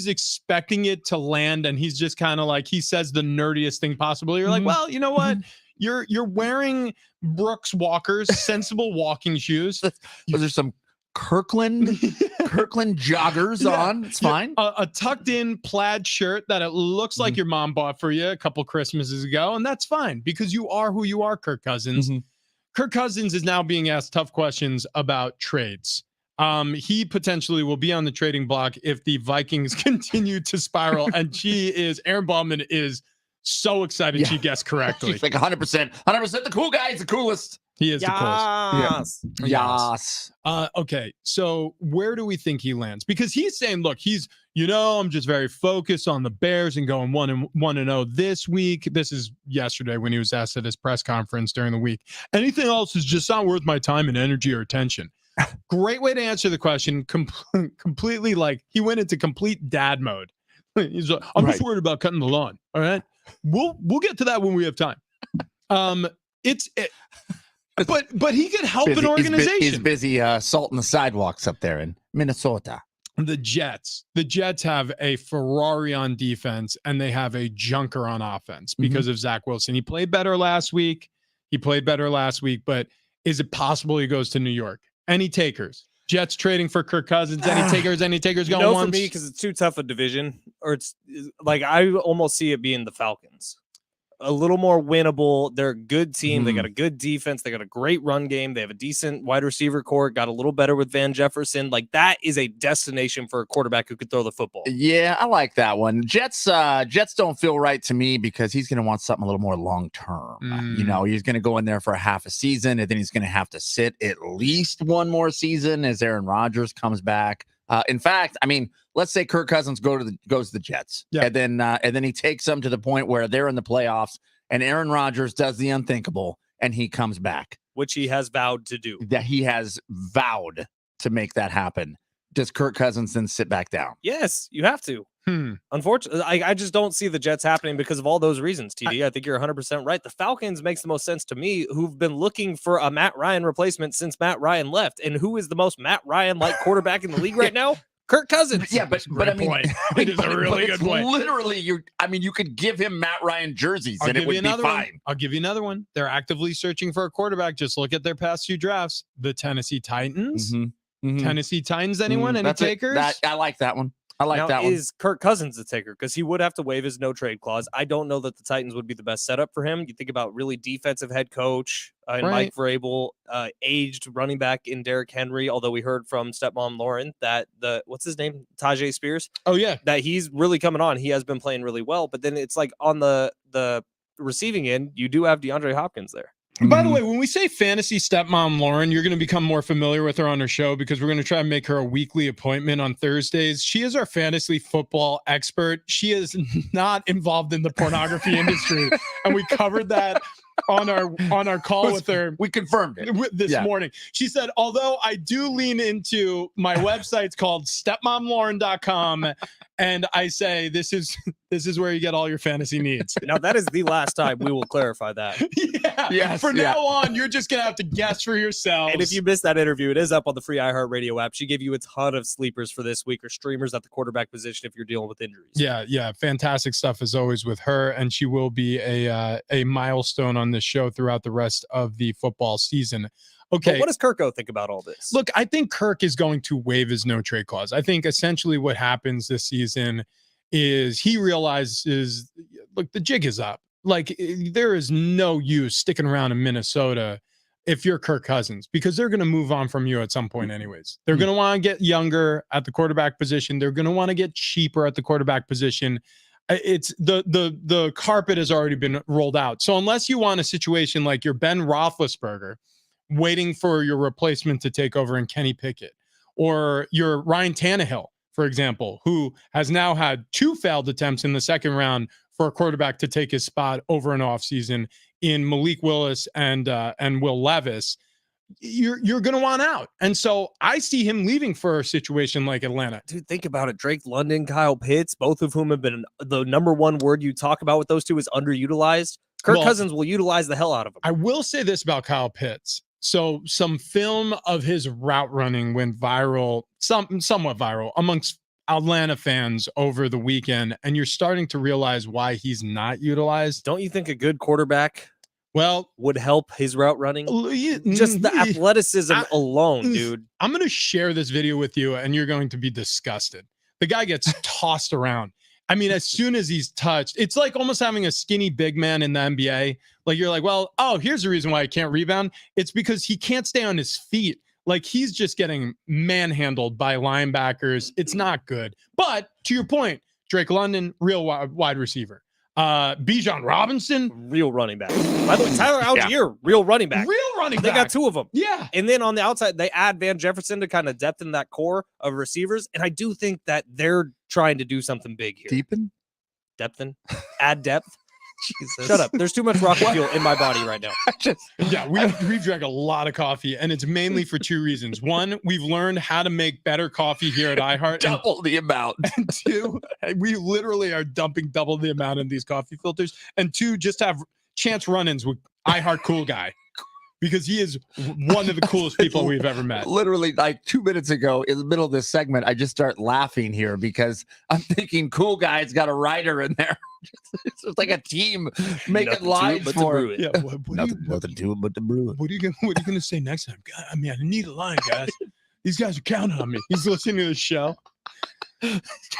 expecting it to land, and he's just kind of like, he says the nerdiest thing possible. You're like, well, you know what? You're wearing Brooks Walkers, sensible walking shoes. Those are some Kirkland Kirkland joggers on. It's fine. A tucked in plaid shirt that it looks like your mom bought for you a couple Christmases ago. And that's fine because you are who you are, Kirk Cousins. Kirk Cousins is now being asked tough questions about trades. He potentially will be on the trading block if the Vikings continue to spiral. And Aaron Baldwin is so excited she guessed correctly. She's like 100%. 100% the cool guy is the coolest. He is the coolest. Yes. Okay, so where do we think he lands? Because he's saying, look, I'm just very focused on the Bears and going 1-0 this week. This is yesterday when he was asked at his press conference during the week. Anything else is just not worth my time and energy or attention. Great way to answer the question. Completely like he went into complete dad mode. He's like, I'm just worried about cutting the lawn. All right, we'll get to that when we have time. But he could help an organization. He's busy salting the sidewalks up there in Minnesota. The Jets have a Ferrari on defense and they have a junker on offense because of Zach Wilson. He played better last week. But is it possible he goes to New York? Any takers? Jets trading for Kirk Cousins. Any takers going once? For me, because it's too tough a division, or it's like I almost see it being the Falcons. A little more winnable. They're a good team. They got a good defense. They got a great run game. They have a decent wide receiver core. Got a little better with Van Jefferson. Like that is a destination for a quarterback who could throw the football. Yeah, I like that one. Jets don't feel right to me because he's going to want something a little more long term. He's going to go in there for a half a season and then he's going to have to sit at least one more season as Aaron Rodgers comes back. In fact, I mean, let's say Kirk Cousins goes to the Jets, and then he takes them to the point where they're in the playoffs, and Aaron Rodgers does the unthinkable, and he comes back, which he has vowed to do. That he has vowed to make that happen. Does Kirk Cousins then sit back down? Yes, you have to. Unfortunately, I just don't see the Jets happening because of all those reasons, TD. I think you're 100% right. The Falcons makes the most sense to me, who've been looking for a Matt Ryan replacement since Matt Ryan left. And who is the most Matt Ryan-like quarterback in the league right now? Kirk Cousins. Yeah, but I mean, it is a really good point. Literally, you could give him Matt Ryan jerseys and it would be fine. I'll give you another one. They're actively searching for a quarterback. Just look at their past few drafts. The Tennessee Titans. Tennessee Titans, anyone? Any takers? I like that one. Is Kirk Cousins the taker? Because he would have to waive his no trade clause. I don't know that the Titans would be the best setup for him. You think about really defensive head coach and Mike Vrabel, aged running back in Derrick Henry. Although we heard from stepmom Lauren that what's his name, Tajay Spears. Oh yeah, that he's really coming on. He has been playing really well. But then it's like on the receiving end, you do have DeAndre Hopkins there. By the way, when we say fantasy stepmom Lauren, you're going to become more familiar with her on her show because we're going to try and make her a weekly appointment on Thursdays. She is our fantasy football expert. She is not involved in the pornography industry. And we covered that on our call with her. We confirmed it this morning. She said, although I do lean into my website's called stepmomlauren.com, and I say this is where you get all your fantasy needs. Now that is the last time we will clarify that. Yes. From now on, you're just gonna have to guess for yourselves. And if you missed that interview, it is up on the free iHeartRadio app. She gave you a ton of sleepers for this week or streamers at the quarterback position if you're dealing with injuries. Yeah, fantastic stuff as always with her, and she will be a milestone on this show throughout the rest of the football season. Okay. But what does Kirko think about all this? Look, I think Kirk is going to waive his no trade clause. I think essentially what happens this season is he realizes, look, the jig is up. Like there is no use sticking around in Minnesota if you're Kirk Cousins because they're going to move on from you at some point anyways. They're going to want to get younger at the quarterback position. They're going to want to get cheaper at the quarterback position. It's the carpet has already been rolled out. So unless you want a situation like your Ben Roethlisberger waiting for your replacement to take over in Kenny Pickett, or your Ryan Tannehill, for example, who has now had 2 failed attempts in the second round for a quarterback to take his spot over an offseason in Malik Willis and Will Levis, you're going to want out. And so I see him leaving for a situation like Atlanta. Dude, think about it. Drake London, Kyle Pitts, both of whom have been the number one word you talk about with those two is underutilized. Kirk Cousins will utilize the hell out of them. I will say this about Kyle Pitts. So some film of his route running went viral, somewhat viral amongst Atlanta fans over the weekend, and you're starting to realize why he's not utilized. Don't you think a good quarterback Well, would help his route running. Just the mm, athleticism I- alone, dude. I'm going to share this video with you and you're going to be disgusted. The guy gets tossed around. I mean, as soon as he's touched, it's like almost having a skinny big man in the NBA. Like you're like, well, oh, here's the reason why I can't rebound. It's because he can't stay on his feet. Like he's just getting manhandled by linebackers. It's not good. But to your point, Drake London, real wide receiver. Bijan Robinson, Real running back. By the way, Tyler Algier, real running back. real running They back. got 2 of them. Yeah. And then on the outside, they add Van Jefferson to kind of depth in that core of receivers. And I do think that they're trying to do something big here. Deepen? Depthen. Add depth. Jesus. Shut up. There's too much rocket fuel in my body right now. Yeah, we've drank a lot of coffee, and it's mainly for 2 reasons. One, we've learned how to make better coffee here at iHeart. Double the amount. And 2, we literally are dumping double the amount in these coffee filters. And 2, just have chance run-ins with iHeart Cool Guy. Because he is one of the coolest people we've ever met. Literally, like 2 minutes ago, in the middle of this segment, I just start laughing here because I'm thinking, cool guy's got a writer in there. It's like a team making Nothing to lines it but to for brew it. it. Yeah, Nothing to it but the brewing. what are you gonna say next time? God, I mean, I need a line, guys. These guys are counting on me. He's listening to the show.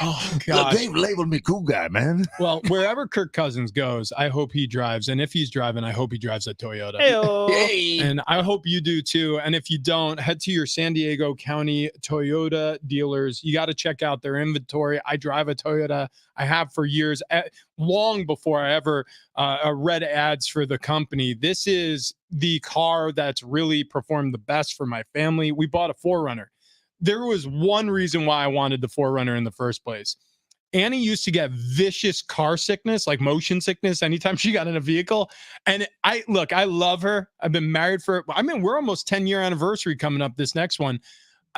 Oh God. They've labeled me cool guy, man. Well, wherever Kirk Cousins goes, I hope he drives. And if he's driving, I hope he drives a Toyota. Heyo. Hey. And I hope you do too. And if you don't, head to your San Diego County Toyota dealers. You got to check out their inventory. I drive a Toyota. I have for years, long before I ever read ads for the company. This is the car that's really performed the best for my family. We bought a 4Runner. There was one reason why I wanted the 4Runner in the first place. Annie used to get vicious car sickness, like motion sickness, anytime she got in a vehicle. And I love her. I've been married we're almost 10-year anniversary coming up this next one.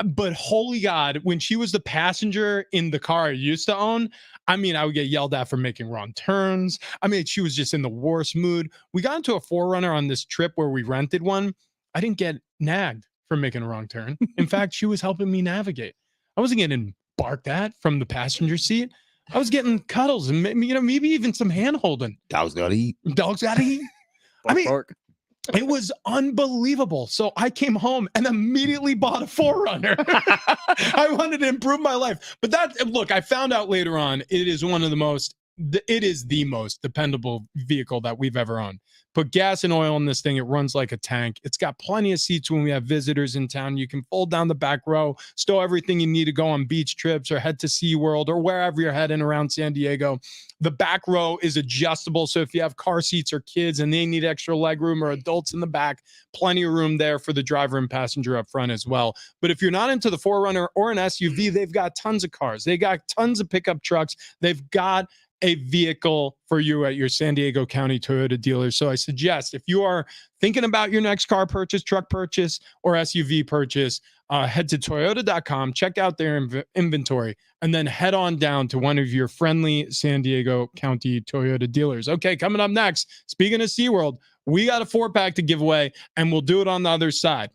But holy God, when she was the passenger in the car I used to own, I mean, I would get yelled at for making wrong turns. I mean, she was just in the worst mood. We got into a 4Runner on this trip where we rented one. I didn't get nagged for making a wrong turn. In fact, she was helping me navigate. I wasn't getting barked at from the passenger seat. I was getting cuddles and maybe even some hand holding. Dogs gotta eat. Dogs gotta eat. I mean, it was unbelievable. So I came home and immediately bought a 4Runner. I wanted to improve my life. But I found out later on, it is the most dependable vehicle that we've ever owned. Put gas and oil in this thing. It runs like a tank. It's got plenty of seats when we have visitors in town. You can fold down the back row, stow everything you need to go on beach trips or head to SeaWorld or wherever you're heading around San Diego. The back row is adjustable. So if you have car seats or kids and they need extra leg room or adults in the back, plenty of room there for the driver and passenger up front as well. But if you're not into the 4Runner or an SUV, they've got tons of cars. They got tons of pickup trucks. They've got a vehicle for you at your San Diego County Toyota dealer. So I suggest if you are thinking about your next car purchase, truck purchase, or SUV purchase, head to toyota.com, check out their inventory, and then head on down to one of your friendly San Diego County Toyota dealers. Okay, coming up next, speaking of SeaWorld, we got a 4-pack to give away, and we'll do it on the other side.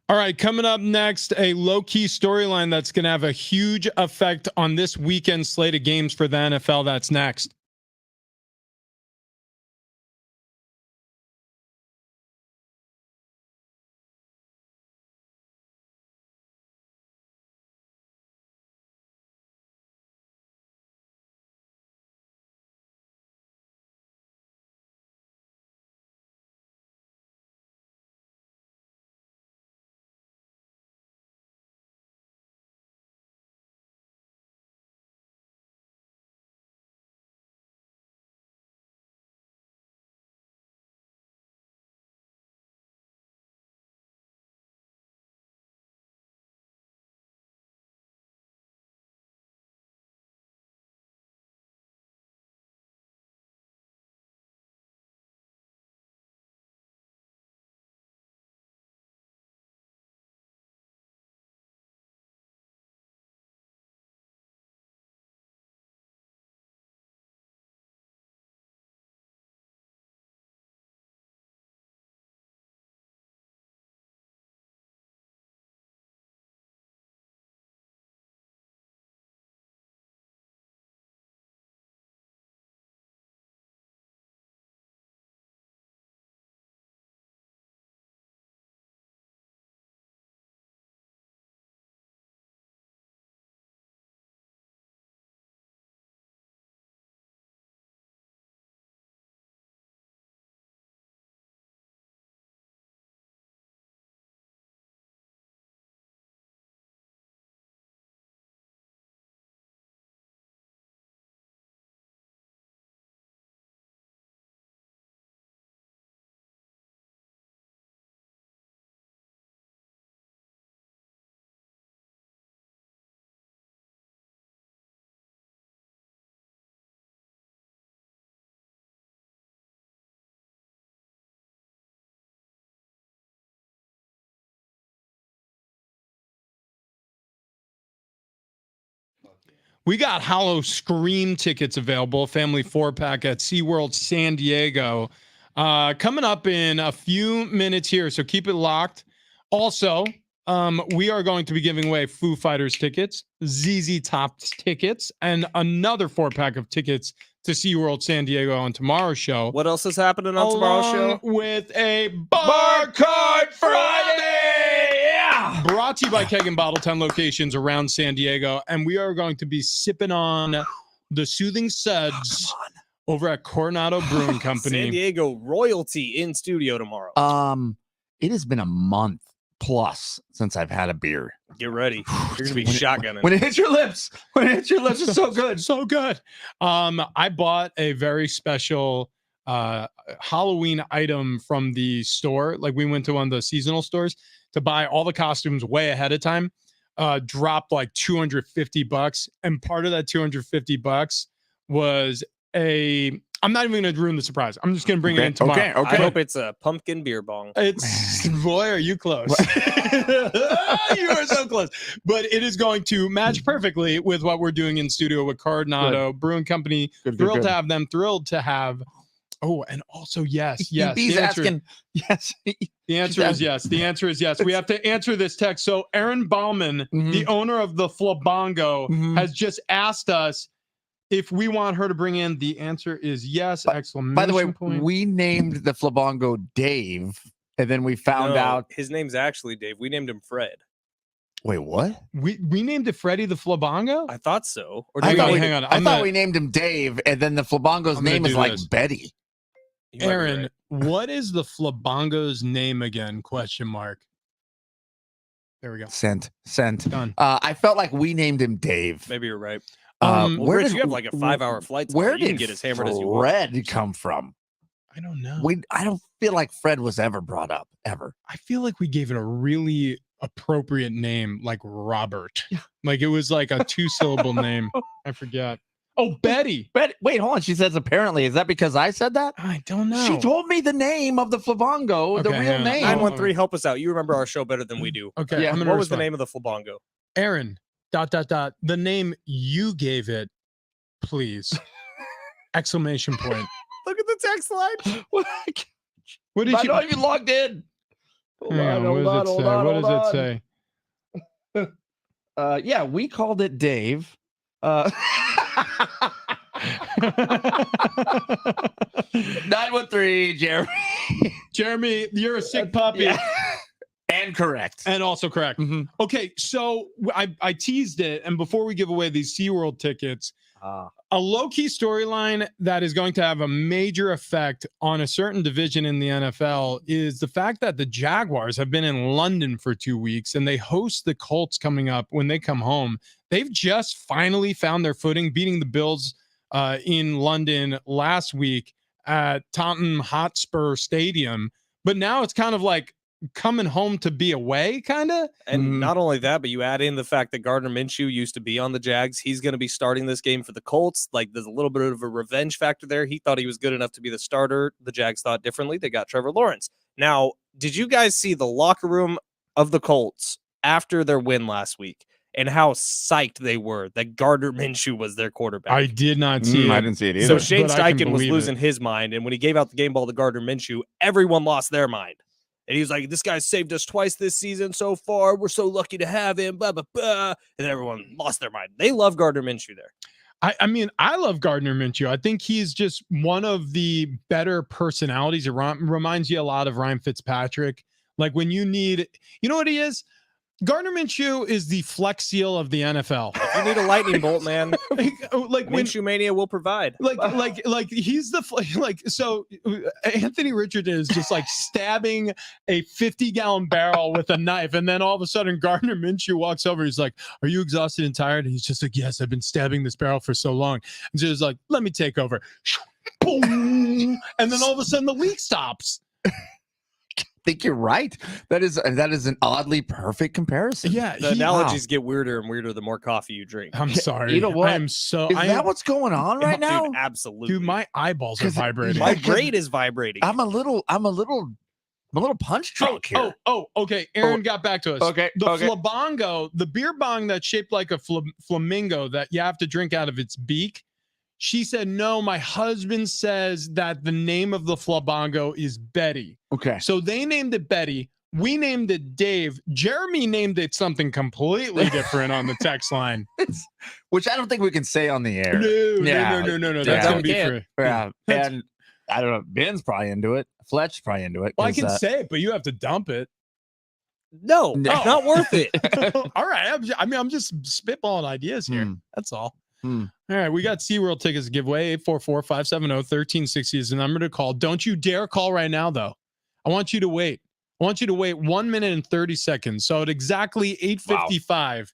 All right, coming up next, a low-key storyline that's going to have a huge effect on this weekend slate of games for the NFL. That's next. We got Hollow Scream tickets available, family 4-pack at SeaWorld San Diego. Coming up in a few minutes here, so keep it locked. Also, we are going to be giving away Foo Fighters tickets, ZZ Top tickets, and another 4-pack of tickets to SeaWorld San Diego on tomorrow's show. What else is happening on tomorrow's show? With a Barcode Friday! Yeah! Brought to you by Keg and Bottle, 10 locations around San Diego. And we are going to be sipping on the Soothing Suds over at Coronado Brewing Company. San Diego royalty in studio tomorrow. It has been a month plus since I've had a beer. Get ready. You're going to be shotgunning. When it hits your lips. When it hits your lips, it's so good. So good. I bought a very special Halloween item from the store. Like, we went to one of the seasonal stores to buy all the costumes way ahead of time. Dropped like $250, and part of that $250 was I'm not even going to ruin the surprise. I'm just going to bring it in tomorrow. Okay. I hope it's a pumpkin beer bong. It's boy, are you close? You are so close. But it is going to match perfectly with what we're doing in studio with Coronado Brewing Company. Thrilled to have them. Thrilled to have. Oh, and also yes. He's asking. Yes. The answer is yes. The answer is yes. We have to answer this text. So Aaron Bauman, the owner of the Flabongo, has just asked us if we want her to bring in. The answer is yes. Exclamation By the way, point. we named the Flabongo Dave, and then we found out his name's actually Dave. We named him Fred. Wait, what? We named it Freddie the Flabongo? I thought so. Or I hang thought we named him Dave, and then the Flabongo's name is like Betty. Aaron, what is the Flabongo's name again? Question mark. There we go. Sent. Done. I felt like we named him Dave. Maybe you're right. Well, Rich, you have like a 5-hour flight. Where you can did get as hammered as you want. Fred come from? I don't know. I don't feel like Fred was ever brought up, ever. I feel like we gave it a really appropriate name, like Robert. Like, it was like a 2-syllable name. I forget. Oh, Betty. Wait, hold on. She says apparently. Is that because I said that? I don't know. She told me the name of the Flabongo, the real name. 913, help us out. You remember our show better than we do. Okay. Yeah. What was the name of the Flabongo? Aaron, ... The name you gave it, please. Exclamation point. Look at the text line. What did I know you logged in. Hang on, what does it say? Yeah, we called it Dave. 913, Jeremy. Jeremy, you're a sick puppy. Yeah. And correct. And also correct. Mhm. Okay, so I teased it, and before we give away these SeaWorld tickets, a low-key storyline that is going to have a major effect on a certain division in the NFL is the fact that the Jaguars have been in London for 2 weeks, and they host the Colts coming up when they come home. They've just finally found their footing, beating the Bills in London last week at Tottenham Hotspur Stadium. But now it's kind of like coming home to be away, kind of. And not only that, but you add in the fact that Gardner Minshew used to be on the Jags. He's going to be starting this game for the Colts. Like, there's a little bit of a revenge factor there. He thought he was good enough to be the starter. The Jags thought differently. They got Trevor Lawrence. Now, did you guys see the locker room of the Colts after their win last week and how psyched they were that Gardner Minshew was their quarterback? I did not see it. I didn't see it either. So Shane but I can Steichen was believe losing it. his mind, and when he gave out the game ball to Gardner Minshew, everyone lost their mind. And he was like, this guy saved us twice this season so far. We're so lucky to have him, blah, blah, blah. And everyone lost their mind. They love Gardner Minshew there. I mean, I love Gardner Minshew. I think he's just one of the better personalities. It reminds you a lot of Ryan Fitzpatrick. Like when you need, you know what he is? Gardner Minshew is the Flex Seal of the NFL. If you need a lightning bolt, man, like when Minshew Mania will provide. Like he's the so Anthony Richardson is just like stabbing a 50-gallon barrel with a knife, and then all of a sudden Gardner Minshew walks over. He's like, "Are you exhausted and tired?" And he's just like, "Yes, I've been stabbing this barrel for so long." And so he's like, "Let me take over." Boom! And then all of a sudden the leak stops. I think you're right. That is an oddly perfect comparison. Yeah, The analogies get weirder and weirder the more coffee you drink. I'm sorry. You know what? I'm so. Is that what's going on right now? Dude, absolutely. Dude, my eyeballs are 'Cause vibrating. My brain is vibrating. I'm a little punch drunk here. Okay. Aaron got back to us. Okay, The okay. Flabongo, the beer bong that's shaped like a flamingo that you have to drink out of its beak. She said, no, my husband says that the name of the Flabongo is Betty. Okay. So they named it Betty. We named it Dave. Jeremy named it something completely different on the text line. Which I don't think we can say on the air. No. That's Yeah. going to be free. Yeah. And I don't know. Ben's probably into it. Fletch's probably into it. Well, I can say it, but you have to dump it. No, it's not worth it. All right. I'm just spitballing ideas here. That's all. All right, we got SeaWorld tickets to give away. 844-570-1360 is the number to call. Don't you dare call right now, though. I want you to wait. I want you to wait 1 minute and 30 seconds. So at exactly 8:55,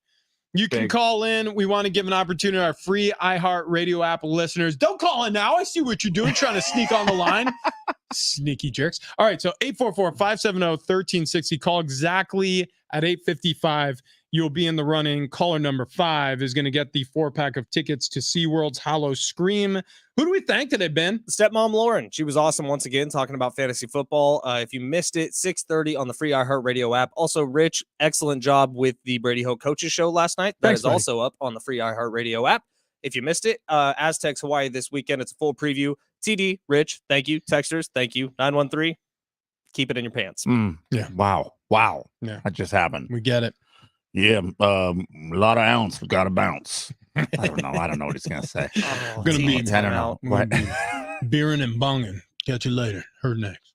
you can call in. We want to give an opportunity to our free iHeartRadio app listeners. Don't call in now. I see what you're doing, trying to sneak on the line. Sneaky jerks. All right, so 844-570-1360. Call exactly at 8:55. You'll be in the running. Caller number 5 is going to get the 4-pack of tickets to SeaWorld's Hollow Scream. Who do we thank today, Ben? Stepmom Lauren. She was awesome once again talking about fantasy football. If you missed it, 6:30 on the free iHeartRadio app. Also, Rich, excellent job with the Brady Ho Coaches Show last night. That Thanks, is buddy. also up on the free iHeartRadio app. If you missed it, Aztecs Hawaii this weekend. It's a full preview. TD, Rich, thank you. Texters, thank you. 913, keep it in your pants. Yeah. Wow. Yeah. That just happened. We get it. Yeah. A lot of ounce. We got to bounce. I don't know what he's going to say. Oh, Gonna be- team's I don't out. know. What? Beering and bonging. Catch you later. Heard next.